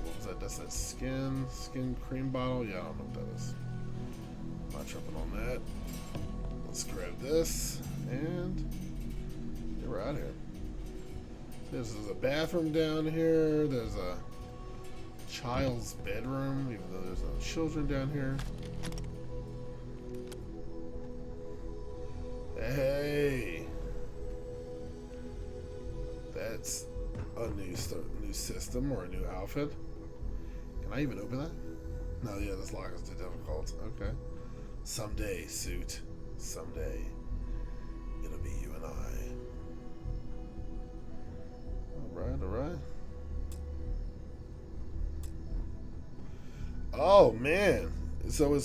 What was that? That's that skin cream bottle? Yeah, I don't know what that is. I'm not tripping on that. Let's grab this and get right out of here. There's a bathroom down here. There's a child's bedroom, even though there's no children down here. Hey, that's a new system or a new outfit. Can I even open that? No, yeah, this lock is too difficult. Okay. Someday, suit. Someday, it'll be you and I. Alright, alright. Oh man. So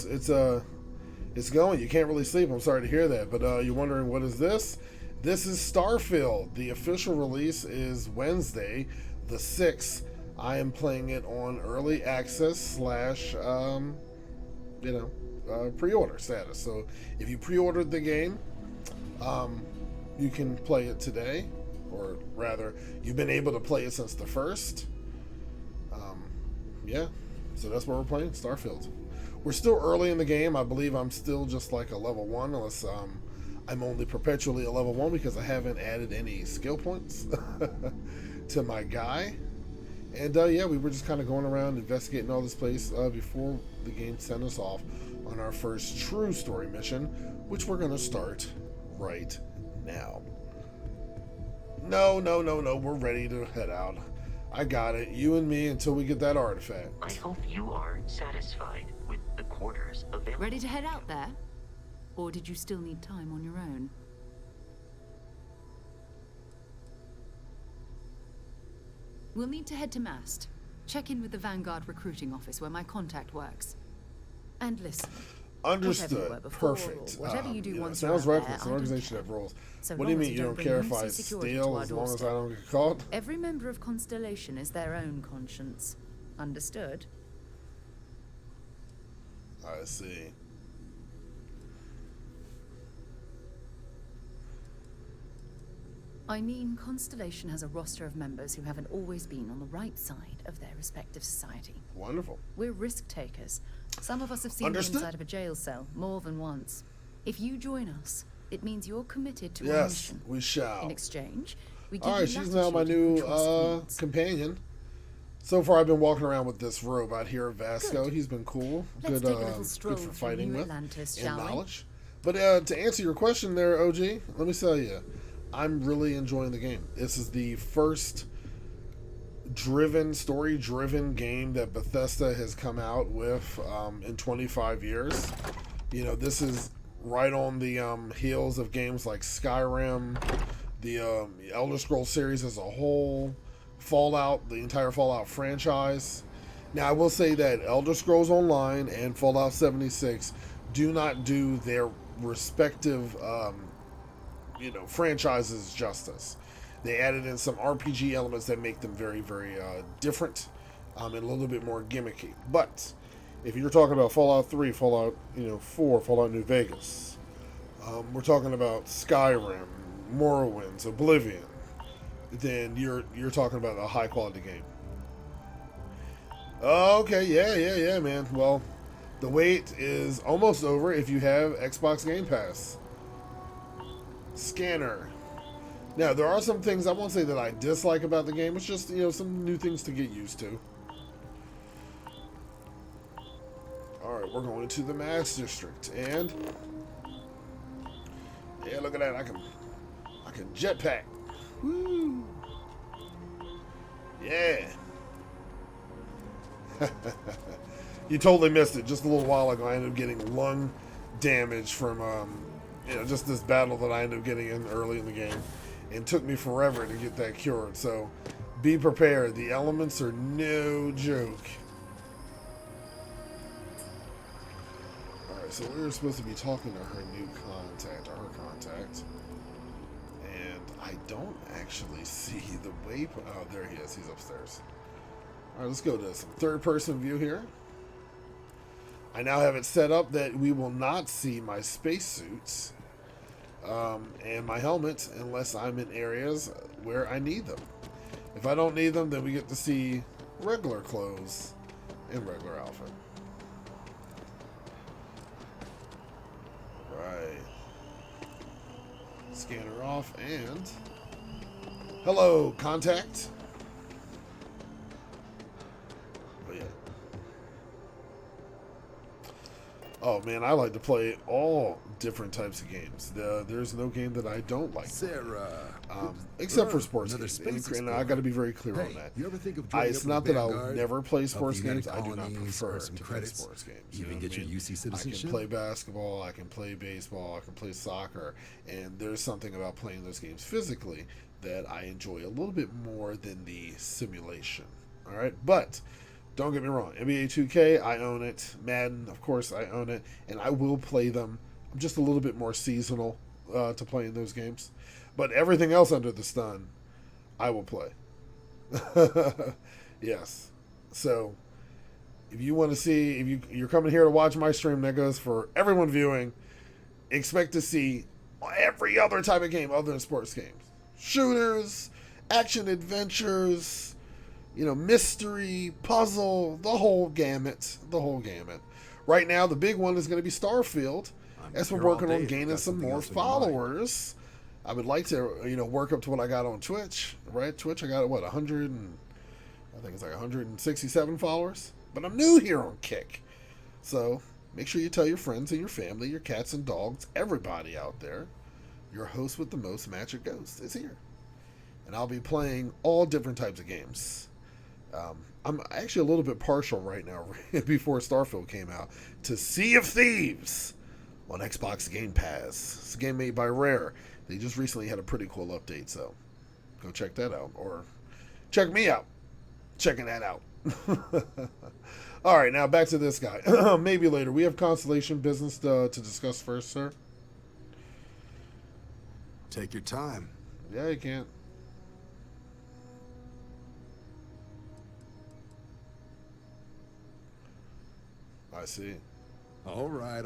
it's going. You can't really sleep. I'm sorry to hear that. But you're wondering, what is this? This is Starfield. The official release is Wednesday, the 6th. I am playing it on early access / pre-order status. So if you pre-ordered the game, you can play it today, or rather, you've been able to play it since the 1st. Yeah, so that's what we're playing, Starfield. We're still early in the game. I believe I'm still just like a level 1, unless I'm only perpetually a level 1 because I haven't added any skill points to my guy. And yeah, we were just kind of going around investigating all this place before the game sent us off on our first true story mission, which we're going to start right now. No, we're ready to head out. I got it. You and me until we get that artifact. I hope you are satisfied with the quarters available. Ready to head out there? Or did you still need time on your own? We'll need to head to Mast. Check in with the Vanguard recruiting office where my contact works. And listen. Understood. Whatever you were before, Perfect. whatever you do once sounds you're out reckless. there, An I don't organization care. have rules. So What do you long as mean you you don't don't bring care if lunacy I security steal to our as long as I doorstep. don't get caught? Every member of Constellation is their own conscience. Understood? I see. I mean, Constellation has a roster of members who haven't always been on the right side of their respective society. Wonderful. We're risk takers. Some of us have seen Understood. the inside of a jail cell more than once. If you join us, it means you're committed to our Yes, mission. we shall. In exchange, we give Alright, you she's now my latitude new to trust companion. So far, I've been walking around with this robot here, Vasco. He's been cool. Let's Good, take a little stroll good for through fighting New with Atlantis, and shall we? knowledge. But to answer your question there, OG, let me tell you, I'm really enjoying the game. This is the first driven, story-driven game that Bethesda has come out with in 25 years. You know, this is right on the heels of games like Skyrim, the Elder Scrolls series as a whole, Fallout, the entire Fallout franchise. Now, I will say that Elder Scrolls Online and Fallout 76 do not do their respective, franchises justice. They added in some RPG elements that make them very, very different and a little bit more gimmicky. But if you're talking about Fallout 3, Fallout 4, Fallout New Vegas, we're talking about Skyrim, Morrowind, Oblivion, then you're talking about a high quality game. Okay, yeah, man. Well, the wait is almost over if you have Xbox Game Pass. Scanner. Now, there are some things I won't say that I dislike about the game. It's just, some new things to get used to. Alright, we're going to the Mass District. And yeah, look at that. I can jetpack. Woo! Yeah. You totally missed it. Just a little while ago, I ended up getting lung damage from, just this battle that I ended up getting in early in the game. And took me forever to get that cured. So, be prepared. The elements are no joke. Alright, so we were supposed to be talking to her new contact, or her contact. And I don't actually see the waypoint. Oh, there he is. He's upstairs. Alright, let's go to some third-person view here. I now have it set up that we will not see my spacesuits and my helmet unless I'm in areas where I need them. If I don't need them, then we get to see regular clothes and regular outfit. Right. Scanner off and... Hello, contact. Oh, yeah. Oh, man, I like to play all different types of games. There's no game that I don't like. Sarah. Except for sports games. And I got to be very clear on that. You ever think of It's not that I'll never play sports games. I do not prefer to play sports games. Even get your UC citizenship? I can play basketball, I can play baseball, I can play soccer. And there's something about playing those games physically that I enjoy a little bit more than the simulation. All right? But... don't get me wrong, NBA 2K, I own it. Madden, of course, I own it. And I will play them. I'm just a little bit more seasonal to playing those games. But everything else under the sun, I will play. Yes. So, if you want to see, if you're coming here to watch my stream, that goes for everyone viewing, expect to see every other type of game other than sports games. Shooters, action adventures, mystery, puzzle, the whole gamut. Right now, the big one is going to be Starfield, as we're working on gaining some more followers. I would like to, work up to what I got on Twitch, right? Twitch, I got, 167 followers? But I'm new here on Kick. So, make sure you tell your friends and your family, your cats and dogs, everybody out there, your host with the most, Magic Ghost, is here. And I'll be playing all different types of games. I'm actually a little bit partial right now, before Starfield came out, to Sea of Thieves on Xbox Game Pass. It's a game made by Rare. They just recently had a pretty cool update, so go check that out. Or check me out checking that out. All right, now back to this guy. Maybe later. We have Constellation business to discuss first, sir. Take your time. Yeah, you can. I see. All right.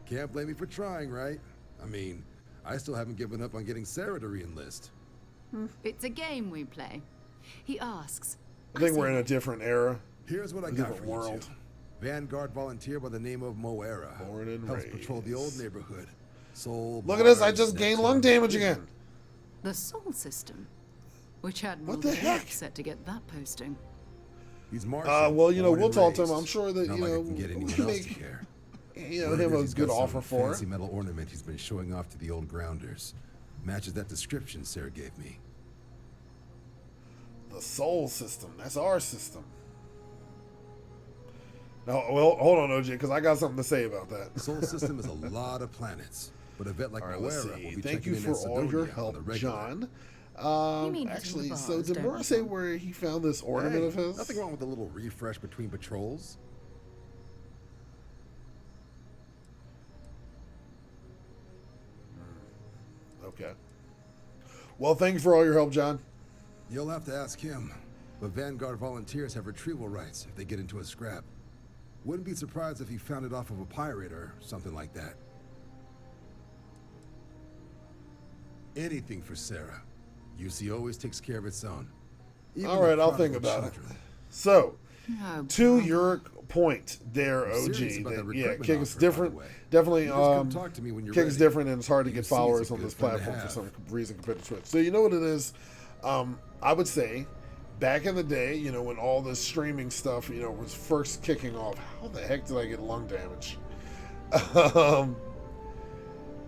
Can't blame me for trying, right? I mean, I still haven't given up on getting Sarah to re-enlist. It's a game we play. He asks. I think we're in a different era. Here's what I got for you two. Vanguard volunteer by the name of Moera. Born and helps raised. Patrol the old neighborhood. Soul. Look at this! I just gained lung damage again. The Soul System, which had What the heck? set to get that posting. He's Martian. Well, born we'll and talk to him. raised. I'm sure that Not like I can get anyone else to care. Word him is a he's good got some offer for. fancy metal ornament he's been showing off to the old grounders. Matches that description Sarah gave me. The Sol system. That's our system. No, well, hold on, OJ, because I got something to say about that. The Sol system is a lot of planets, but a vet like All right, let's Moira see. will be Thank checking you in for at all your Sidonia on the help, regular. John. You mean Actually, hitting the so bars, did don't Mora you? say where he found this ornament Hey, of his? nothing wrong with a little refresh between patrols. Okay. Well, thank you for all your help, John. You'll have to ask him. But Vanguard volunteers have retrieval rights if they get into a scrap. Wouldn't be surprised if he found it off of a pirate or something like that. Anything for Sarah. UC always takes care of its own. Even All the right, I'll think prodigal about it. children. So, Oh, to your point there, I'm serious OG, about that, that yeah, recruitment Kick is offer, by the different. way. Definitely, You just come talk to me when you're Kick is ready. different, and it's hard to get UC is a followers good on this friend to platform for have. some reason compared to Twitch. So you know what it is? I would say, back in the day, you know, when all this streaming stuff, you know, was first kicking off, how the heck did I get lung damage?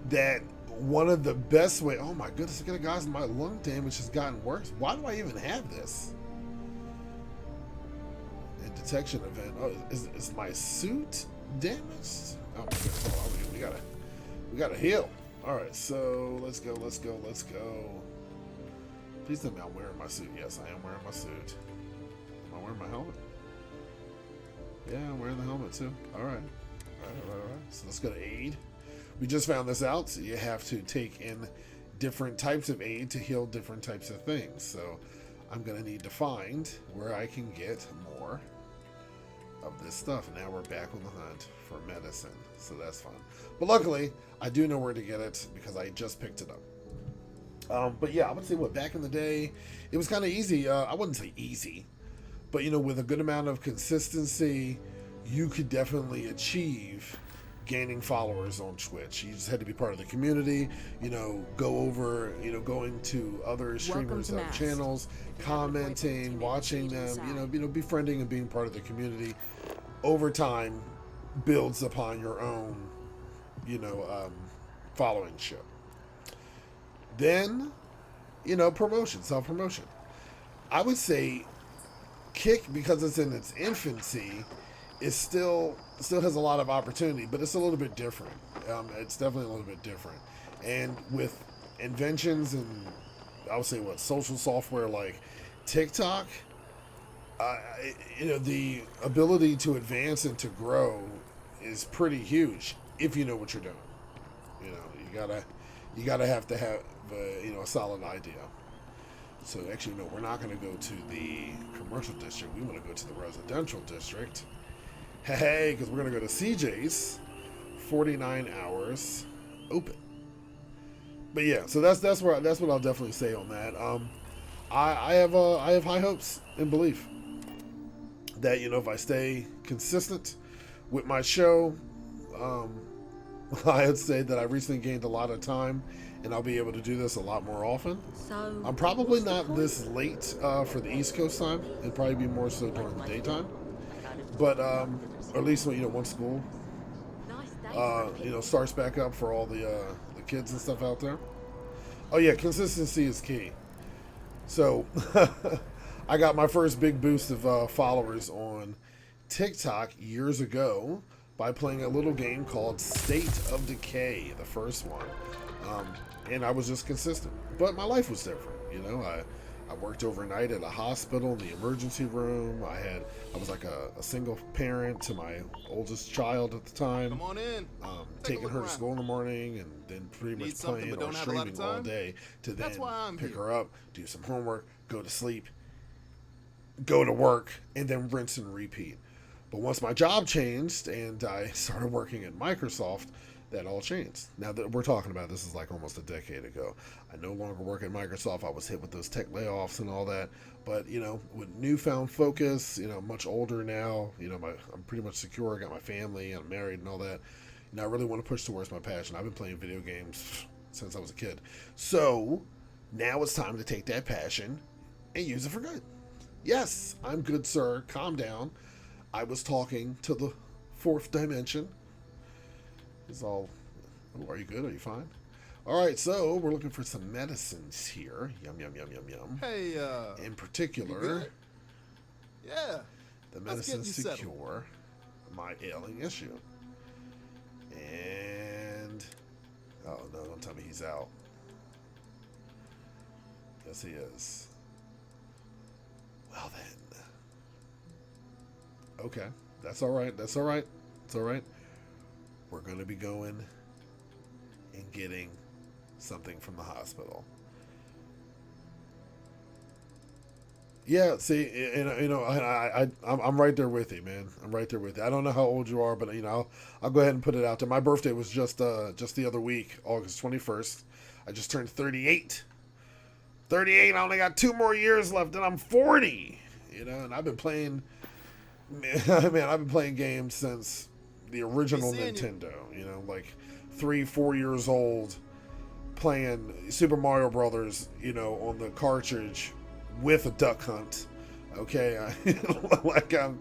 That one of the best way. Oh my goodness, look at the guys, my lung damage has gotten worse. Why do I even have this? And detection event. Oh, is my suit damaged? Oh my goodness, hold on, we gotta heal. All right, so let's go. Please tell me I'm wearing my suit. Yes, I am wearing my suit. Am I wearing my helmet? Yeah, I'm wearing the helmet too. All right. So let's go to aid. We just found this out. So you have to take in different types of aid to heal different types of things. So I'm going to need to find where I can get more of this stuff. Now we're back on the hunt for medicine. So that's fun. But luckily, I do know where to get it because I just picked it up. But yeah, I would say back in the day, it was kind of easy. I wouldn't say easy, but you know, with a good amount of consistency, you could definitely achieve gaining followers on Twitch. You just had to be part of the community, you know, going to other streamers' channels, commenting, watching them, you know, befriending and being part of the community over time builds upon your own, followingship. Then, promotion, self-promotion. I would say Kick, because it's in its infancy, it still has a lot of opportunity, but it's a little bit different. It's definitely a little bit different. And with inventions and I would say social software like TikTok, the ability to advance and to grow is pretty huge if you know what you're doing. You gotta have to have a solid idea. So actually, no, we're not going to go to the commercial district. We want to go to the residential district. Hey, because we're going to go to CJ's. 49 hours open. But yeah, so that's what I'll definitely say on that. I have high hopes and belief that if I stay consistent with my show, I would say that I recently gained a lot of time. And I'll be able to do this a lot more often. So I'm probably not this late for the East Coast time. It'll probably be more so during the daytime. But or at least once school starts back up for all the kids and stuff out there. Oh yeah, consistency is key. So I got my first big boost of followers on TikTok years ago by playing a little game called State of Decay, the first one. And I was just consistent, but my life was different. I worked overnight at a hospital in the emergency room. I was like a single parent to my oldest child at the time. Come on in. Taking her to school in the morning and then pretty much playing or streaming all day to then pick her up, do some homework, go to sleep, go to work, and then rinse and repeat. But once my job changed and I started working at Microsoft, that all changed. Now that we're talking about this is like almost a decade ago. I no longer work at Microsoft. I was hit with those tech layoffs and all that. But with newfound focus, much older now. I'm pretty much secure. I got my family. I'm married and all that. I really want to push towards my passion. I've been playing video games since I was a kid. So now it's time to take that passion and use it for good. Yes, I'm good, sir. Calm down. I was talking to the fourth dimension. Are you good? Are you fine? All right, so we're looking for some medicines here. Yum, yum, yum, yum, yum. Hey, in particular, yeah, the let's get medicines you to settled. cure my ailing issue. And oh no, don't tell me he's out. Yes, he is. Well then. Okay, that's all right. That's all right. It's all right. We're going to be going and getting something from the hospital. Yeah, see, I'm right there with you, man. I'm right there with you. I don't know how old you are, but I'll go ahead and put it out there. My birthday was just the other week, August 21st. I just turned 38. 38. I only got 2 more years left, and I'm 40. And I've been playing. Man, I've been playing games since the original Nintendo. Like 3-4 years old, playing Super Mario Brothers. On the cartridge. With a Duck Hunt, okay. Like I'm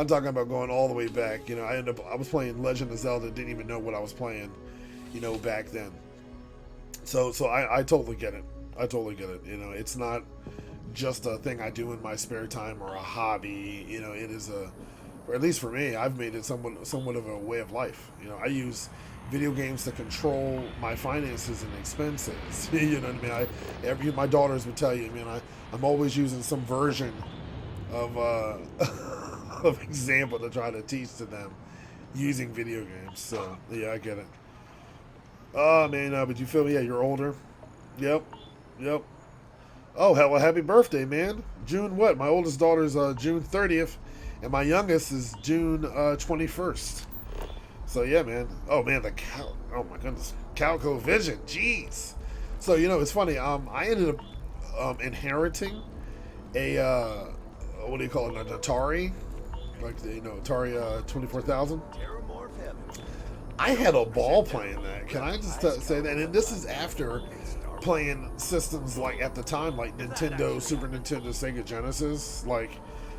talking about going all the way back. I was playing Legend of Zelda, didn't even know what I was playing, back then. So I totally get it. I totally get it. It's not just a thing I do in my spare time or a hobby. It is or at least for me, I've made it somewhat of a way of life. I use video games to control my finances and expenses. You know what I mean? My daughters would tell you, I'm always using some version of of example to try to teach to them using video games. So yeah, I get it. Oh man, but you feel me? Yeah, you're older. Yep. Oh, hell, well, happy birthday, man. June what? My oldest daughter's June 30th, and my youngest is June 21st. So yeah, man. Oh man, oh my goodness, ColecoVision. Jeez. So it's funny. I ended up inheriting a what do you call it? An Atari, like the Atari 24,000. I had a ball playing that. Can I just say that? And this is after playing systems like at the time, like Nintendo, Super Nintendo, Sega Genesis. Like,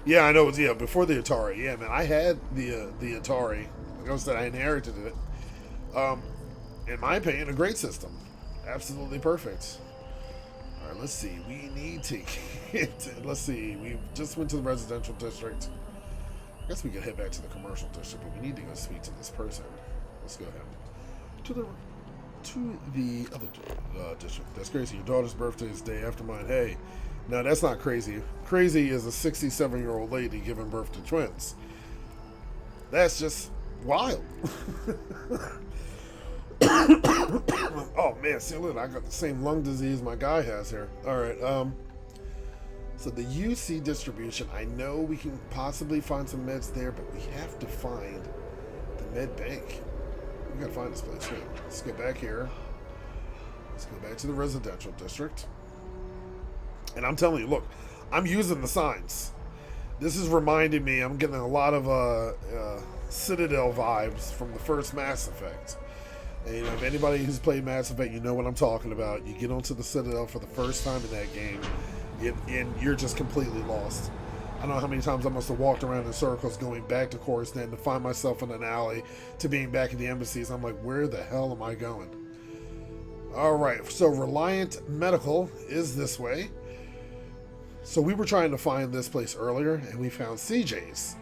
yeah, I know it was before the Atari. Yeah, man, I had the Atari. Like I said, I inherited it. In my opinion, a great system. Absolutely perfect. All right, let's see. We need to let's see. We just went to the residential district. I guess we could head back to the commercial district, but we need to go speak to this person. Let's go ahead. To the other district. That's crazy. Your daughter's birthday is the day after mine. Hey, no, that's not crazy. Crazy is a 67-year-old lady giving birth to twins. That's just wild. Oh man, see, look, I got the same lung disease my guy has here. All right, so the UC distribution, I know we can possibly find some meds there, but we have to find the med bank. We gotta find this place too. Let's go back here. Let's go back to the residential district. And I'm telling you, look, I'm using the signs. This is reminding me, I'm getting a lot of Citadel vibes from the first Mass Effect. And if anybody who's played Mass Effect, you know what I'm talking about. You get onto the Citadel for the first time in that game, and you're just completely lost. I don't know how many times I must have walked around in circles going back to Coruscant to find myself in an alley to being back at the embassies. I'm like, where the hell am I going? All right, so Reliant Medical is this way. So we were trying to find this place earlier, and we found CJ's.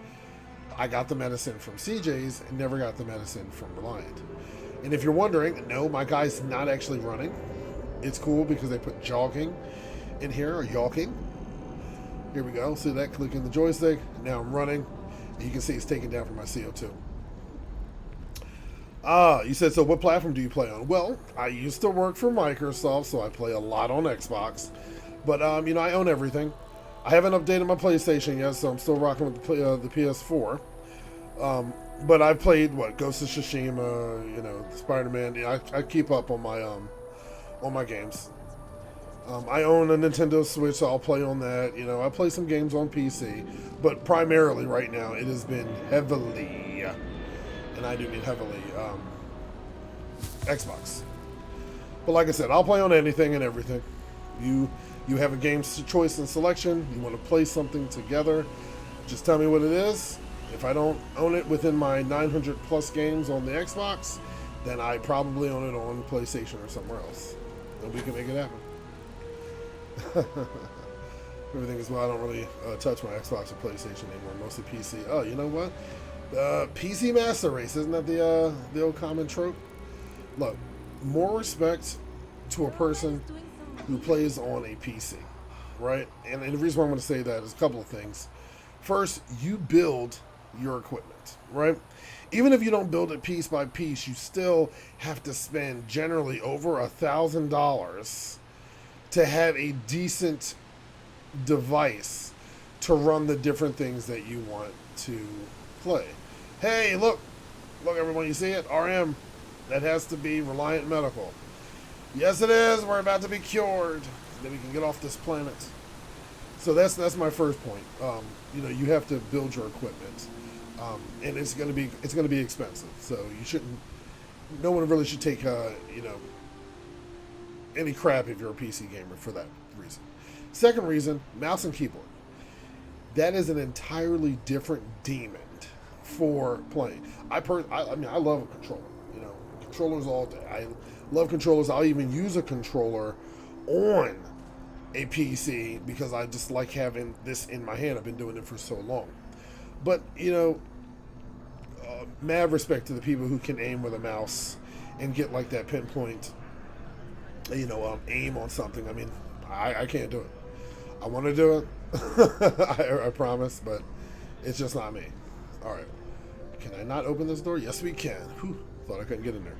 I got the medicine from CJ's and never got the medicine from Reliant. And if you're wondering, no, my guy's not actually running. It's cool because they put jogging in here, or yawking. Here we go. See that? Clicking the joystick. Now I'm running. And you can see it's taken down from my CO2. You said, so what platform do you play on? Well, I used to work for Microsoft, so I play a lot on Xbox. But, I own everything. I haven't updated my PlayStation yet, so I'm still rocking with the PS4. But I've played, Ghost of Tsushima, Spider-Man. I keep up on my games. I own a Nintendo Switch, so I'll play on that. I play some games on PC, but primarily right now it has been heavily, and I do mean heavily, Xbox. But like I said, I'll play on anything and everything. You have a game choice and selection. You want to play something together, just tell me what it is. If I don't own it within my 900 plus games on the Xbox, then I probably own it on PlayStation or somewhere else. And we can make it happen. Everything is why I don't really touch my Xbox or PlayStation anymore. Mostly PC. Oh, you know what? PC Master Race, isn't that the old common trope? Look, more respect to a person who plays on a PC, right? And the reason why I'm going to say that is a couple of things. First, you build your equipment, right? Even if you don't build it piece by piece, you still have to spend generally over $1,000 to have a decent device to run the different things that you want to play. Hey, look everyone, you see it? RM, that has to be Reliant Medical. Yes it is, we're about to be cured. Then we can get off this planet. So that's my first point. You know, you have to build your equipment. And it's gonna be expensive. So you shouldn't, no one really should take you know, any crap if you're a PC gamer for that reason. Second reason, mouse and keyboard. That is an entirely different demon for playing. I mean, I love a controller. You know, controllers all day. I love controllers. I'll even use a controller on a PC because I just like having this in my hand. I've been doing it for so long. But, you know, mad respect to the people who can aim with a mouse and get like that pinpoint, you know, aim on something. I mean, I can't do it. I want to do it. I promise, but it's just not me. All right. Can I not open this door? Yes, we can. Whew, thought I couldn't get in there.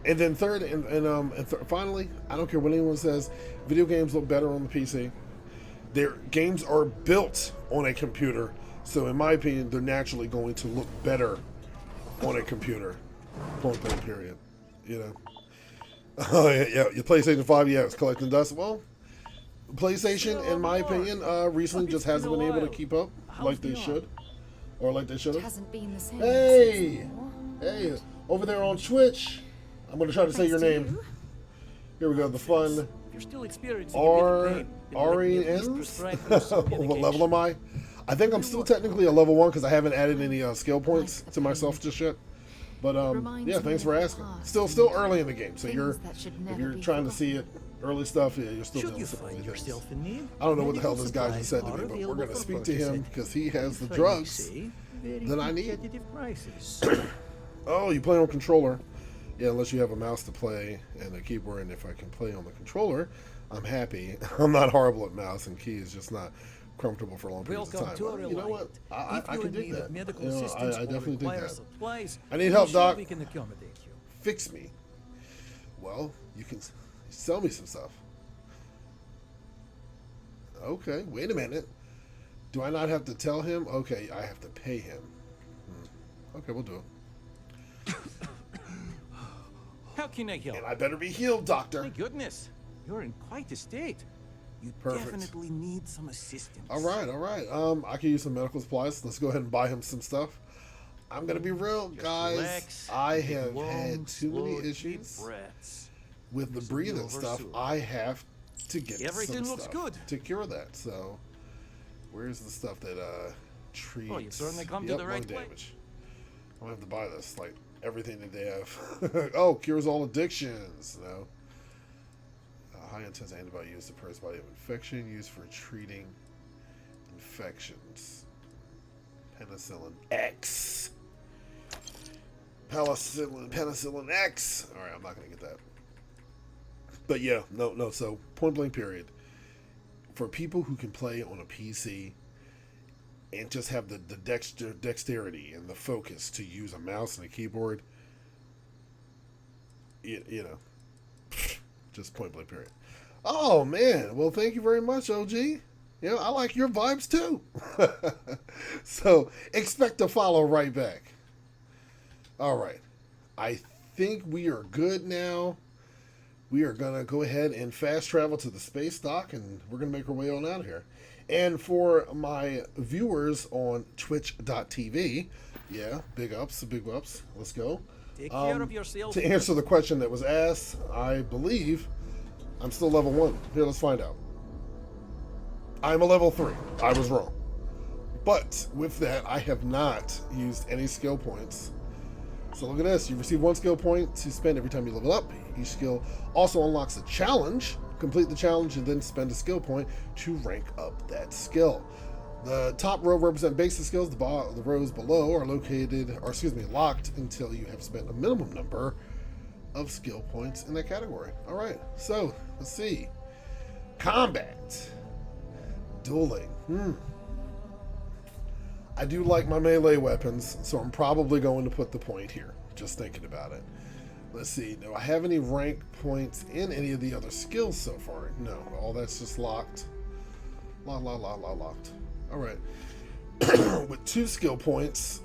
And then third, and finally, I don't care what anyone says, video games look better on the PC. Their games are built on a computer, so in my opinion, they're naturally going to look better on a computer. Point blank, period. You know. Oh yeah, your PlayStation 5, yeah, it's collecting dust. Well, PlayStation, in my opinion, recently just hasn't been able to keep up like they should, or like they should have. Hasn't been the same. Hey, over there on Twitch. I'm going to try to say your name. Here we go. The fun. R-E-N-S? What level am I? I think I'm still technically a level 1 because I haven't added any skill points to myself just yet. But yeah, thanks for asking. Still early in the game, so if you're trying to see it early stuff, yeah, you're still doing some early things. I don't know what the hell this guy just said to me, but we're going to speak to him because he has the drugs that I need. Oh, you play on controller. Yeah, unless you have a mouse to play and a keyboard, and if I can play on the controller, I'm happy. I'm not horrible at mouse and keys, just not comfortable for long periods of time. But you know what? I can dig that. You know, I definitely dig that. I need help, Doc. Fix me. Well, you can sell me some stuff. Okay, wait a minute. Do I not have to tell him? Okay, I have to pay him. Okay, we'll do it. How can I help? And I better be healed, Doctor. My goodness, you're in quite a state. You definitely need some assistance. All right. I can use some medical supplies. Let's go ahead and buy him some stuff. I'm gonna be real, guys. Relax, I have had too many issues with the breathing stuff. I have to get everything some looks stuff good to cure that. So, where's the stuff that treats? Oh, you certainly come to the right place. Damage. I'm gonna have to buy this, like everything that they have. Oh, cures all addictions. No. High intense antibody used to suppress body of infection, used for treating infections. Penicillin X. Penicillin X. All right, I'm not gonna get that. But yeah, no. So point blank period. For people who can play on a PC and just have the dexterity and the focus to use a mouse and a keyboard, you know, just point blank period. Oh man, well thank you very much, OG. You know, I like your vibes too. So expect to follow right back. All right, I think we are good now. We are gonna go ahead and fast travel to the space dock, and we're gonna make our way on out of here. And for my viewers on twitch.tv, yeah, big ups. Let's go. Take care of yourself. To answer the question that was asked, I believe I'm still level 1. Here, let's find out. I'm a level 3. I was wrong. But with that, I have not used any skill points So look at this. You receive 1 skill point to spend every time you level up. Each skill also unlocks a challenge. Complete the challenge and then spend a skill point to rank up that skill. The top row represent basic skills. The rows below are locked until you have spent a minimum number of skill points in that category. All right, so let's see. Combat. Dueling. I do like my melee weapons, so I'm probably going to put the point here. Just thinking about it. Let's see. Do I have any rank points in any of the other skills so far? No. All that's just locked. Locked. All right. With 2 skill points,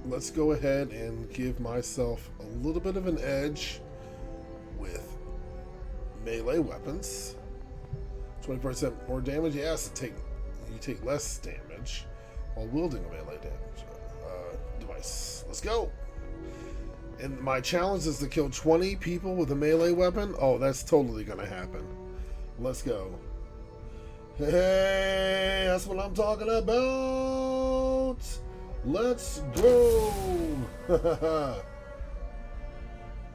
let's go ahead and give myself a little bit of an edge with melee weapons. 20% more damage. Yes, you take less damage while wielding a melee device. Let's go. And my challenge is to kill 20 people with a melee weapon. Oh, that's totally gonna happen. Let's go. Hey, that's what I'm talking about. Let's go.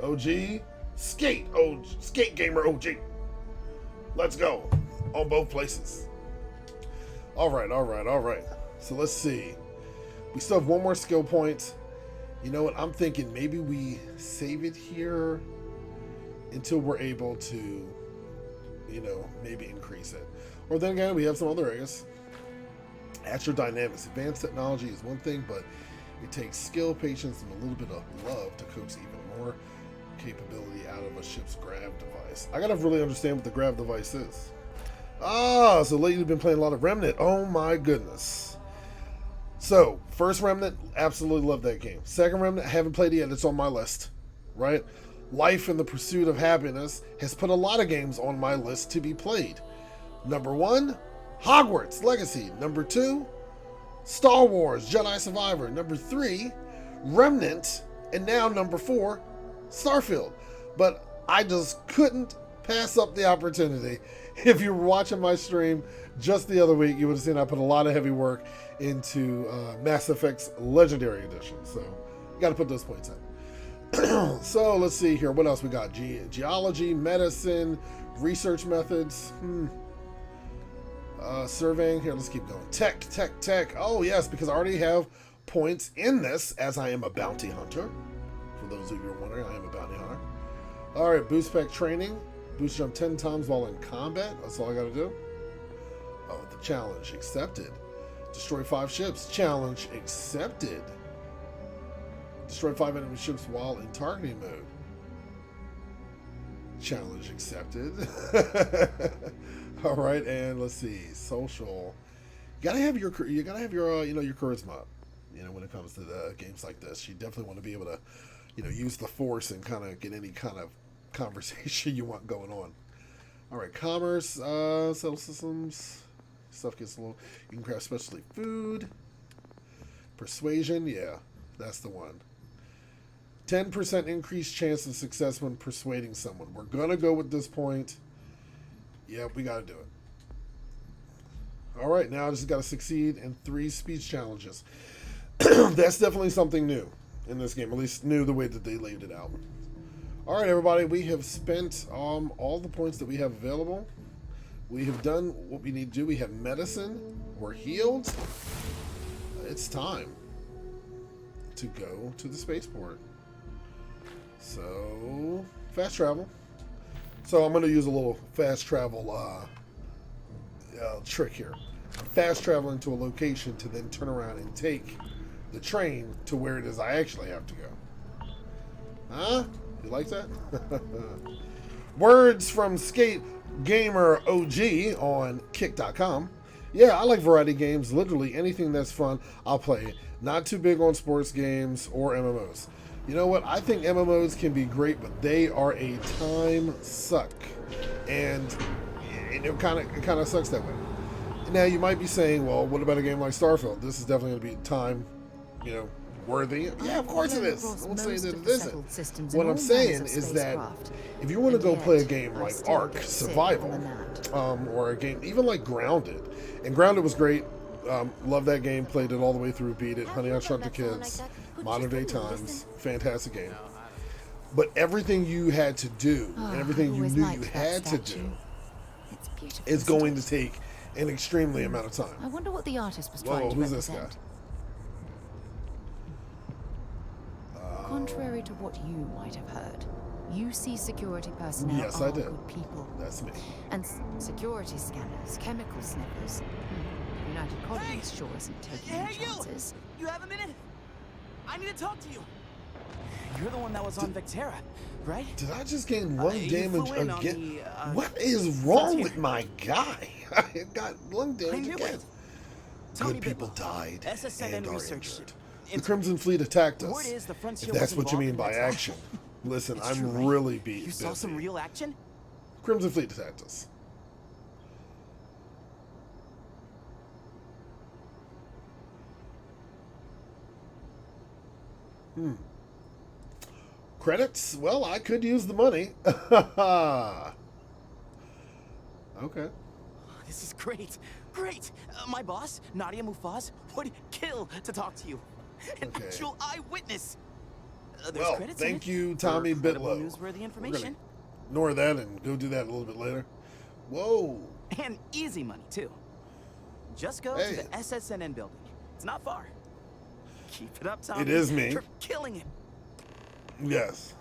OG, skate gamer OG. Let's go on both places. All right. So let's see. We still have 1 more skill point. You know what? I'm thinking maybe we save it here until we're able to, maybe increase it. Or then again, we have some other areas. Astrodynamics. Advanced technology is one thing, but it takes skill, patience, and a little bit of love to coax even more capability out of a ship's grav device. I gotta really understand what the grav device is. So lately you've been playing a lot of Remnant. Oh my goodness. So, first Remnant, absolutely love that game. Second Remnant, I haven't played it yet. It's on my list, right? Life in the Pursuit of Happiness has put a lot of games on my list to be played. Number 1, Hogwarts Legacy. Number 2, Star Wars Jedi Survivor. Number 3, Remnant. And now number 4, Starfield. But I just couldn't pass up the opportunity. If you were watching my stream just the other week, you would have seen I put a lot of heavy work into Mass Effect's Legendary Edition. So you got to put those points in. So let's see here. What else we got? Geology, medicine, research methods. Surveying. Here, let's keep going. Tech. Oh, yes, because I already have points in this as I am a bounty hunter. For those of you who are wondering, I am a bounty hunter. All right, boost pack training. Boost jump 10 times while in combat. That's all I got to do. Oh, the challenge accepted. Destroy 5 ships. Challenge accepted. Destroy 5 enemy ships while in targeting mode. Challenge accepted. All right, and let's see. Social. You gotta have your your charisma up. When it comes to the games like this, you definitely want to be able to, use the force and kind of get any kind of conversation you want going on. All right, commerce, settle systems. Stuff gets a little. You can craft specialty food. Persuasion, yeah, that's the one. 10% increased chance of success when persuading someone. We're gonna go with this point. Yep, we gotta do it. All right, now I just gotta succeed in 3 speech challenges. That's definitely something new in this game, at least new the way that they laid it out. All right, everybody, we have spent all the points that we have available. We have done what we need to do. We have medicine. We're healed. It's time to go to the spaceport. So, fast travel. So I'm going to use a little fast travel trick here. Fast traveling to a location to then turn around and take the train to where it is I actually have to go. Huh? You like that? Words from Skate Gamer OG on Kick.com. Yeah, I like variety games. Literally anything that's fun, I'll play. Not too big on sports games or MMOs. You know what? I think MMOs can be great, but they are a time suck, and it kind of sucks that way. Now you might be saying, well, what about a game like Starfield? This is definitely going to be time, worthy. Yeah, of course it is. I won't say that it isn't. What I'm saying is that if you want to go play a game like Ark Survival, or a game even like Grounded, and Grounded was great. Love that game. Played it all the way through. Beat it. Honey, I Shrunk the Kids. Modern day times, fantastic game. But everything you had to do and everything you knew you had to do is going to take an extremely amount of time. I wonder what the artist was Whoa, trying to who's this represent. guy? Contrary to what you might have heard, UC security personnel Yes, are I did. good people. That's me. And security scanners, chemical sniffers. United Colonies sure isn't taking any chances. You have a minute? I need to talk to you. You're the one that was on Vectera, right? Did I just gain lung you damage flew in on again? the, What is wrong Frontier. with my guy? I got lung I damage knew again. it. Tony Good people Bidlow, died SSN and are research. injured. The Crimson Fleet attacked Word us. is the Frontier If that's was what you mean involved by in that action. Listen, It's I'm true, right? really beat. You saw some real action? Crimson Fleet attacked us. Credits? Well, I could use the money. Okay. This is great. Great. My boss, Nadia Mufaz, would kill to talk to you. An Okay. actual eyewitness. There's Well, credits in thank it you, for Tommy credible Bitlow. Newsworthy We're gonna information. ignore that and go do that a little bit later. Whoa. And easy money, too. Just go Hey. to the SSNN building. It's not far. Keep it up, Tommy. It is me. You're killing it. Yes.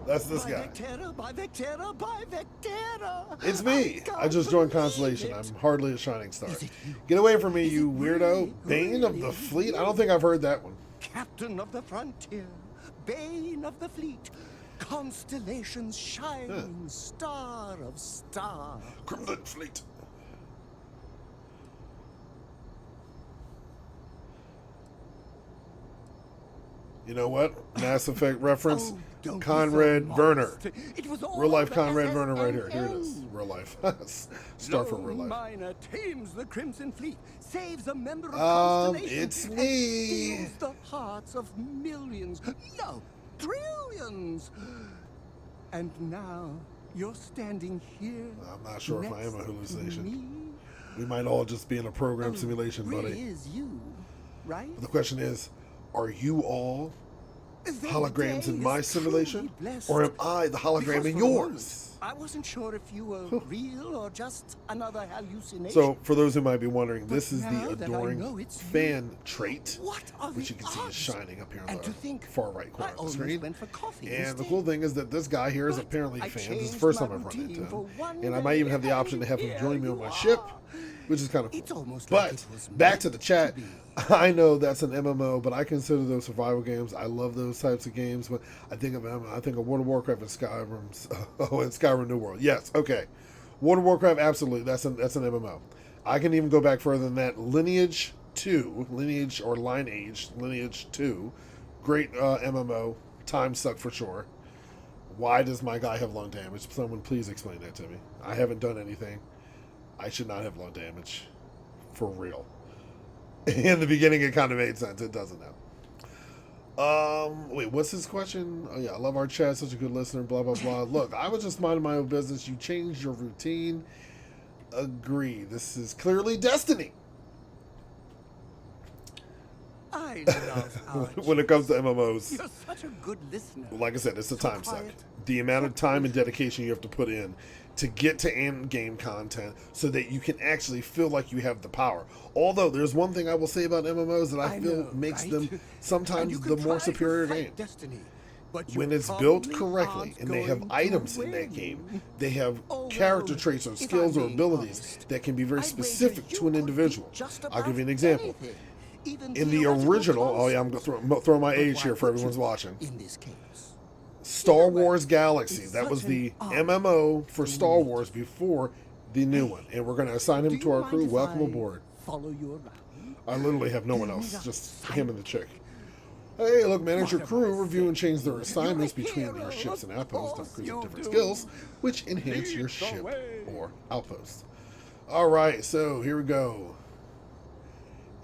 That's this guy. Vectera, by Vectera, by Vectera. It's me. I just joined Constellation. I'm hardly a shining star. Get away from me, you weirdo. Bane of the Fleet? I don't think I've heard that one. Captain of the Frontier, Bane of the Fleet, Constellation's shining star of stars. Crimson Fleet. You know what? Mass Effect reference. Conrad Werner. Real life Conrad Werner right here. Here it is. Real life. Star for real life. Miner tames the Crimson Fleet, saves a member of Constellation. It's and me. steals the hearts of millions, no, trillions. And now you're standing here. I'm not sure if I am a next to hallucination. me. We might all just be in a program simulation, Really buddy. is you, right? But the question is, are you all The holograms day in my is simulation? truly blessed. Or am I the hologram Because in for a moment, yours? I wasn't sure if you were real or just another hallucination. So, for those who might be wondering, this is now the that I adoring know it's fan trait, What are which the you can see is odds? shining up here on And the to think, far right corner I of the almost screen. went for coffee And the instead. cool thing is that this guy here is apparently a I fan. This is the changed first my time I've run routine into him. for one And I might even have the day, option to have him and join me here on my you ship, are. which is kind of It's cool. almost like But it was back to the chat. I know that's an MMO, but I consider those survival games. I love those types of games. But I think of MMO, I think of World of Warcraft and Skyrim. Oh, and Skyrim New World. Yes, okay. World of Warcraft, absolutely. That's an MMO. I can even go back further than that. Lineage 2, Lineage or Lineage, Lineage 2, great MMO. Time suck for sure. Why does my guy have lung damage? Someone please explain that to me. I haven't done anything. I should not have lung damage. For real. In the beginning, it kind of made sense. It doesn't now. Wait, what's his question? Oh, yeah, I love our chat. Such a good listener, blah, blah, blah. Look, I was just minding my own business. You changed your routine. Agree. This is clearly destiny. I love our When it comes to MMOs. You're such a good listener. Like I said, it's a So time suck. quiet. The amount of time and dedication you have to put in to get to end game content so that you can actually feel like you have the power. Although there's one thing I will say about MMOs that I feel know, makes right? them And sometimes you the could more try to superior fight game. Destiny, but you When it's built probably correctly aren't and they have going to items in that win. game, they have Oh, character well, traits or if I skills or may be abilities honest, that can be very I'd wager specific you to an could individual. just I'll give you an about example. anything, even In the theoretical original, oh yeah, I'm concepts. going to throw my But age why here for would everyone's you watching. in this case? Star Wars Galaxy. It's That was such the an MMO for Star Wars before the new one. And we're going to assign him Do to you our mind crew. if Welcome I aboard. Follow you around. I literally have no one Give me else, the just him and the chick. Hey, look, manage your What crew, am I review and change their saying? assignments You're a between hero, your ships and of outposts course to increase you different do. skills, which enhance your Lead the ship way. or outpost. All right, so here we go.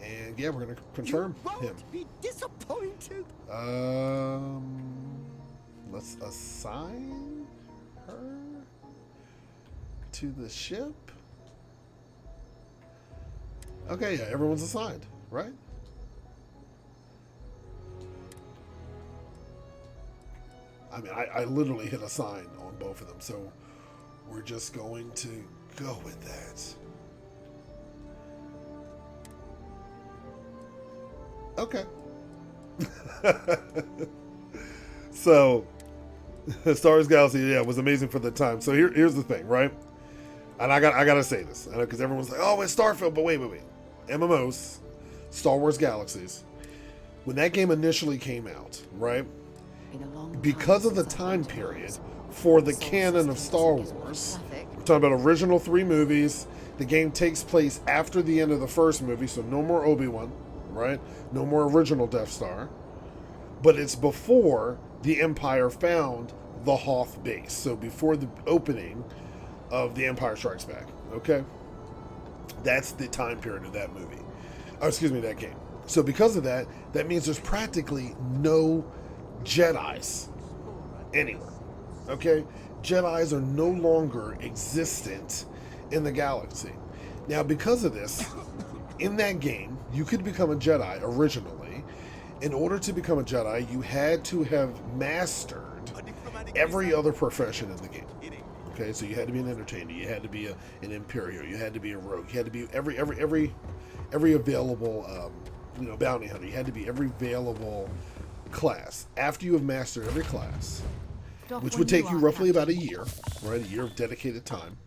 And yeah, we're going to confirm him. Be disappointed. Let's assign her to the ship. Okay, yeah, everyone's assigned, right? I mean, I literally hit assign on both of them, so we're just going to go with that. Okay. So, Star Wars Galaxy, yeah, was amazing for the time. So here's the thing, right? And I gotta say this, because everyone's like, oh, it's Starfield, but wait. MMOs, Star Wars Galaxies, when that game initially came out, right? Because of the time period for the canon of Star Wars, we're talking about original 3 movies. The game takes place after the end of the first movie, so no more Obi-Wan, right? No more original Death Star. But it's before the Empire found the Hoth base, so before the opening of The Empire Strikes Back, okay? That's the time period of that movie. Oh, excuse me, that game. So because of that, that means there's practically no Jedis anywhere, okay? Jedis are no longer existent in the galaxy. Now, because of this, in that game, you could become a Jedi originally. In order to become a Jedi, you had to have mastered every other profession in the game. Okay, so you had to be an entertainer, you had to be an Imperial, you had to be a rogue, you had to be every available bounty hunter. You had to be every available class. After you have mastered every class, which would take you roughly about a year, right? A year of dedicated time.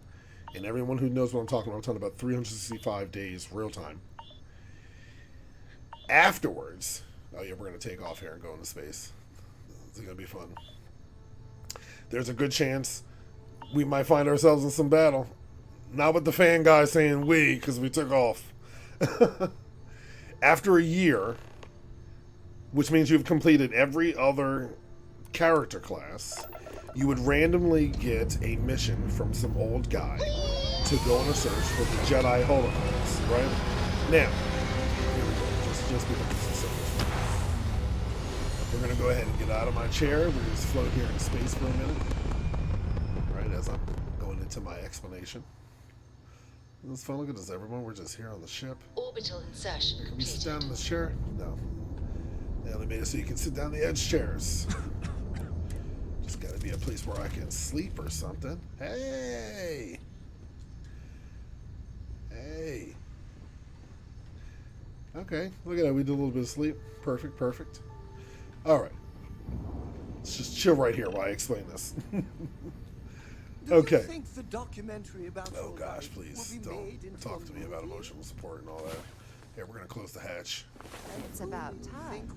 And everyone who knows what I'm talking about 365 days real time. Afterwards, oh yeah, we're going to take off here and go into space. It's going to be fun. There's a good chance we might find ourselves in some battle. Not with the fan guy saying we, because we took off. After a year, which means you've completed every other character class, you would randomly get a mission from some old guy to go on a search for the Jedi holocrons, right? Now, here we go. Just because this is so much fun. We're going to go ahead and get out of my chair. We're just float here in space for a minute, right, as I'm going into my explanation. It's fun. Look at this, everyone. We're just here on the ship. Orbital insertion Can we sit down in this chair? No. They only made it so you can sit down the edge chairs. Just gotta be a place where I can sleep or something. Hey! Hey! Okay, look at that. We did a little bit of sleep. Perfect, perfect. Alright. Let's just chill right here while I explain this. Okay. Think the documentary about oh gosh, please don't talk to me about emotional support and all that. Here, we're gonna close the hatch. It's about time.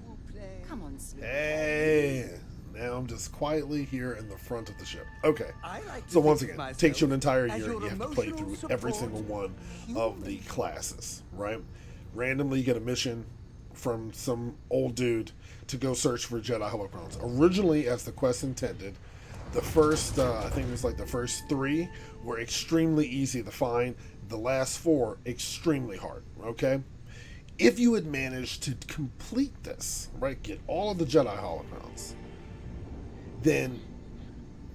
Come on, Snoop. Hey! Now I'm just quietly here in the front of the ship. Okay. So once again, it takes you an entire year and you have to play through every single one of the classes, right? Randomly you get a mission from some old dude to go search for Jedi holocrons. Originally, as the quest intended, the first, I think it was like the first 3 were extremely easy to find. The last 4, extremely hard, okay? If you had managed to complete this, right, get all of the Jedi holocrons, then,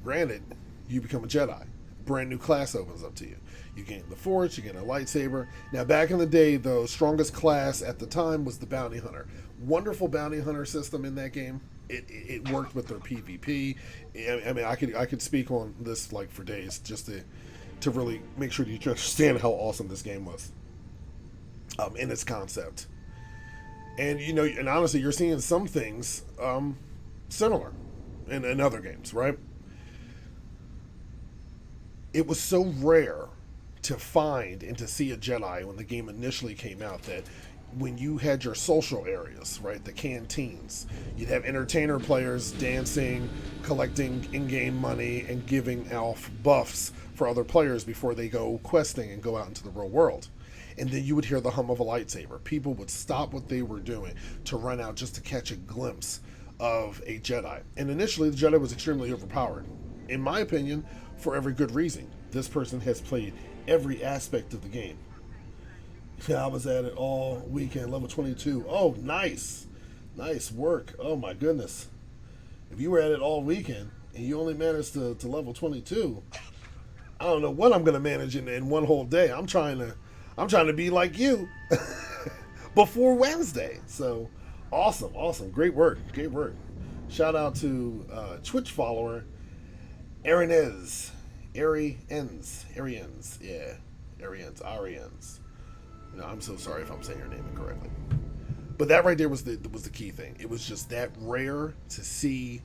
granted, you become a Jedi. Brand new class opens up to you. You gain the Force, you gain a lightsaber. Now, back in the day, the strongest class at the time was the Bounty Hunter. Wonderful Bounty Hunter system in that game. It worked with their PvP. I mean, I could speak on this like for days just to really make sure that you can understand how awesome this game was in its concept. And and honestly, you're seeing some things similar in other games, right? It was so rare to find and to see a Jedi when the game initially came out that when you had your social areas, right, the canteens, you'd have entertainer players dancing, collecting in-game money, and giving off buffs for other players before they go questing and go out into the real world. And then you would hear the hum of a lightsaber. People would stop what they were doing to run out just to catch a glimpse of a Jedi. And initially, the Jedi was extremely overpowered. In my opinion, for every good reason. This person has played every aspect of the game. I was at it all weekend, level 22. Oh, nice. Nice work. Oh, my goodness. If you were at it all weekend and you only managed to level 22, I don't know what I'm going to manage in one whole day. I'm trying to I'm trying to be like you before Wednesday. So awesome, awesome. Great work. Great work. Shout out to Twitch follower Ariens. Ariens. Yeah. Ariens. You know, I'm so sorry if I'm saying your name incorrectly. But that right there was the key thing. It was just that rare to see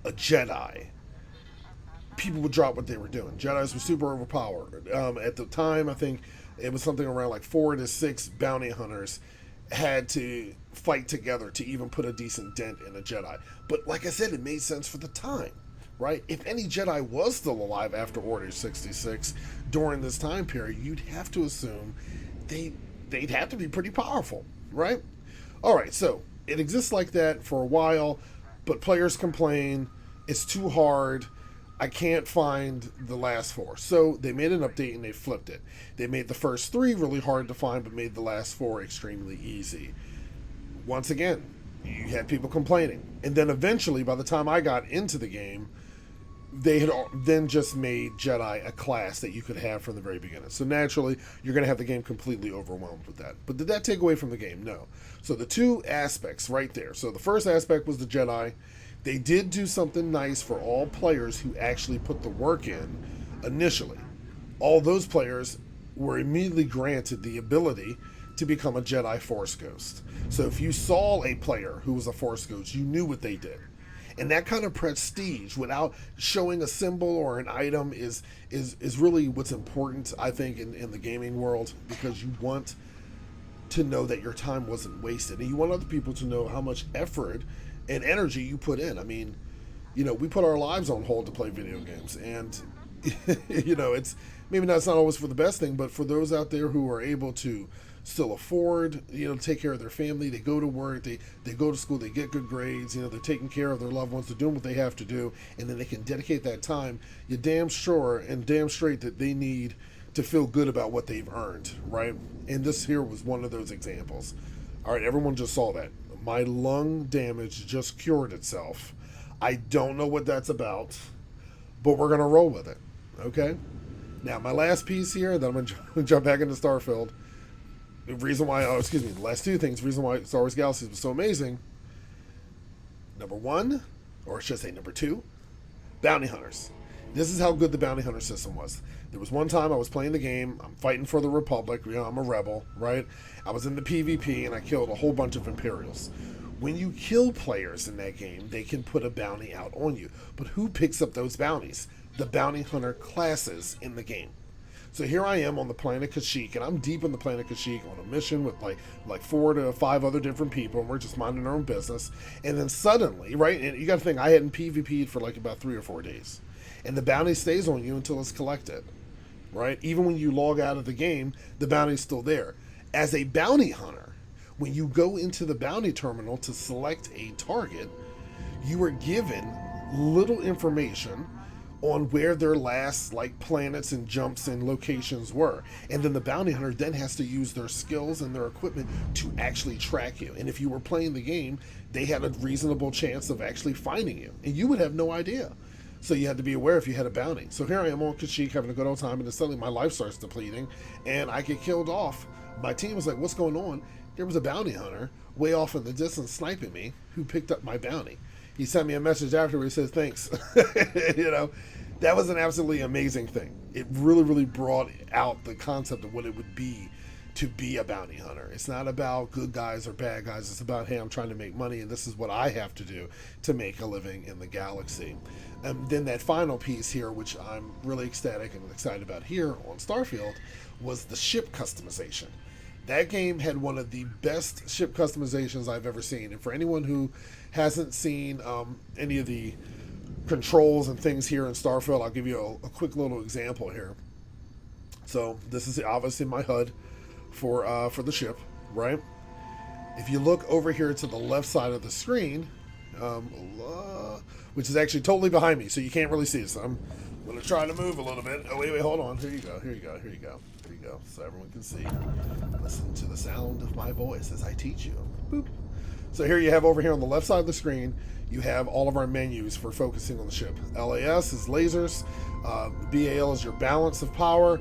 a Jedi. People would drop what they were doing. Jedis were super overpowered. At the time, I think it was something around like 4 to 6 bounty hunters had to fight together to even put a decent dent in a Jedi. But like I said, it made sense for the time, right? If any Jedi was still alive after Order 66 during this time period, you'd have to assume they'd have to be pretty powerful, right? All right, so it exists like that for a while, but players complain, it's too hard, I can't find the last 4. So they made an update and they flipped it. They made the first 3 really hard to find, but made the last 4 extremely easy. Once again, you had people complaining. And then eventually, by the time I got into the game, they had then just made Jedi a class that you could have from the very beginning. So naturally, you're going to have the game completely overwhelmed with that. But did that take away from the game? No. So the 2 aspects right there. So the first aspect was the Jedi. They did do something nice for all players who actually put the work in initially. All those players were immediately granted the ability to become a Jedi Force Ghost. So if you saw a player who was a Force Ghost, you knew what they did. And that kind of prestige without showing a symbol or an item is really what's important, I think, in the gaming world, because you want to know that your time wasn't wasted. And you want other people to know how much effort and energy you put in. I mean, you know, we put our lives on hold to play video games. And, you know, it's maybe that's not always for the best thing, but for those out there who are able to still afford, you know, to take care of their family, they go to work, they go to school, they get good grades, you know, they're taking care of their loved ones, they're doing what they have to do, and then they can dedicate that time, you're damn sure and damn straight that they need to feel good about what they've earned, right? And this here was one of those examples. All right, everyone just saw that. My lung damage just cured itself. I don't know what that's about, but we're going to roll with it, okay? Now, my last piece here, then I'm going to jump back into Starfield. The reason why, the last 2 things, the reason why Star Wars Galaxies was so amazing. Number 1, or I should say number 2, bounty hunters. This is how good the bounty hunter system was. There was one time I was playing the game, I'm fighting for the Republic, you know, I'm a rebel, right? I was in the PvP and I killed a whole bunch of Imperials. When you kill players in that game, they can put a bounty out on you. But who picks up those bounties? The bounty hunter classes in the game. So here I am on the planet Kashyyyk, and I'm deep in the planet Kashyyyk on a mission with like 4 to 5 other different people, and we're just minding our own business. And then suddenly, right, and you got to think, I hadn't PvP'd for like about 3 or 4 days. And the bounty stays on you until it's collected, right? Even when you log out of the game, the bounty's still there. As a bounty hunter, when you go into the bounty terminal to select a target, you are given little information on where their last planets and jumps and locations were. And then the bounty hunter then has to use their skills and their equipment to actually track you. And if you were playing the game, they had a reasonable chance of actually finding you. And you would have no idea. So you had to be aware if you had a bounty. So here I am on Kashyyyk having a good old time, and then suddenly my life starts depleting and I get killed off. My team was like, what's going on? There was a bounty hunter way off in the distance sniping me who picked up my bounty. He sent me a message after where he says, thanks. You know, that was an absolutely amazing thing. It really, really brought out the concept of what it would be to be a bounty hunter. It's not about good guys or bad guys. It's about, hey, I'm trying to make money, and this is what I have to do to make a living in the galaxy. And then that final piece here, which I'm really ecstatic and excited about here on Starfield, was the ship customization. That game had one of the best ship customizations I've ever seen. And for anyone who hasn't seen any of the controls and things here in Starfield, I'll give you a quick little example here. So this is obviously my HUD for the ship, right? If you look over here to the left side of the screen, which is actually totally behind me, so you can't really see it. So I'm going to try to move a little bit. Oh, wait, hold on. Here you go. So everyone can see. Listen to the sound of my voice as I teach you. Boop. So here you have over here on the left side of the screen, you have all of our menus for focusing on the ship. LAS is lasers. BAL is your balance of power.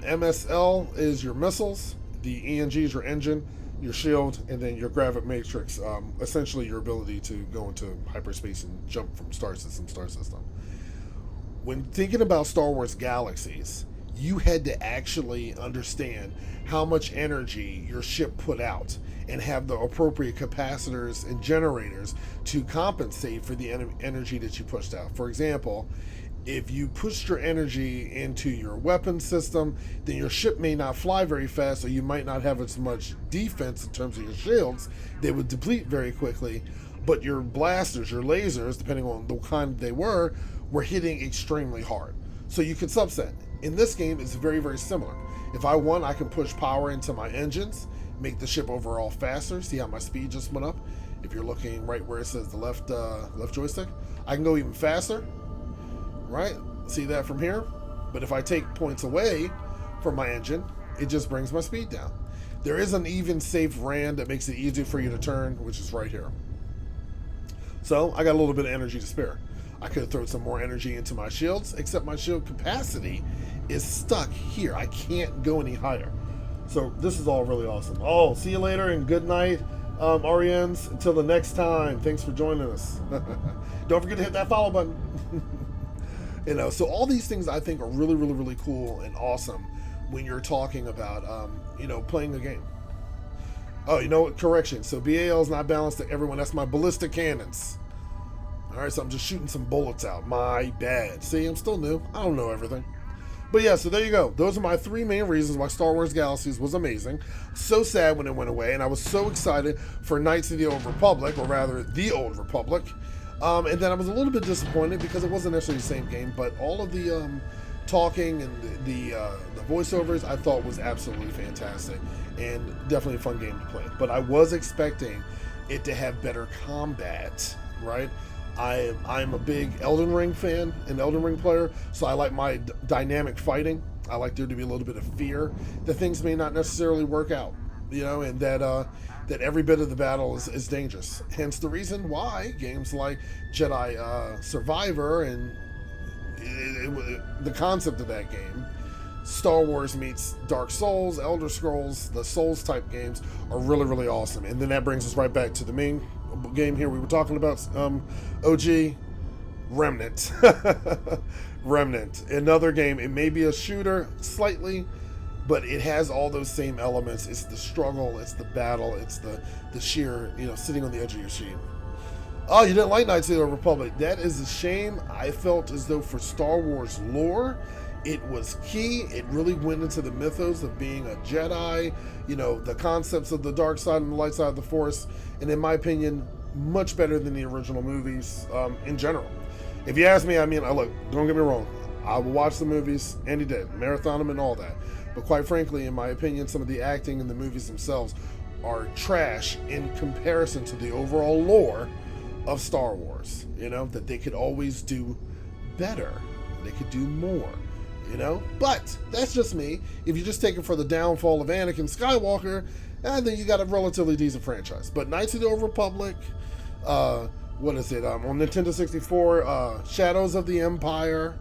MSL is your missiles, the ENG is your engine, your shield, and then your gravimatrix, essentially your ability to go into hyperspace and jump from star system to star system. When thinking about Star Wars Galaxies, you had to actually understand how much energy your ship put out and have the appropriate capacitors and generators to compensate for the energy that you pushed out. For example, if you pushed your energy into your weapon system, then your ship may not fly very fast, or you might not have as much defense in terms of your shields. They would deplete very quickly, but your blasters, your lasers, depending on the kind they were hitting extremely hard. So you can subset. In this game, it's very, very similar. If I want, I can push power into my engines, make the ship overall faster. See how my speed just went up? If you're looking right where it says the left joystick, I can go even faster. Right? See that from here? But if I take points away from my engine, it just brings my speed down. There is an even safe RAN that makes it easier for you to turn, which is right here. So I got a little bit of energy to spare. I could have thrown some more energy into my shields, except my shield capacity is stuck here. I can't go any higher. So this is all really awesome. Oh, see you later and good night, RENs. Until the next time, thanks for joining us. Don't forget to hit that follow button. You know, so all these things I think are really, really, really cool and awesome when you're talking about, you know, playing a game. Oh, you know what? Correction. So BAL is not balanced to everyone. That's my ballistic cannons. All right, so I'm just shooting some bullets out. My bad. See, I'm still new. I don't know everything. But yeah, so there you go. Those are my three main reasons why Star Wars Galaxies was amazing. So sad when it went away, and I was so excited for Knights of the Old Republic, or rather, the Old Republic. And then I was a little bit disappointed because it wasn't necessarily the same game, but all of the talking and the voiceovers I thought was absolutely fantastic and definitely a fun game to play. But I was expecting it to have better combat, right? I'm a big Elden Ring fan, an Elden Ring player, so I like my dynamic fighting. I like there to be a little bit of fear that things may not necessarily work out, you know, and that every bit of the battle is dangerous. Hence the reason why games like Jedi Survivor and the concept of that game, Star Wars meets Dark Souls, Elder Scrolls, the Souls type games are really, really awesome. And then that brings us right back to the main game here we were talking about, OG, Remnant. Remnant, another game. It may be a shooter slightly, but it has all those same elements. It's the struggle, it's the battle, it's the sheer, you know, sitting on the edge of your seat. Oh, you didn't like Knights of the Old Republic. That is a shame. I felt as though for Star Wars lore, it was key. It really went into the mythos of being a Jedi, you know, the concepts of the dark side and the light side of the Force, and in my opinion, much better than the original movies in general. If you ask me, I mean, look, don't get me wrong, I will watch the movies, and he did, marathon them and all that. But quite frankly, in my opinion, some of the acting in the movies themselves are trash in comparison to the overall lore of Star Wars. You know, that they could always do better. They could do more, you know? But that's just me. If you just take it for the downfall of Anakin Skywalker, then you got a relatively decent franchise. But Knights of the Old Republic, what is it? On Nintendo 64, Shadows of the Empire.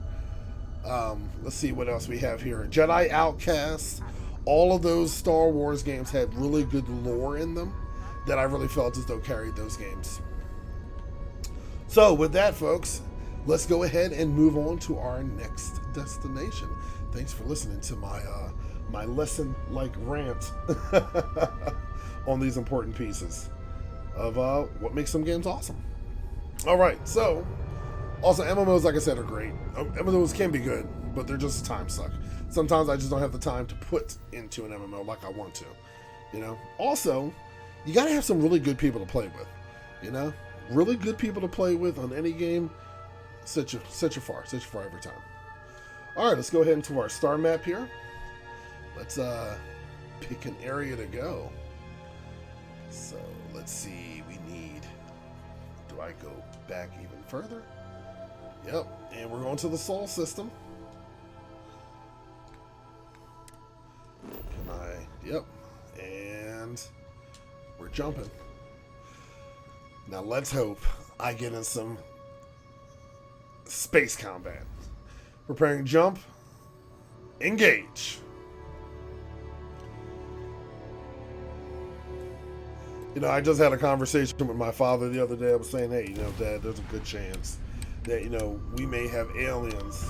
Let's see what else we have here. Jedi Outcast. All of those Star Wars games had really good lore in them that I really felt as though carried those games. So with that, folks, let's go ahead and move on to our next destination. Thanks for listening to my lesson-like rant on these important pieces of what makes some games awesome. All right, so also MMOs, like I said, are great. MMOs can be good, but they're just time suck. Sometimes I just don't have the time to put into an MMO like I want to, you know. Also, you got to have some really good people to play with, you know. Really good people to play with on any game. Set you far every time. All right, let's go ahead into our star map here. Let's pick an area to go. So let's see. We need. Do I go back even further? Yep, and we're going to the Sol system. Can I? Yep, and we're jumping. Now let's hope I get in some space combat. Preparing jump. Engage. You know, I just had a conversation with my father the other day. I was saying, hey, you know, Dad, there's a good chance that, you know, we may have aliens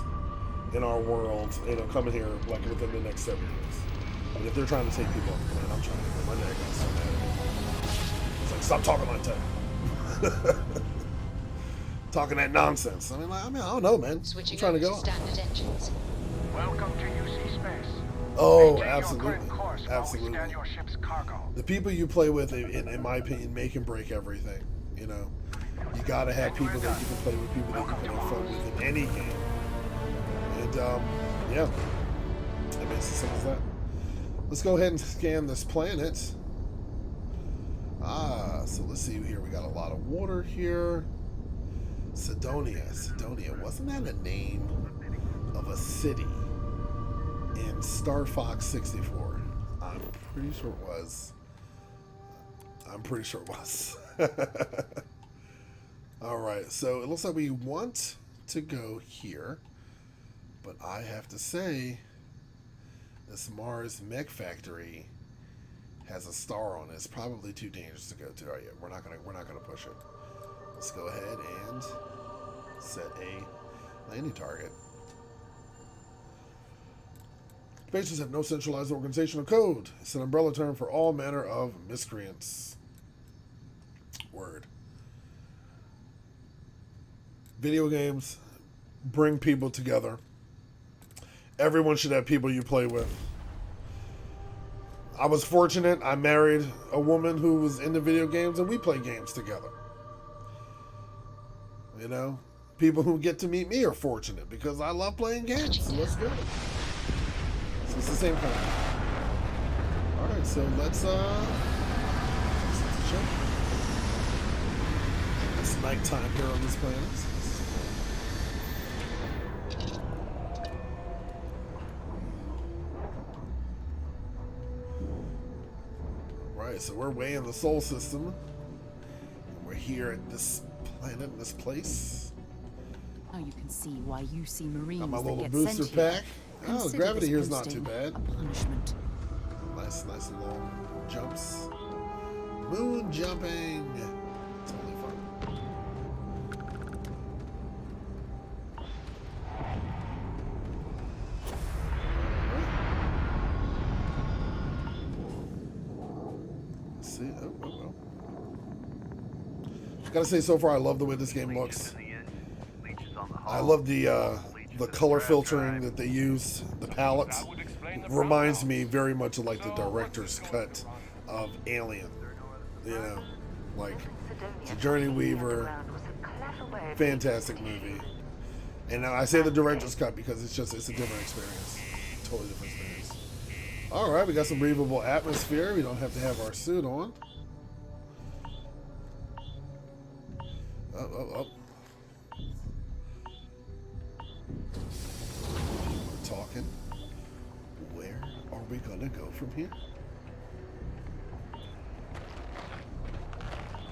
in our world, you know, coming here like within the next 7 years. And if they're trying to take people off the planet, I'm trying to get my dad got so mad at me. It's like, stop talking like that. Talking that nonsense. I mean, I don't know, man. Switching I'm trying to go. Standard engines. Welcome to UC Space. Oh, Maintain absolutely. Your current course while we Absolutely. scan your ship's cargo. The people you play with, in my opinion, make and break everything. You know, you gotta have people that you can play with, people that you can have fun with in any game. And yeah, I mean, it's as simple as that. Let's go ahead and scan this planet. So let's see here. We got a lot of water here. Sidonia. Wasn't that a name of a city in Star Fox 64? I'm pretty sure it was. All right, so it looks like we want to go here, but I have to say, this Mars Mech Factory has a star on it. It's probably too dangerous to go to. Oh yeah, we're not gonna push it. Let's go ahead and set a landing target. Spaces have no centralized organizational code. It's an umbrella term for all manner of miscreants. Word. Video games bring people together. Everyone should have people you play with. I was fortunate. I married a woman who was into video games, and we play games together. You know, people who get to meet me are fortunate because I love playing games. So let's go. So it's the same kind of thing. All right, so let's show. It's nighttime here on this planet. Right, so we're way in the Sol system. And we're here at this planet, this place. Now you can see why you see Marines Got my that little get booster sent here. pack. Oh, Consider gravity this here is not too posting bad. a punishment. Nice long jumps. Moon jumping. Totally fun. Let's see. Oh. Gotta say, so far, I love the way this game looks. I love the color filtering that they use. The palettes reminds me very much of like the director's cut of Alien. You know, like Sigourney Weaver, fantastic movie. And I say the director's cut because it's a different experience, totally different experience. All right, we got some breathable atmosphere. We don't have to have our suit on. Oh. Talking. Where are we gonna go from here?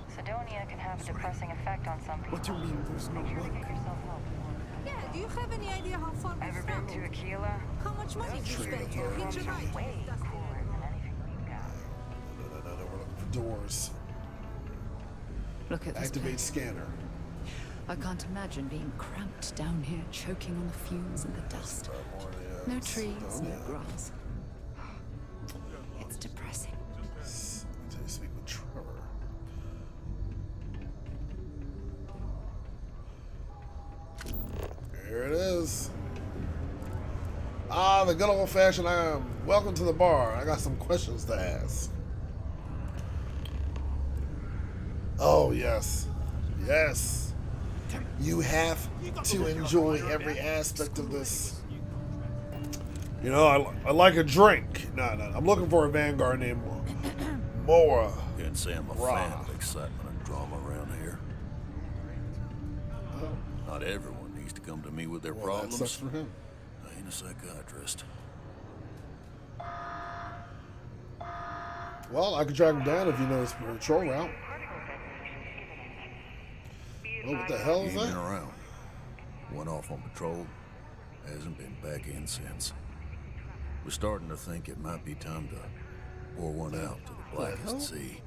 Sidonia can have a depressing effect on some people. What do you mean there's no luck? Yeah, do you have any idea how far we've Ever been traveled? to Aquila? How much money we spent here? Hitch a ride. Way cooler than anything we've got. No, we're looking for doors. Look at this Activate place. scanner. I can't imagine being cramped down here, choking on the fumes and the dust. No trees, no grass. It's depressing. Until you speak with Trevor. Here it is. Ah, the good old-fashioned welcome to the bar. I got some questions to ask. Oh, yes. Yes. You have to enjoy every aspect of this. You know, I like a drink. No. I'm looking for a Vanguard named Mora. Can't say I'm a fan of excitement and drama around here. Not everyone needs to come to me with their problems. That sucks for him. I ain't a psychiatrist. Well, I could track him down if you know his patrol route. Well, what the hell is He ain't that? been around. Went off on patrol. Hasn't been back in since. We're starting to think it might be time to pour one out to the hell? blackest sea.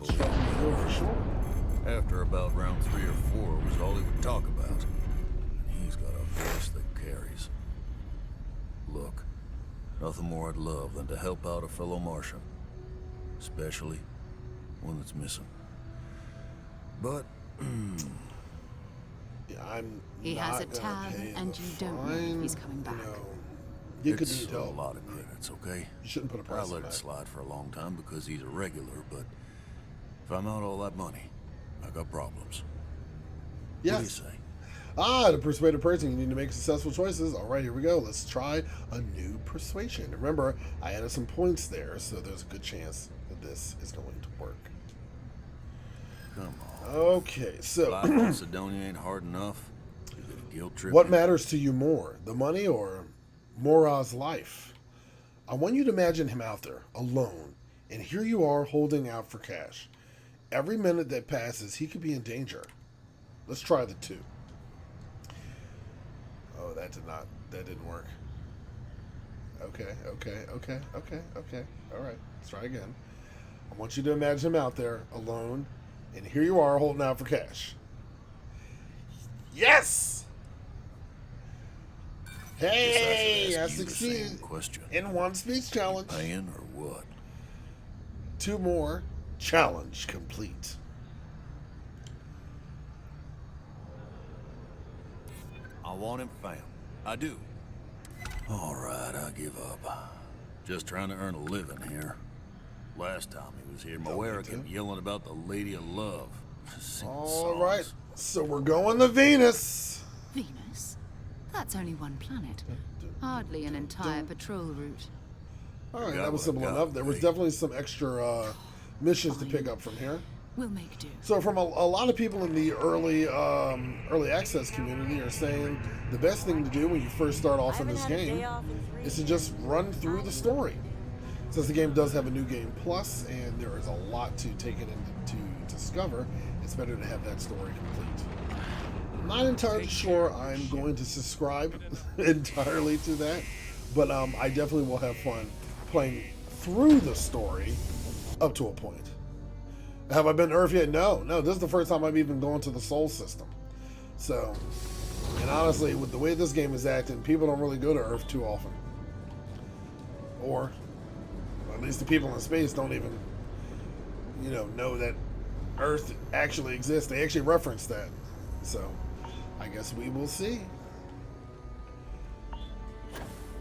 Deal for sure. After about round 3 or 4 was all he would talk about. And he's got a voice that carries. Look, nothing more I'd love than to help out a fellow Martian. Especially one that's missing. But, yeah, he has a tab, and you don't know if he's coming back. You could it's need a help. lot of credits, okay? You shouldn't put a price I on let that. it slide for a long time because he's a regular, but if I'm out all that money, I got problems. Yes. What do you say? To persuade a person, you need to make successful choices. All right, here we go. Let's try a new persuasion. Remember, I added some points there, so there's a good chance that this is going to work. Come on. Okay, so Life in Sidonia ain't hard enough. You get a guilt trip. what matters to you more, the money or Mora's life? I want you to imagine him out there, alone, and here you are holding out for cash. Every minute that passes, he could be in danger. Let's try the 2. Oh, that didn't work. Okay. All right, let's try again. I want you to imagine him out there, alone, and here you are holding out for cash. Yes! Hey, I succeeded in 1 speech challenge. Paying or what? 2 more. Challenge complete. I want him found. I do. All right, I give up. Just trying to earn a living here. Last time he was here, Moira kept yelling about the Lady of Love. All right, so we're going to Venus. Venus? That's only one planet. Hardly an entire patrol route. All right, that was simple enough. There was definitely some extra missions to pick up from here. We'll make do. So from a lot of people in the early access community are saying the best thing to do when you first start off in this game is to just run through the story. Since the game does have a new game plus and there is a lot to take it in to discover, it's better to have that story complete. I'm not entirely sure I'm going to subscribe entirely to that, but I definitely will have fun playing through the story up to a point. Have I been to Earth yet? No. This is the first time I've even gone to the Sol system. So, and honestly, with the way this game is acting, people don't really go to Earth too often. Or, at least the people in space don't even, know that Earth actually exists. They actually reference that. So, I guess we will see.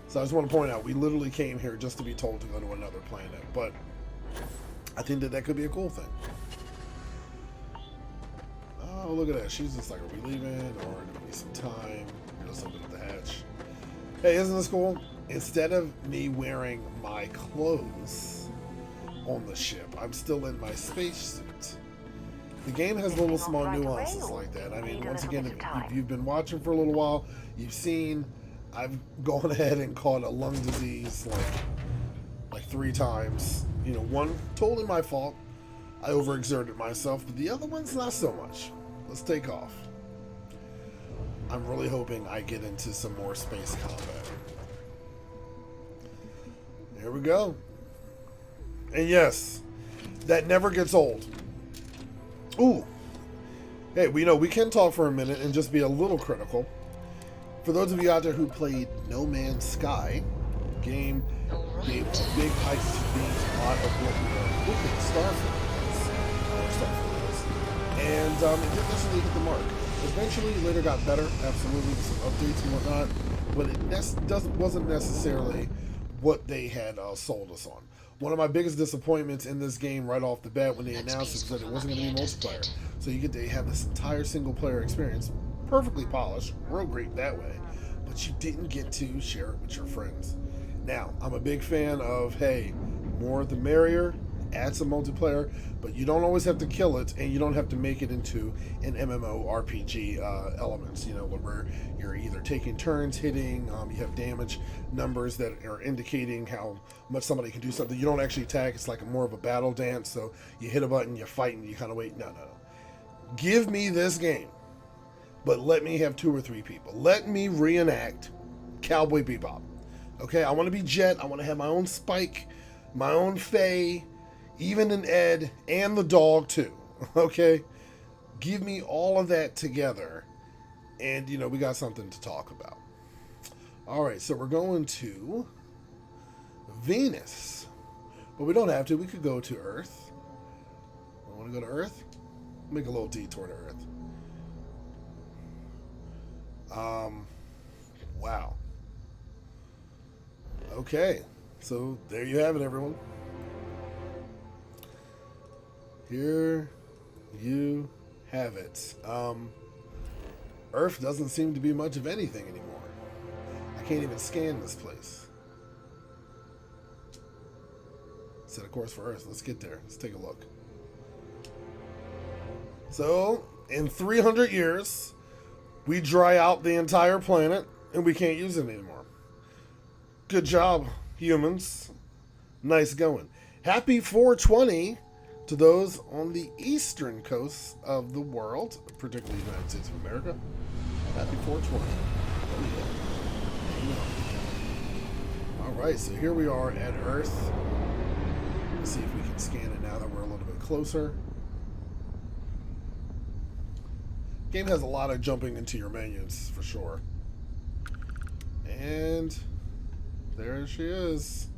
So I just want to point out, we literally came here just to be told to go to another planet. But I think that could be a cool thing. Oh, look at that. She's just like, are we leaving? Or do we need some time? Just open up the hatch. Hey, isn't this cool? Instead of me wearing my clothes on the ship, I'm still in my spacesuit. The game has little small nuances like that. I mean, once again, if you've been watching for a little while, you've seen I've gone ahead and caught a lung disease like 3 times. One totally my fault. I overexerted myself, but the other one's not so much. Let's take off. I'm really hoping I get into some more space combat. There we go. And yes, that never gets old. Ooh. Hey, we can talk for a minute and just be a little critical. For those of you out there who played No Man's Sky, game gave a big hype to being a lot of what we are hoping Starfield is. And it didn't necessarily hit the mark. Eventually, later got better, absolutely, with some updates and whatnot, but it wasn't necessarily what they had sold us on. One of my biggest disappointments in this game right off the bat when they announced it was that it wasn't going to be multiplayer. So you get to have this entire single-player experience, perfectly polished, real great that way, but you didn't get to share it with your friends. Now, I'm a big fan of, hey, more the merrier, add some multiplayer, but you don't always have to kill it, and you don't have to make it into an MMORPG elements, where you're either taking turns, hitting, you have damage numbers that are indicating how much somebody can do something. You don't actually attack, it's like more of a battle dance, so you hit a button, you fight, and you kind of wait. No. Give me this game, but let me have 2 or 3 people. Let me reenact Cowboy Bebop. Okay, I want to be Jet. I want to have my own Spike, my own Faye. Even an Ed and the dog too. Okay? Give me all of that together. And, you know, we got something to talk about. Alright, so we're going to Venus. But we don't have to. We could go to Earth. I want to go to Earth? Make a little detour to Earth. Wow. Okay. So, there you have it, everyone. Here you have it. Earth doesn't seem to be much of anything anymore. I can't even scan this place. Set a course for Earth. Let's get there. Let's take a look. So, in 300 years, we dry out the entire planet and we can't use it anymore. Good job, humans. Nice going. Happy 420 to those on the eastern coast of the world, particularly the United States of America. Happy 420. Oh, yeah. Alright, so here we are at Earth. Let's see if we can scan it now that we're a little bit closer. Game has a lot of jumping into your menus, for sure. And there she is.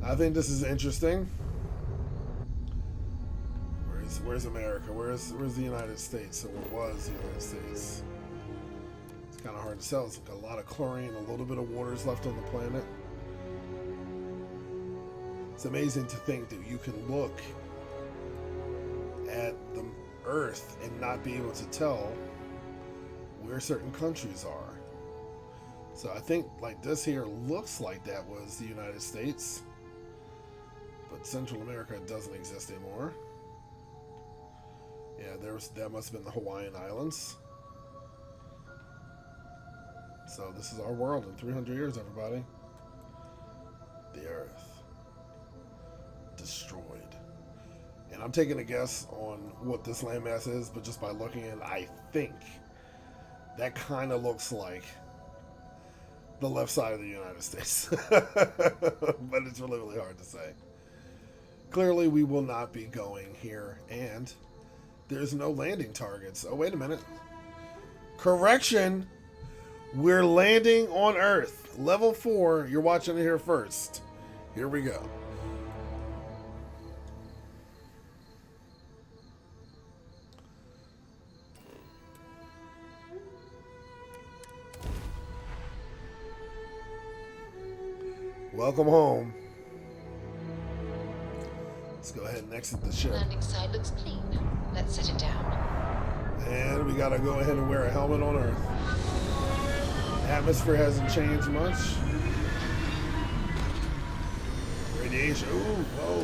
I think this is interesting. Where's America? Where's the United States? So it was the United States. It's kind of hard to tell. It's got a lot of chlorine, a little bit of water is left on the planet. It's amazing to think that you can look at the Earth and not be able to tell where certain countries are. So I think like this here looks like that was the United States. But Central America doesn't exist anymore. Yeah, that must have been the Hawaiian Islands. So this is our world in 300 years, everybody. The Earth. Destroyed. And I'm taking a guess on what this landmass is, but just by looking at it, I think that kind of looks like the left side of the United States. But it's really, really hard to say. Clearly, we will not be going here, and there's no landing targets. Oh, wait a minute. Correction! We're landing on Earth. Level 4. You're watching it here first. Here we go. Welcome home. Let's go ahead and exit the ship. Landing side looks clean. Let's set it down. And we gotta go ahead and wear a helmet on Earth. Atmosphere hasn't changed much. Radiation. Ooh,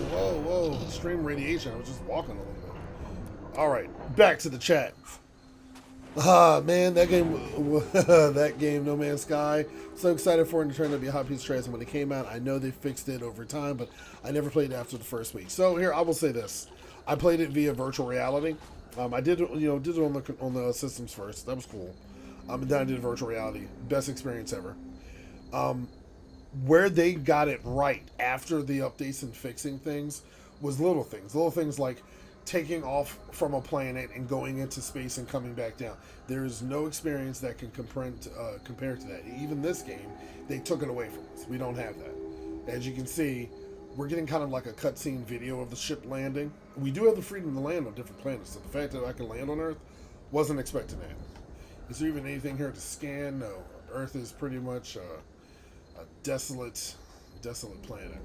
whoa. Extreme radiation. I was just walking a little bit. Alright, back to the chat. Ah, man, that game, No Man's Sky. So excited for it to turn out to be a hot piece of trash. And when it came out, I know they fixed it over time, but I never played it after the first week. So here, I will say this: I played it via virtual reality. I did it on the systems first. That was cool. And then I did virtual reality. Best experience ever. Where they got it right after the updates and fixing things was little things like taking off from a planet and going into space and coming back down. There is no experience that can compare to that. Even this game, they took it away from us. We don't have that. As you can see, we're getting kind of like a cutscene video of the ship landing. We do have the freedom to land on different planets, so the fact that I can land on Earth, wasn't expecting that. Is there even anything here to scan? No. Earth is pretty much a desolate planet.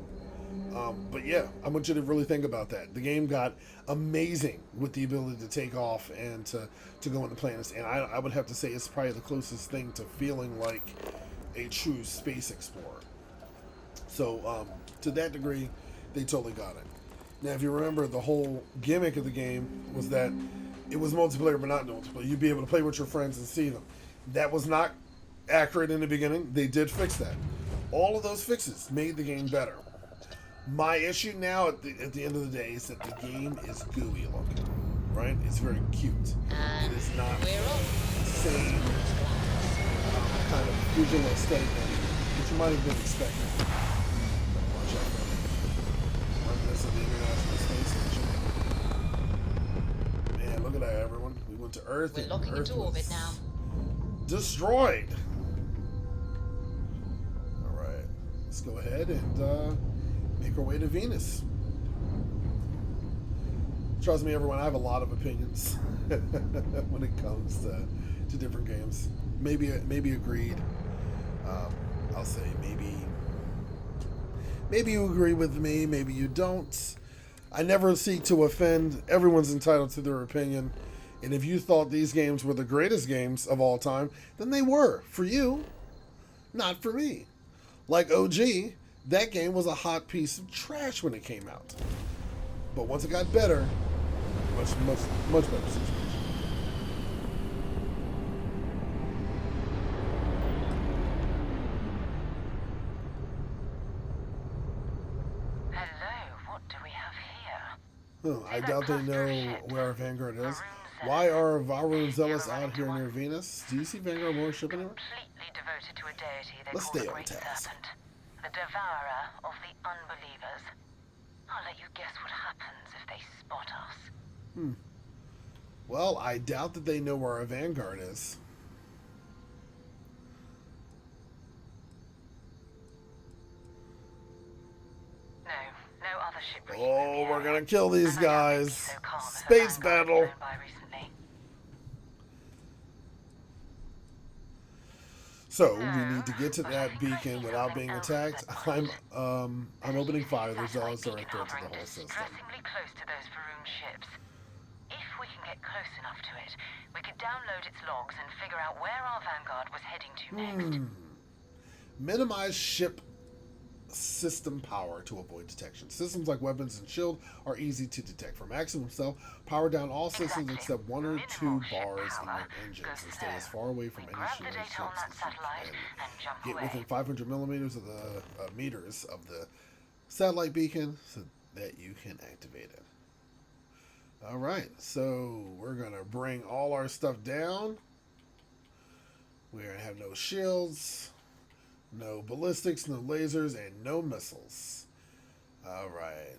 But yeah, I want you to really think about that. The game got amazing with the ability to take off and to go into planets, and I would have to say it's probably the closest thing to feeling like a true space explorer. So to that degree, they totally got it. Now, if you remember, the whole gimmick of the game was that it was multiplayer, but not multiplayer. You'd be able to play with your friends and see them. That was not accurate in the beginning. They did fix that. All of those fixes made the game better. My issue now at the end of the day is that the game is gooey looking, right? It's very cute. It is not the same kind of visual aesthetic that you might have been expecting. to Earth. We're and locking Earth into orbit was now. destroyed. All right, let's go ahead and make our way to Venus. Trust me, everyone, I have a lot of opinions when it comes to different games. Maybe agreed. I'll say maybe you agree with me, maybe you don't. I never seek to offend. Everyone's entitled to their opinion. And if you thought these games were the greatest games of all time, then they were for you, not for me. Like OG, that game was a hot piece of trash when it came out. But once it got better, much better situation. I doubt they know where our Vanguard is. Why are Varun Zealous out here near Venus? Do you see Vanguard more ship anywhere? Devoted to a deity they Let's call stay the on Great task. Serpent, the devourer of the unbelievers. I'll let you guess what happens if they spot us. Well, I doubt that they know where our Vanguard is. No other ship. Oh, we're gonna kill these guys. Space battle. So we need to get to that beacon without being attacked. I'm opening fire. There's also a threat to the whole system. Distressingly close to those Faroon ships. If we can get close enough to it, we could download its logs and figure out where our Vanguard was heading to next. Minimize ship system power to avoid detection. Systems like weapons and shield are easy to detect. For maximum stealth, power down all systems except 1 or 2 bars in your engines and stay as far away from any shielded ships as you can. Get within 500 millimeters of the meters of the satellite beacon so that you can activate it. All right, so we're gonna bring all our stuff down. We're gonna have no shields, no ballistics, no lasers, and no missiles. All right.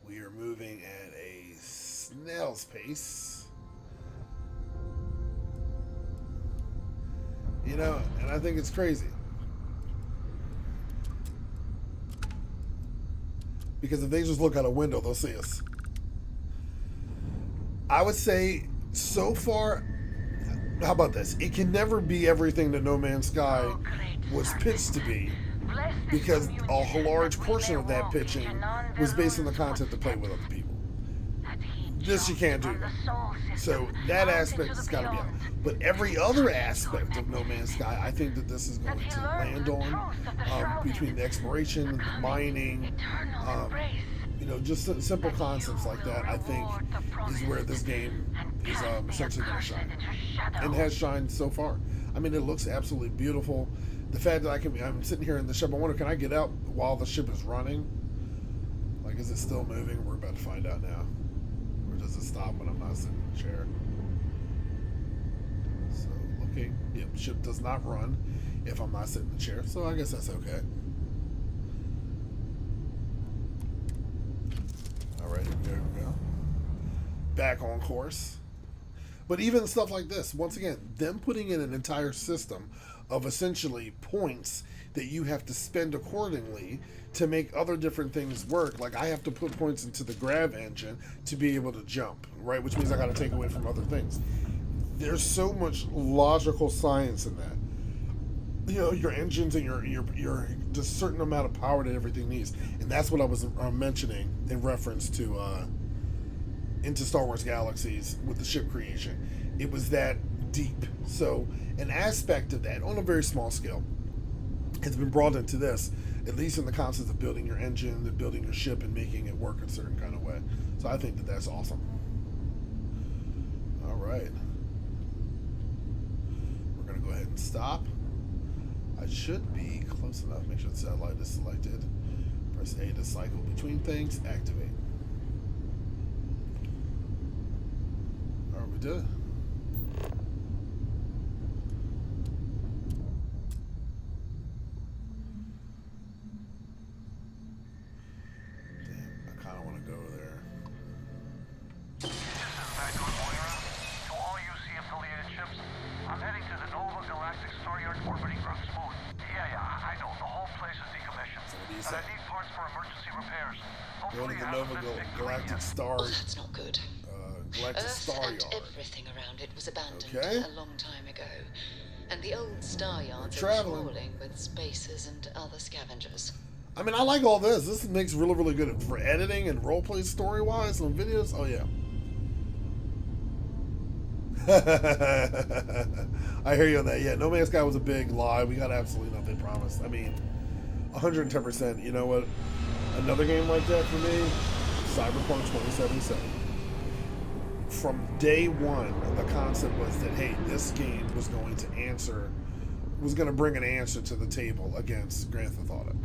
We are moving at a snail's pace. You know, and I think it's crazy. Because if they just look out a window, they'll see us. I would say, so far, how about this? It can never be everything that No Man's Sky was pitched to be, because a large portion of that pitching was based on the content to play with other people. This you can't do. So that aspect has got to be out. But every other aspect of No Man's Sky, I think that this is going to land on, between the exploration and the mining, you know, just simple concepts like that, I think, is where this game is essentially going to shine. And has shined so far. I mean, it looks absolutely beautiful. The fact that I'm sitting here in the ship, I wonder, can I get out while the ship is running? Like, is it still moving? We're about to find out now. Or does it stop when I'm not sitting in the chair? So, looking. Yep, ship does not run if I'm not sitting in the chair, so I guess that's okay. Alright, here we go. Back on course. But even stuff like this, once again, them putting in an entire system of essentially points that you have to spend accordingly to make other different things work. Like, I have to put points into the grav engine to be able to jump, right? Which means I got to take away from other things. There's so much logical science in that. You know, your engines and your just certain amount of power that everything needs. And that's what I was mentioning in reference to into Star Wars Galaxies with the ship creation. It was that deep. So an aspect of that, on a very small scale, has been brought into this, at least in the concept of building your engine, and building your ship, and making it work a certain kind of way. So I think that that's awesome. All right. We're going to go ahead and stop. I should be close enough. Make sure the satellite is selected. Press A to cycle between things. Activate. All right, we did it. saying? Going to the Nova Galactic Star. Oh, that's not good. Galactic Earth Star and Yard. everything around it was abandoned Okay. a long time ago. And the old star yards are traveling. crawling with spacers and other scavengers. I mean, I like all this. This makes really, really good for editing and roleplay story-wise on videos. Oh, yeah. I hear you on that. Yeah, No Man's Sky was a big lie. We got absolutely nothing promised. I mean, 110%. You know what? Another game like that for me, Cyberpunk 2077. From day one, the concept was that, hey, this game was going to bring an answer to the table against Grand Theft Auto.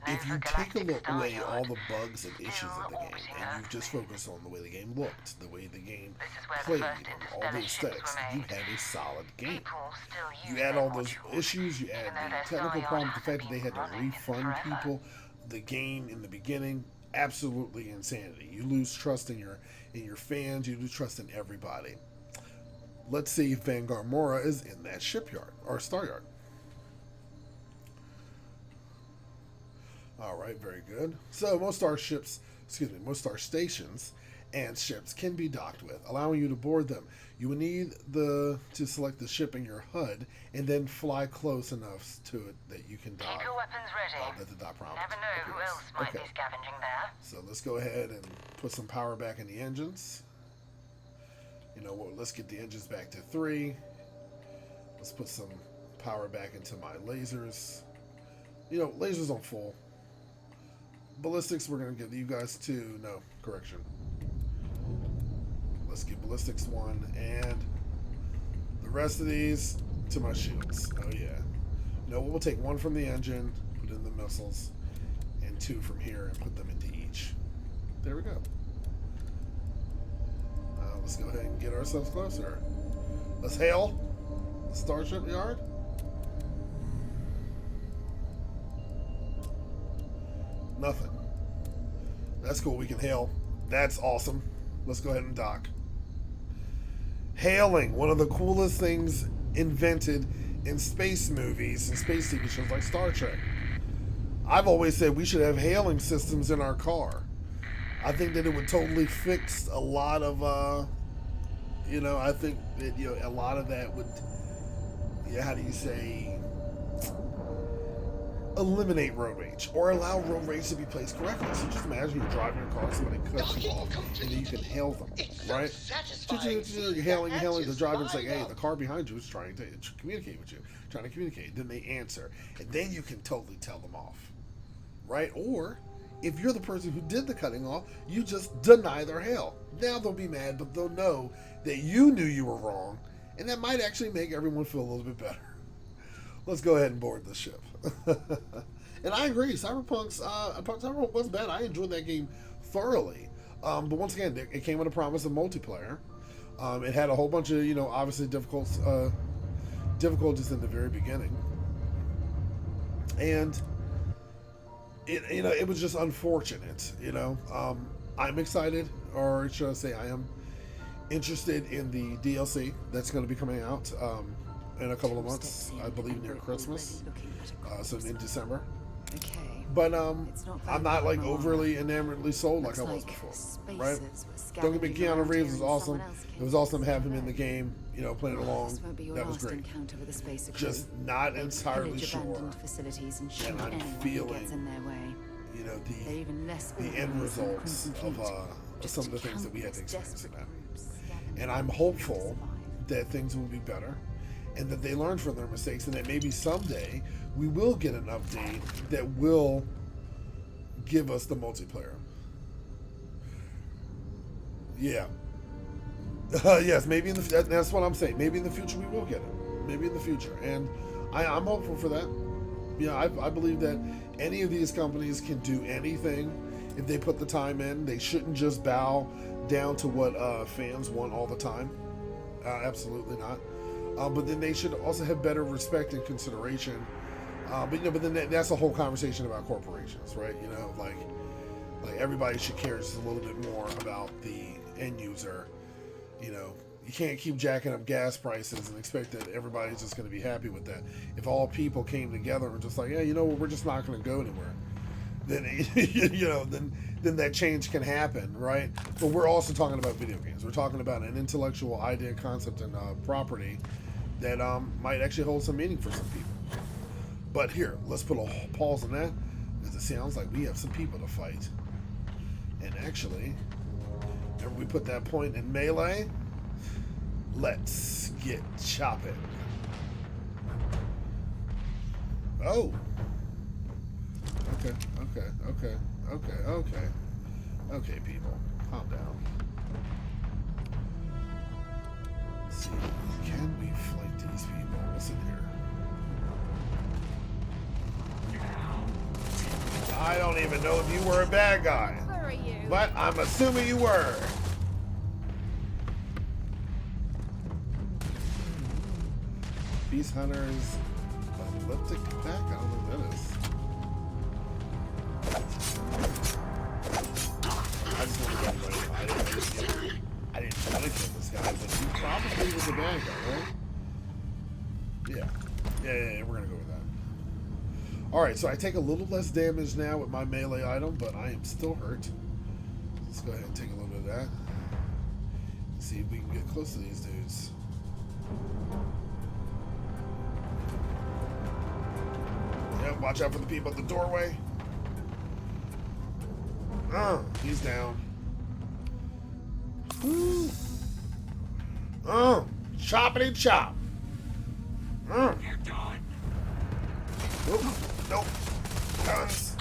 If you take a look away all the bugs and issues of the game, and you just focus on the way the game looked, the way the game played, all the aesthetics, you have a solid game. You add all those issues, you add the technical problems, the fact that they had to refund people, the game in the beginning, absolutely insanity. You lose trust in your fans, you lose trust in everybody. Let's see if Vanguard Mora is in that shipyard or Star Yard. All right, very good. So most star stations and ships can be docked with, allowing you to board them. You will need to select the ship in your HUD and then fly close enough to it that you can dock. Keep your weapons ready. That the dock prompt. Never know who else might be scavenging there. So let's go ahead and put some power back in the engines. You know what? Let's get the engines back to 3. Let's put some power back into my lasers. You know, lasers on full. Ballistics, we're going to give you guys 2. No, correction. Let's get ballistics 1, and the rest of these to my shields. Oh, yeah. You know, we'll take 1 from the engine, put in the missiles, and 2 from here, and put them into each. There we go. Let's go ahead and get ourselves closer. Let's hail the Starship Yard. Nothing. That's cool. We can hail. That's awesome. Let's go ahead and dock. Hailing, one of the coolest things invented in space movies and space TV shows like Star Trek. I've always said we should have hailing systems in our car. I think that it would totally fix a lot of, I think that, a lot of that would, how do you say, eliminate road rage or allow road rage to be placed correctly. So just imagine you're driving your car, somebody cuts you off, and then you can hail them, right? You're hailing, the driver's like, hey, the car behind you is trying to communicate with you, Then they answer, and then you can totally tell them off, right? Or if you're the person who did the cutting off, you just deny their hail. Now they'll be mad, but they'll know that you knew you were wrong, and that might actually make everyone feel a little bit better. Let's go ahead and board the ship. And I agree, Cyberpunk wasn't bad. I enjoyed that game thoroughly. But once again, it came with a promise of multiplayer. It had a whole bunch of, obviously difficulties in the very beginning. And it was just unfortunate, I'm excited, or should I say I am interested in the DLC that's going to be coming out in a couple of months, I believe near Christmas, so in December. Okay. But I'm not like overly enamoredly sold like I was before, right? Don't get me, Keanu Reeves was awesome. It was awesome to have him in the game, playing along. That was great. Just not entirely sure. And I'm feeling, the end results of some of the things that we had to experience in that. And I'm hopeful that things will be better, and that they learn from their mistakes, and that maybe someday we will get an update that will give us the multiplayer. Yeah. Yes, maybe that's what I'm saying. Maybe in the future we will get it. Maybe in the future. And I'm hopeful for that. I believe that any of these companies can do anything if they put the time in. They shouldn't just bow down to what fans want all the time. Absolutely not. But then they should also have better respect and consideration. But then that's a whole conversation about corporations, right? Like everybody should care just a little bit more about the end user, You can't keep jacking up gas prices and expect that everybody's just going to be happy with that. If all people came together and were just like, yeah, you know what, we're just not going to go anywhere, then then that change can happen, right? But we're also talking about video games. We're talking about an intellectual idea, concept, and property that might actually hold some meaning for some people. But here, let's put a pause on that, because it sounds like we have some people to fight. And actually, remember we put that point in melee? Let's get chopping. Oh. Okay. Okay, people. Calm down. Let's see. Can we fight these people? What's in here? I don't even know if you were a bad guy. Where are you? But I'm assuming you were. Beast Hunters elliptic pack? I don't know what that is. I just want to get ready. I didn't try to kill this guy, but he probably was a bad guy, right? Yeah, we're gonna go with that. Alright, so I take a little less damage now with my melee item, but I am still hurt. Let's go ahead and take a little bit of that. See if we can get close to these dudes. Yeah, watch out for the people at the doorway. He's down. Woo. Choppity chop. You're done. Nope. Nope. Guns.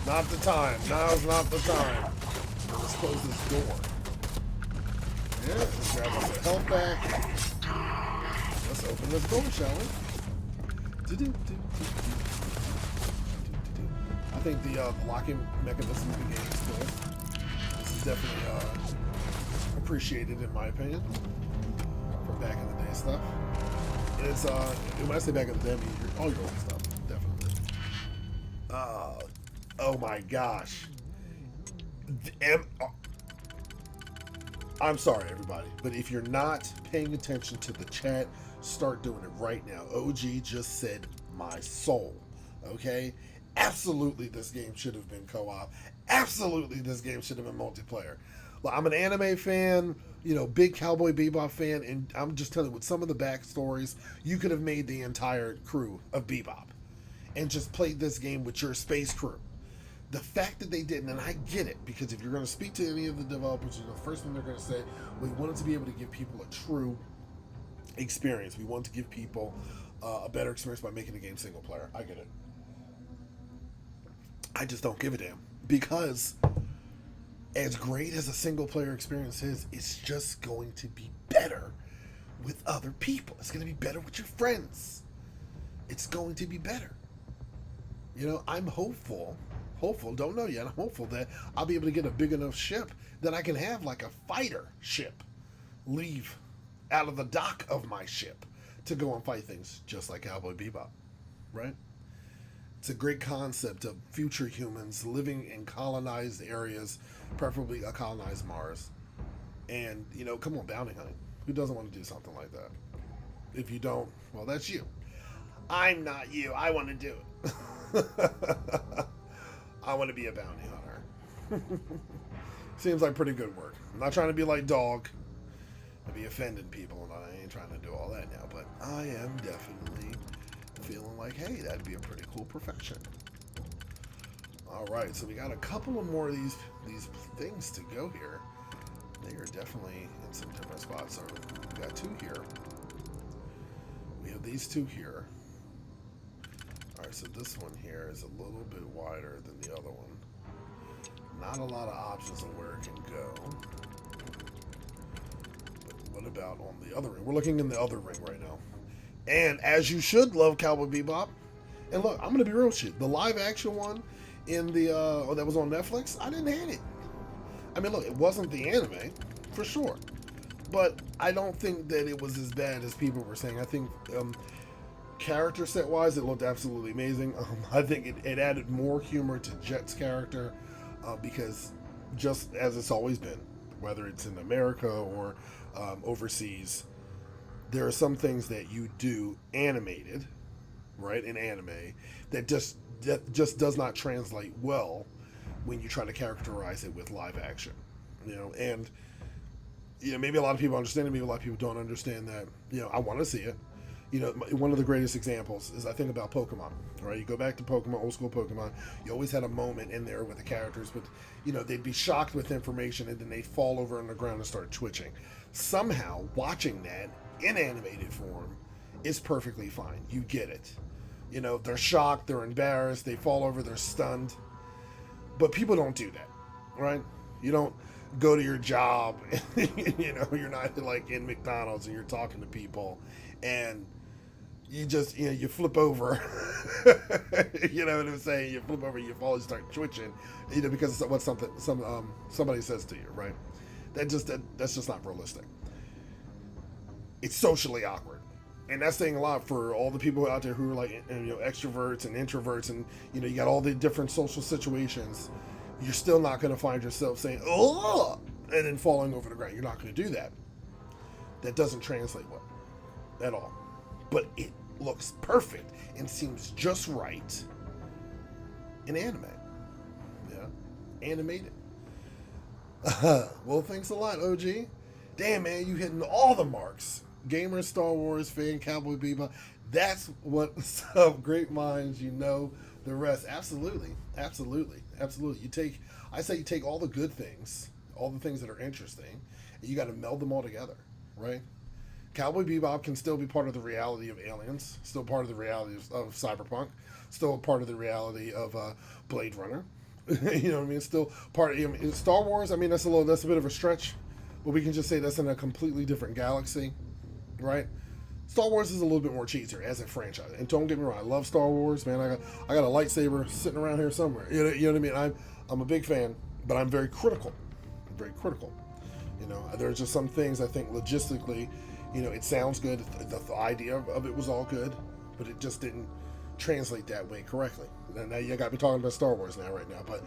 Not the time. Now's not the time. Let's close this door. Yeah, let's grab us a health back. Let's open this door, shall we? I think the locking mechanism of the game is cool. This is definitely appreciated in my opinion from back in the day stuff. It's when I say back in the day, I mean all your old stuff, definitely. Oh my gosh. I'm sorry, everybody, but if you're not paying attention to the chat, start doing it right now. OG just said my soul. Okay? Absolutely, this game should have been co-op. Absolutely, this game should have been multiplayer. Well, I'm an anime fan, you know, big Cowboy Bebop fan, and I'm just telling you, with some of the backstories, you could have made the entire crew of Bebop and just played this game with your space crew. The fact that they didn't, and I get it, because if you're going to speak to any of the developers, you know, the first thing they're going to say, we wanted to be able to give people a true experience. We want to give people a better experience by making the game single player. I get it. I just don't give a damn, because as great as a single player experience is, it's just going to be better with other people. It's going to be better with your friends. It's going to be better. You know, I'm hopeful, don't know yet, I'm hopeful that I'll be able to get a big enough ship that I can have like a fighter ship leave out of the dock of my ship to go and fight things just like Cowboy Bebop, right? It's a great concept of future humans living in colonized areas, preferably a colonized Mars. And, you know, come on, bounty hunting. Who doesn't want to do something like that? If you don't, well, that's you. I'm not you. I want to do it. I want to be a bounty hunter. Seems like pretty good work. I'm not trying to be like Dog. I'd be offending people, and I ain't trying to do all that now, but I am definitely feeling like, hey, that'd be a pretty cool profession. Alright, so we got a couple of more of these things to go here. They are definitely in some different spots. So we got two here. We have these two here. Alright, so this one here is a little bit wider than the other one. Not a lot of options on where it can go. But what about on the other ring? We're looking in the other ring right now. And as you should love Cowboy Bebop. And look, I'm gonna be real shit. The live action one in the that was on Netflix, I didn't hate it. I mean, look, it wasn't the anime, for sure. But I don't think that it was as bad as people were saying. I think character set wise, it looked absolutely amazing. I think it added more humor to Jet's character because just as it's always been, whether it's in America or overseas, there are some things that you do animated, right, in anime, that just does not translate well when you try to characterize it with live action, you know. And maybe a lot of people understand it, maybe a lot of people don't understand that. I want to see it. One of the greatest examples is, I think about Pokemon, right? You go back to Pokemon, old school Pokemon, you always had a moment in there with the characters, but they'd be shocked with information and then they'd fall over on the ground and start twitching. Somehow, watching that in animated form is perfectly fine. You get it. They're shocked, they're embarrassed, they fall over, they're stunned. But people don't do that, right? You don't go to your job, you're not like in McDonald's and you're talking to people and you just, you flip over, you know what I'm saying? You flip over, you fall, you start twitching, because of what somebody says to you, right? That's just not realistic. It's socially awkward. And that's saying a lot for all the people out there who are like, extroverts and introverts, and you got all the different social situations. You're still not going to find yourself saying "oh" and then falling over the ground. You're not going to do that. That doesn't translate well at all. But it looks perfect and seems just right in anime. Yeah, animated. Well, thanks a lot, OG. Damn, man, you hitting all the marks. Gamer, Star Wars fan, Cowboy Bebop. That's what's up. Great minds, the rest. Absolutely. You take all the good things, all the things that are interesting, and you got to meld them all together, right? Cowboy Bebop can still be part of the reality of Aliens, still part of the reality of Cyberpunk, still part of the reality of Blade Runner. You know what I mean? Still part of Star Wars. I mean, that's a bit of a stretch, but we can just say that's in a completely different galaxy. Right? Star Wars is a little bit more cheesier as a franchise. And don't get me wrong, I love Star Wars, man. I got a lightsaber sitting around here somewhere. You know what I mean? I'm a big fan, but I'm very critical. There's just some things I think logistically, it sounds good. The idea of it was all good, but it just didn't translate that way correctly. And now you got me talking about Star Wars right now. But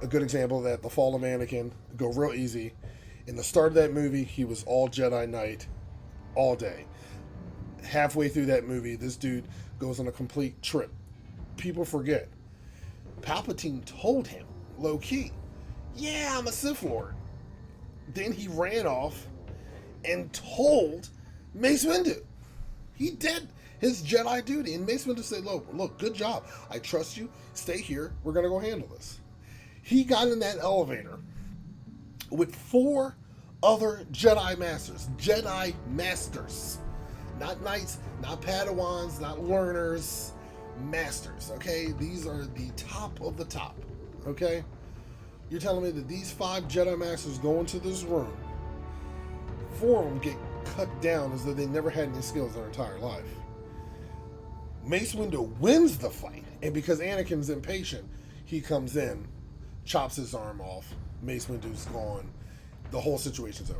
a good example of that, The Fall of Anakin, go real easy. In the start of that movie, he was all Jedi Knight all day. Halfway through that movie, this dude goes on a complete trip. People forget. Palpatine told him, low key, yeah, I'm a Sith Lord. Then he ran off and told Mace Windu. He did his Jedi duty. And Mace Windu said, look, good job. I trust you. Stay here. We're going to go handle this. He got in that elevator with 4 other Jedi Masters. Not knights, not Padawans, not learners, masters, okay? These are the top of the top, okay? You're telling me that these 5 Jedi Masters go into this room, 4 of them get cut down as though they never had any skills their entire life. Mace Windu wins the fight, and because Anakin's impatient, he comes in, chops his arm off, Mace Windu's gone, the whole situation's over.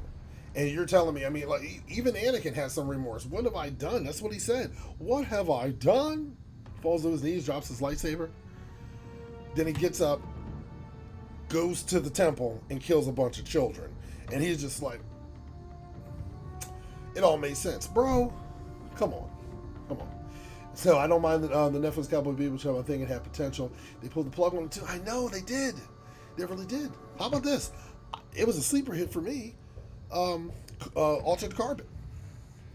And you're telling me, I mean, like, even Anakin has some remorse. What have I done? That's what he said. What have I done? Falls to his knees, drops his lightsaber. Then he gets up, goes to the temple, and kills a bunch of children. And he's just like, it all made sense. Bro, come on. So I don't mind the Netflix Cowboy Bebop show. I think it had potential. They pulled the plug on it too. I know, they did. They really did. How about this? It was a sleeper hit for me. Altered Carbon.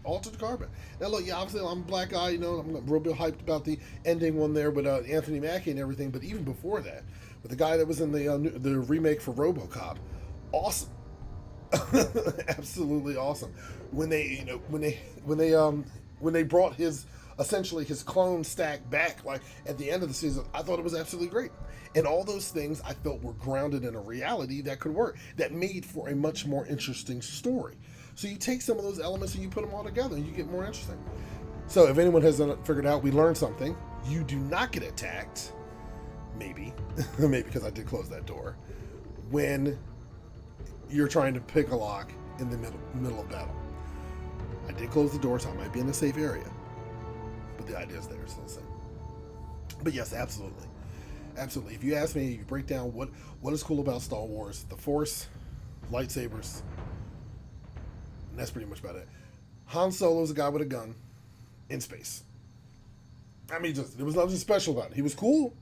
Now look, yeah, obviously I'm a black guy, I'm real bit hyped about the ending one there with Anthony Mackie and everything, but even before that, with the guy that was in the remake for RoboCop, awesome. Absolutely awesome. When they brought essentially his clone stack back, like at the end of the season, I thought it was absolutely great. And all those things I felt were grounded in a reality that could work, that made for a much more interesting story. So you take some of those elements and you put them all together and you get more interesting. So if anyone hasn't figured out, we learned something. You do not get attacked, maybe because I did close that door, when you're trying to pick a lock in the middle of battle. I did close the door, so I might be in a safe area. But the idea is there, so the same. But yes, absolutely. If you ask me, you break down what is cool about Star Wars, the Force, lightsabers. And that's pretty much about it. Han Solo's a guy with a gun in space. I mean, there was nothing special about it. He was cool.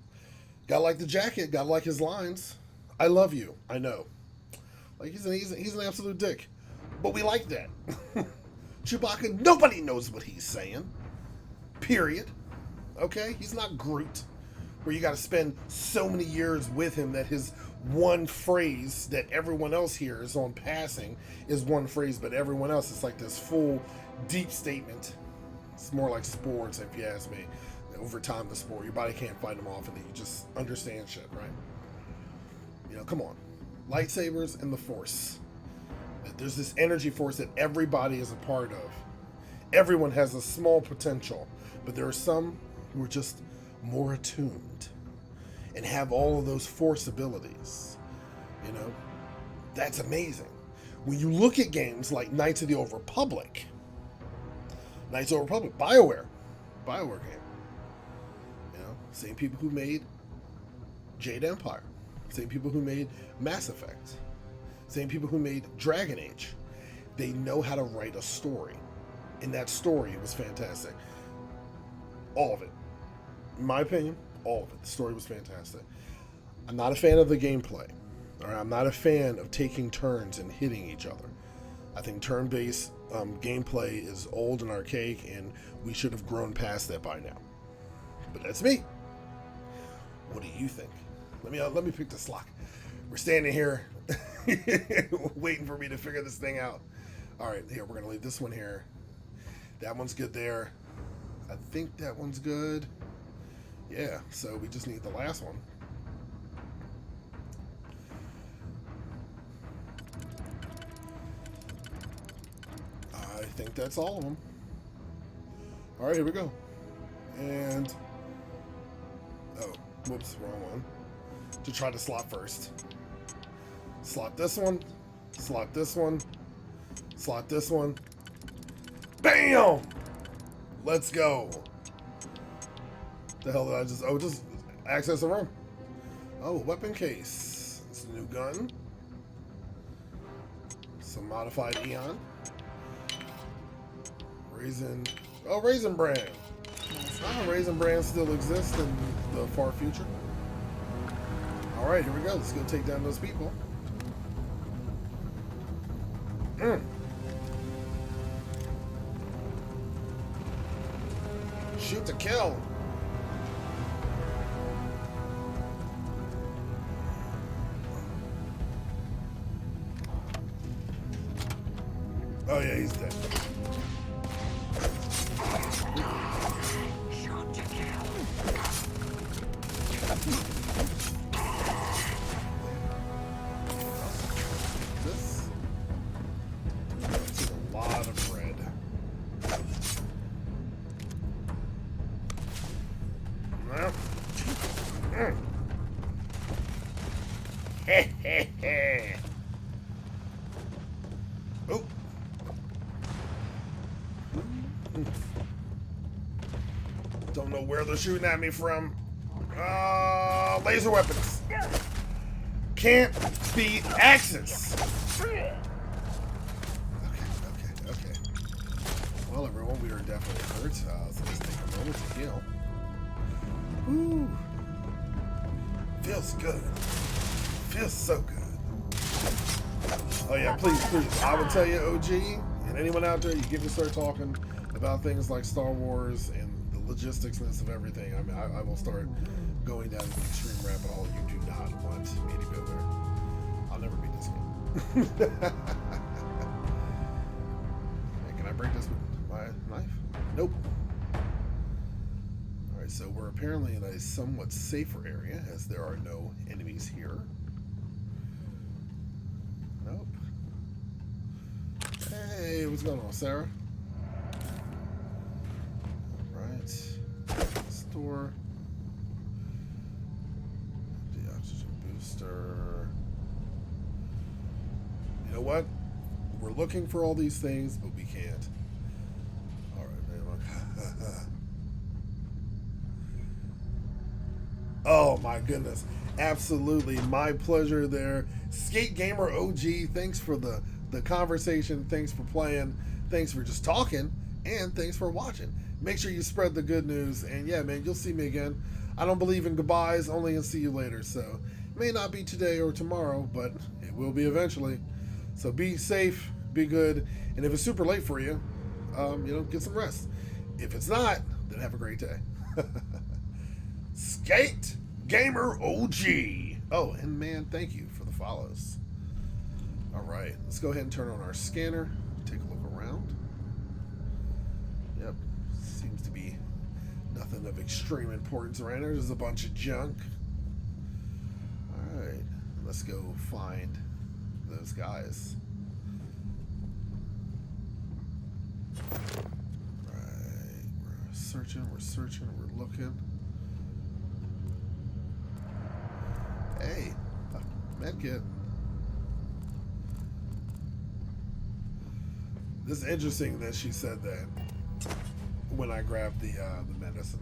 Gotta like the jacket. Gotta like his lines. I love you. I know. Like, he's an absolute dick. But we like that. Chewbacca, nobody knows what he's saying. Period. Okay? He's not Groot, where you gotta spend so many years with him that his one phrase that everyone else hears on passing is one phrase, but everyone else is like this full, deep statement. It's more like sports, if you ask me. Over time, the sport, your body can't fight them off, and you just understand shit, right? You know, come on. Lightsabers and the Force. There's this energy force that everybody is a part of. Everyone has a small potential, but there are some who are just more attuned and have all of those Force abilities. You know, that's amazing. When you look at games like Knights of the Old Republic, BioWare game. You know, same people who made Jade Empire, same people who made Mass Effect, same people who made Dragon Age. They know how to write a story, and that story was fantastic. All of it. In my opinion, all of it. The story was fantastic. I'm not a fan of the gameplay. All right? I'm not a fan of taking turns and hitting each other. I think turn-based gameplay is old and archaic, and we should have grown past that by now. But that's me. What do you think? Let me pick the slot. We're standing here waiting for me to figure this thing out. All right, here, we're gonna leave this one here. That one's good there. I think that one's good. Yeah, so we just need the last one. I think that's all of them. All right, here we go. And, oh, whoops, wrong one. To try to slot first. Slot this one. Slot this one. Slot this one. Bam! Let's go. The hell did I just... Oh, just access the room. Oh, weapon case. It's a new gun. Some modified Eon. Raisin Bran. Raisin Bran still exists in the far future. Alright, here we go. Let's go take down those people. Shoot to kill. Oh yeah, he's dead. This is a lot of red. Oh. Don't know where they're shooting at me from. Laser weapons. Can't beat Axis. Okay. Well, everyone, we are definitely hurt. So let's take a moment to heal. Woo. Feels good. Feels so good. Oh yeah, please. I would tell you, OG, and anyone out there, you get to start talking about things like Star Wars and the logisticsness of everything. I mean, I will start going down the extreme rabbit hole you do not want me to go there. I'll never beat this game. Hey, can I break this with my knife? Nope. Alright, so we're apparently in a somewhat safer area, as there are no enemies here. Nope. Hey, what's going on, Sarah? Alright. Store. The oxygen booster. You know what? We're looking for all these things, but we can't. Alright, man. Oh my goodness. Absolutely, my pleasure there. Skate Gamer OG, thanks for the conversation, thanks for playing, thanks for just talking, and thanks for watching. Make sure you spread the good news, and yeah, man, you'll see me again. I don't believe in goodbyes, only in see you later, so it may not be today or tomorrow, but it will be eventually. So be safe, be good, and if it's super late for you, get some rest. If it's not, then have a great day. Skate Gamer OG. Oh, and man, thank you for the follows. All right, let's go ahead and turn on our scanner. Take a look around. Yep, seems to be nothing of extreme importance around here. There's a bunch of junk. All right, let's go find those guys. Right, we're searching, we're looking. Hey, medkit. This is interesting that she said that when I grabbed the medicine.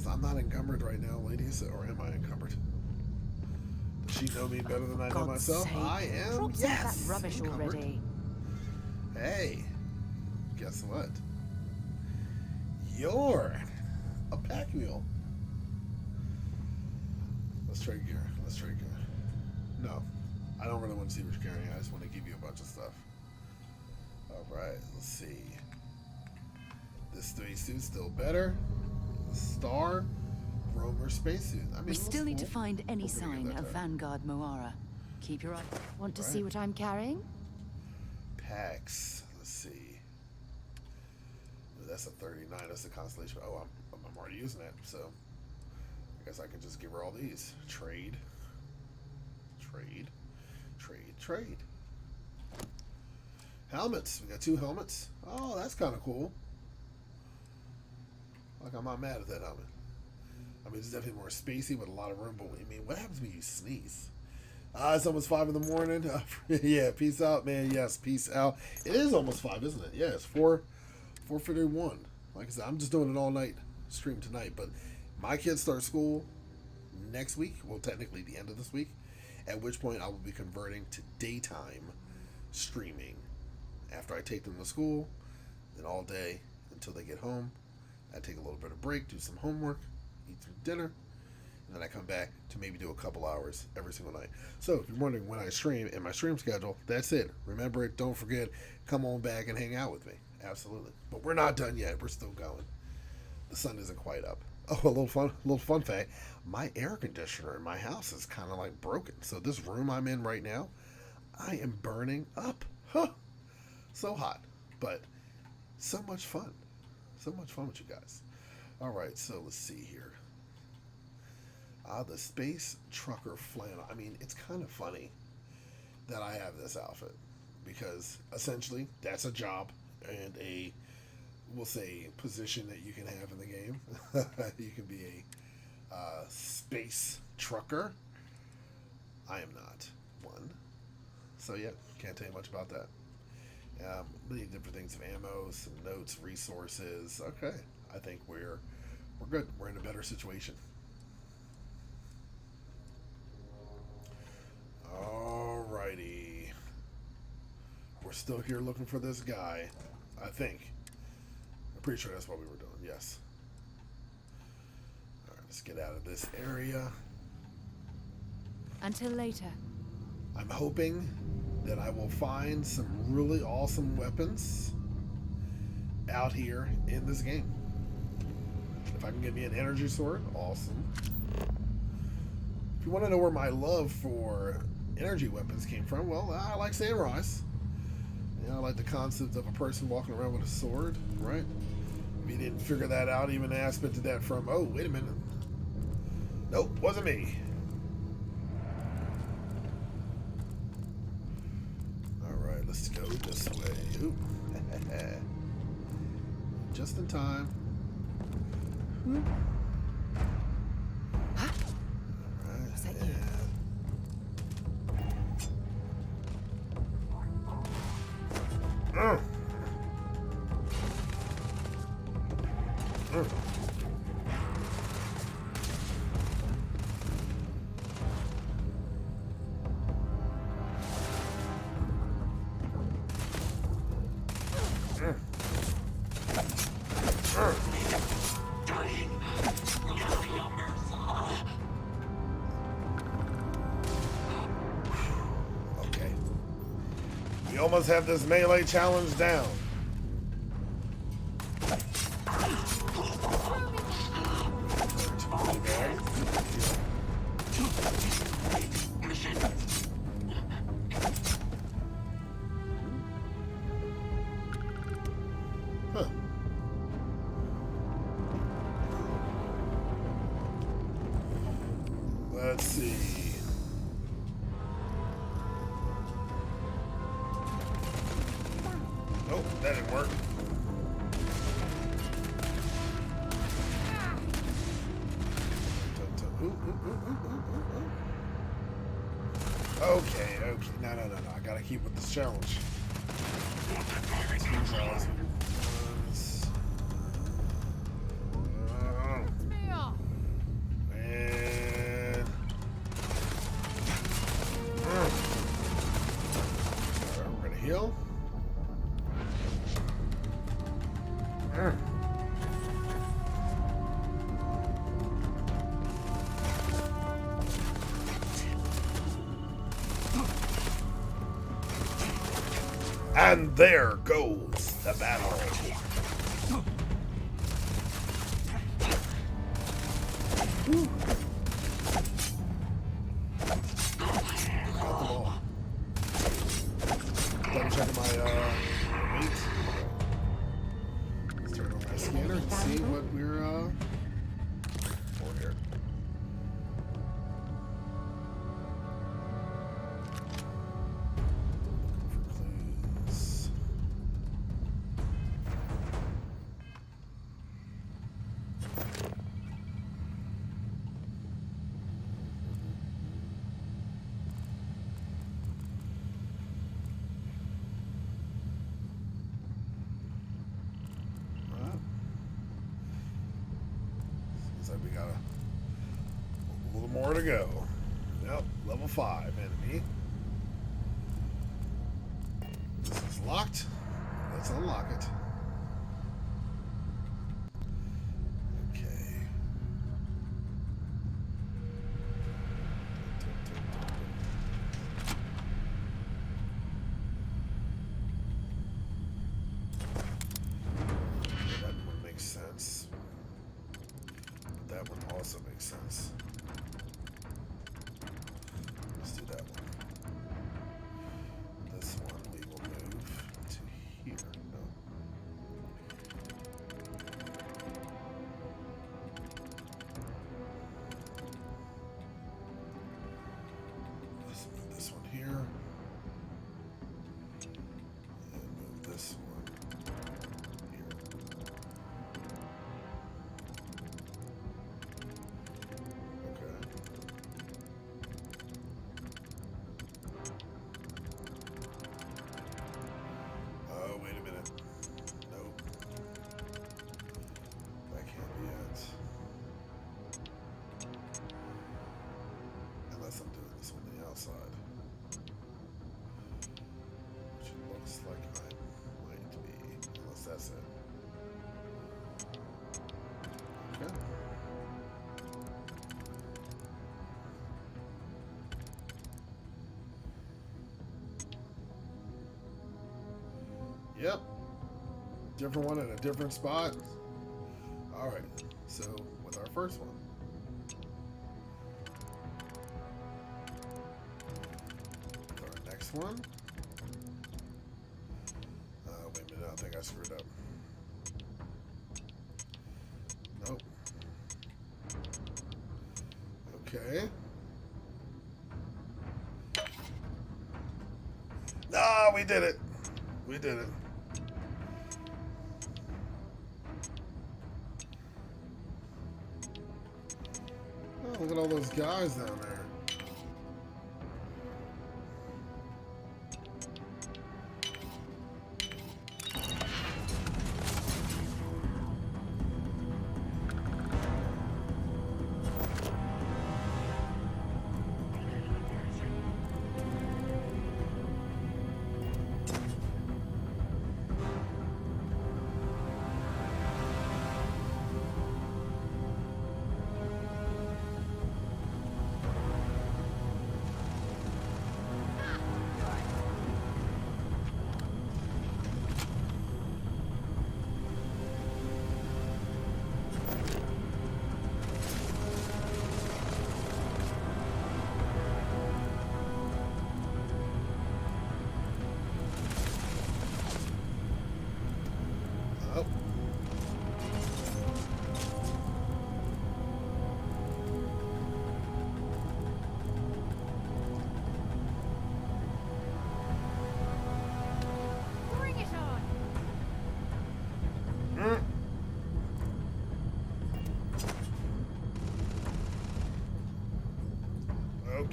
I'm not encumbered right now, ladies, or am I encumbered? Does she know me better than I know myself? Sake. I am. Drop some Yes. of that rubbish encumbered. already. Hey, guess what? You're a pack mule. Let's trade gear. Let's trade gear. No, I don't really want to see what you're carrying. I just want to give you a bunch of stuff. All right, let's see. This 3 suit's still better. The Star Roamer spacesuit. I mean, We still need to cool. find any We're gonna sign get that of time. Vanguard Moara. Keep your eye. Want to Right. see what I'm carrying? Packs. Let's see. That's a 39. That's a constellation. Oh, I'm already using that. So I guess I can just give her all these. Trade. Helmets. We got 2 helmets. Oh, that's kind of cool. Like, I'm not mad at that helmet. I mean, it's definitely more spacey with a lot of room, but I mean, what happens when you sneeze? It's almost 5 in the morning. Yeah, peace out, man. Yes, peace out. It is almost 5, isn't it? Yeah, it's 4:51. Like I said, I'm just doing it all night, stream tonight. But my kids start school next week. Well, technically the end of this week. At which point I will be converting to daytime streaming. After I take them to school, then all day until they get home. I take a little bit of break, do some homework, eat some dinner, and then I come back to maybe do a couple hours every single night. So if you're wondering when I stream and my stream schedule, that's it. Remember it, don't forget, come on back and hang out with me. Absolutely. But we're not done yet. We're still going. The sun isn't quite up. Oh, a little fun fact. My air conditioner in my house is kind of like broken. So this room I'm in right now, I am burning up. Huh. So hot, but so much fun. So much fun with you guys. All right, so let's see here. The Space Trucker flannel. I mean, it's kind of funny that I have this outfit because essentially that's a job and we'll say, position that you can have in the game. You can be a space trucker. I am not one. So yeah, can't tell you much about that. Many different things of ammo, some notes, resources. Okay, I think we're good. We're in a better situation. Alrighty. We're still here looking for this guy, I think. I'm pretty sure that's what we were doing, yes. Alright, let's get out of this area. Until later. I'm hoping that I will find some really awesome weapons out here in this game. If I can get me an energy sword, awesome. If you want to know where my love for energy weapons came from, well, I like samurais. You know, I like the concept of a person walking around with a sword, right? If you didn't figure that out, even aspect of that from, oh, wait a minute. Nope, wasn't me. Alright, let's go this way. Ooh. Just in time. Alright. Was that you? almost have this melee challenge down. Huh. Let's see. Nope, that didn't work. Okay, okay. No. I gotta keep with this challenge. And we're gonna heal. And there goes the battle. Got them all. Double checking my weight. Let's turn on my scanner and see what we're for here. We got a little more to go. Yep, level 5 enemy. This is locked. Let's unlock it. Okay. That one makes sense. That one also makes sense. Let's do that one. This one we will move to here. No. Let's move this one here. And move this one here. Oh, wait a minute. Nope. That can't be it. Unless I'm doing this on the outside. Which it looks like I might be. Unless that's it. Okay. Yep. Different one in a different spot. Alright. So, with our first one. With our next one. Wait a minute. I think I screwed up. Nope. Okay. No, we did it. We did it. Oh, look at all those guys down there.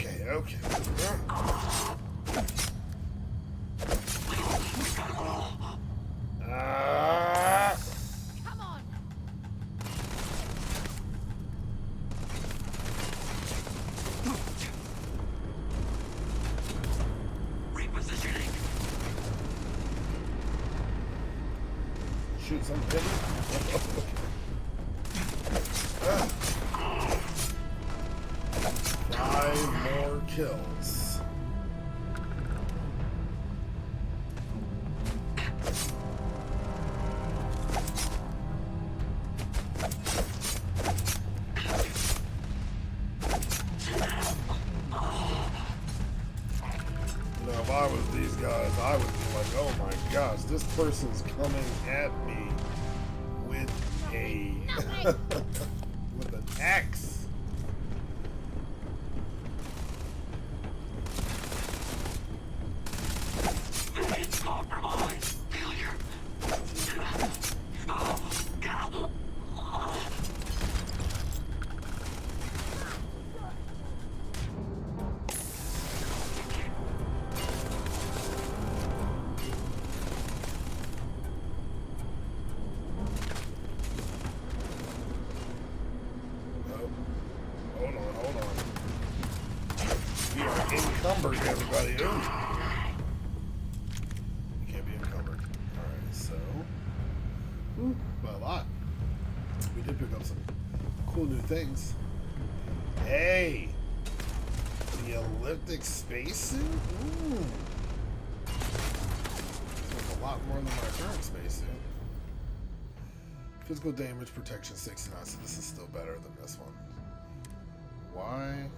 Okay, okay. Come on. Repositioning. Shoot something. 5 more kills. If I was these guys, I would be like, oh my gosh, this person's coming at me with a with an axe. Compromise. Failure. Hold on. We are encumbered, everybody. Ooh. You can't be encumbered. Alright, so. By a lot. We did pick up some cool new things. Hey! The elliptic spacesuit? Ooh. That's a lot more than my current spacesuit. Physical damage protection 69, so this is still better than this one. Why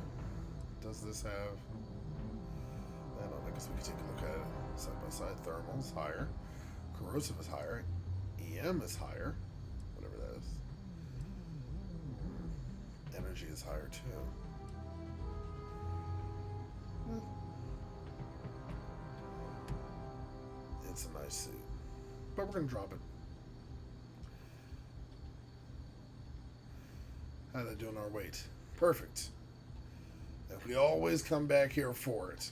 does this have... I don't know, I guess we can take a look at it side by side. Thermal is higher. Corrosive is higher. EM is higher. Whatever that is. Energy is higher too. It's a nice suit. But we're going to drop it. How's that doing our weight? Perfect. And we always come back here for it.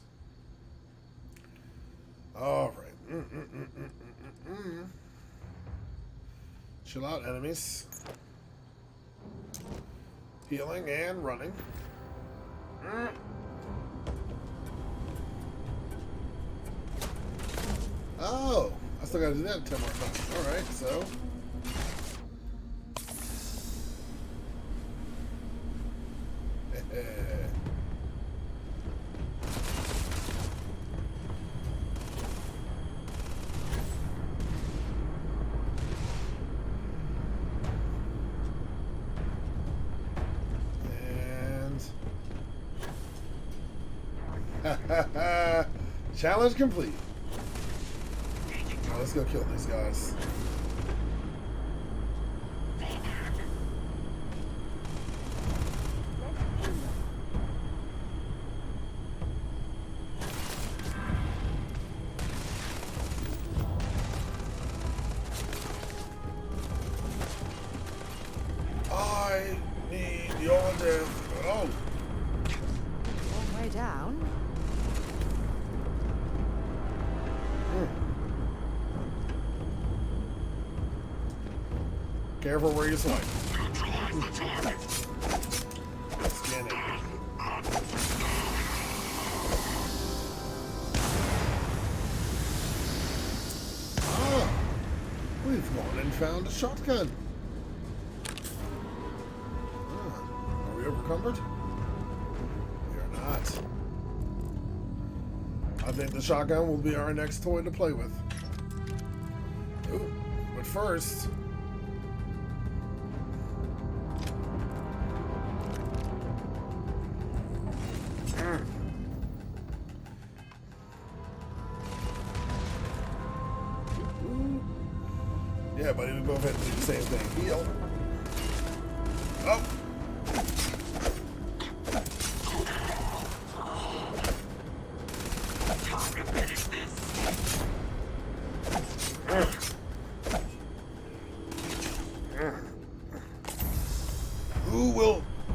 All right. Chill out, enemies. Healing and running. Oh, I still gotta do that 10 more times. All right, so. Challenge complete. Let's go kill these guys. I need your death. Oh. Long way down. Careful where you swipe. Scan it. Ah, we've gone and found a shotgun. Are we overcumbered? We are not. I think the shotgun will be our next toy to play with. Ooh, but first... Yeah, buddy, we both had to do the same thing. Heal. Oh.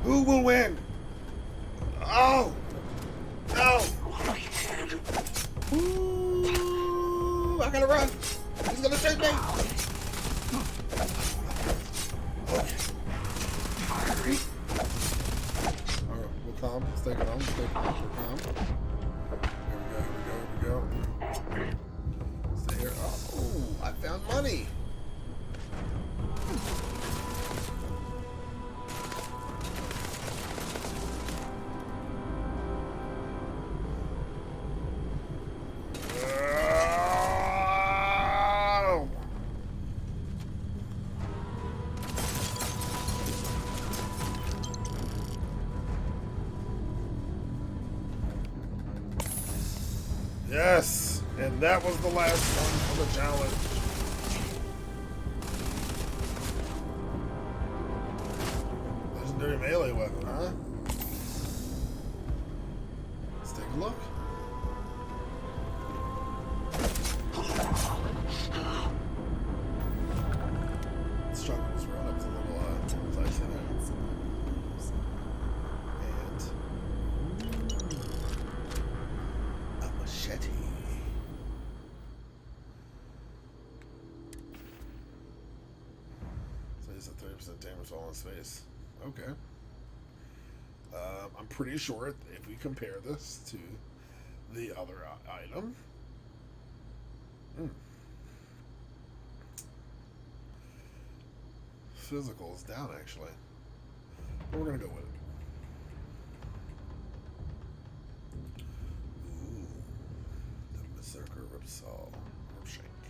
Who will win? Oh. No! Ooh, I gotta run. He's gonna shoot me. Alright, we'll calm. Stay calm. Stay calm. We're calm. Here we go. Stay here. Oh, I found money. Yes, and that was the last one for the challenge. Legendary melee weapon, huh? Let's take a look. Struggle was run up to level dicey there. And a machete. So he's at 30% damage all in space. Okay. I'm pretty sure if we compare this to the other item. Physical is down, actually. But we're going to go with it. Ooh. The Berserker Ripsaw. Ripshank.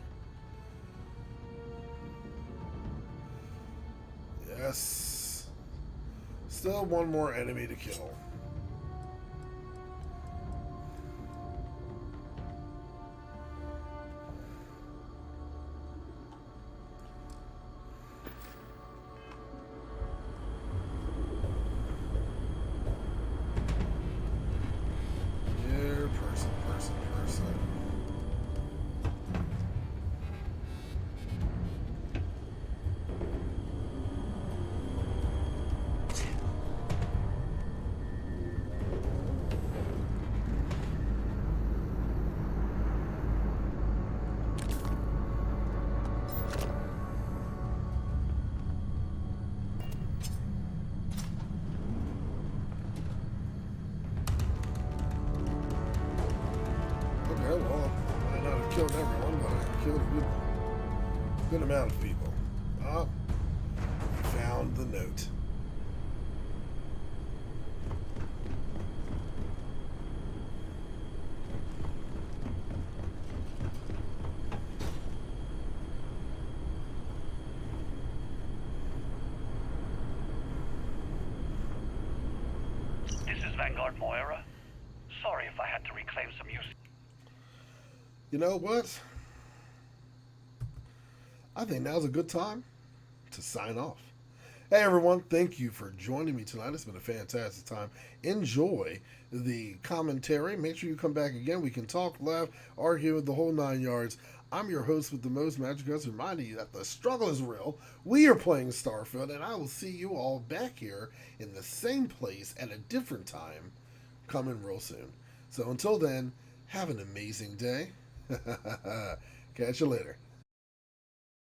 Yes. Still one more enemy to kill. Okay, well, I might not have killed everyone, but I killed a good amount of people. Ah, found the note. This is Vanguard Moira. Sorry if I had to reclaim some use. You know what? I think now's a good time to sign off. Hey everyone, thank you for joining me tonight. It's been a fantastic time. Enjoy the commentary. Make sure you come back again. We can talk, laugh, argue, the whole 9 yards. I'm your host with the most, Magic Guns, reminding you that the struggle is real. We are playing Starfield, and I will see you all back here in the same place at a different time coming real soon. So until then, have an amazing day. Catch you later.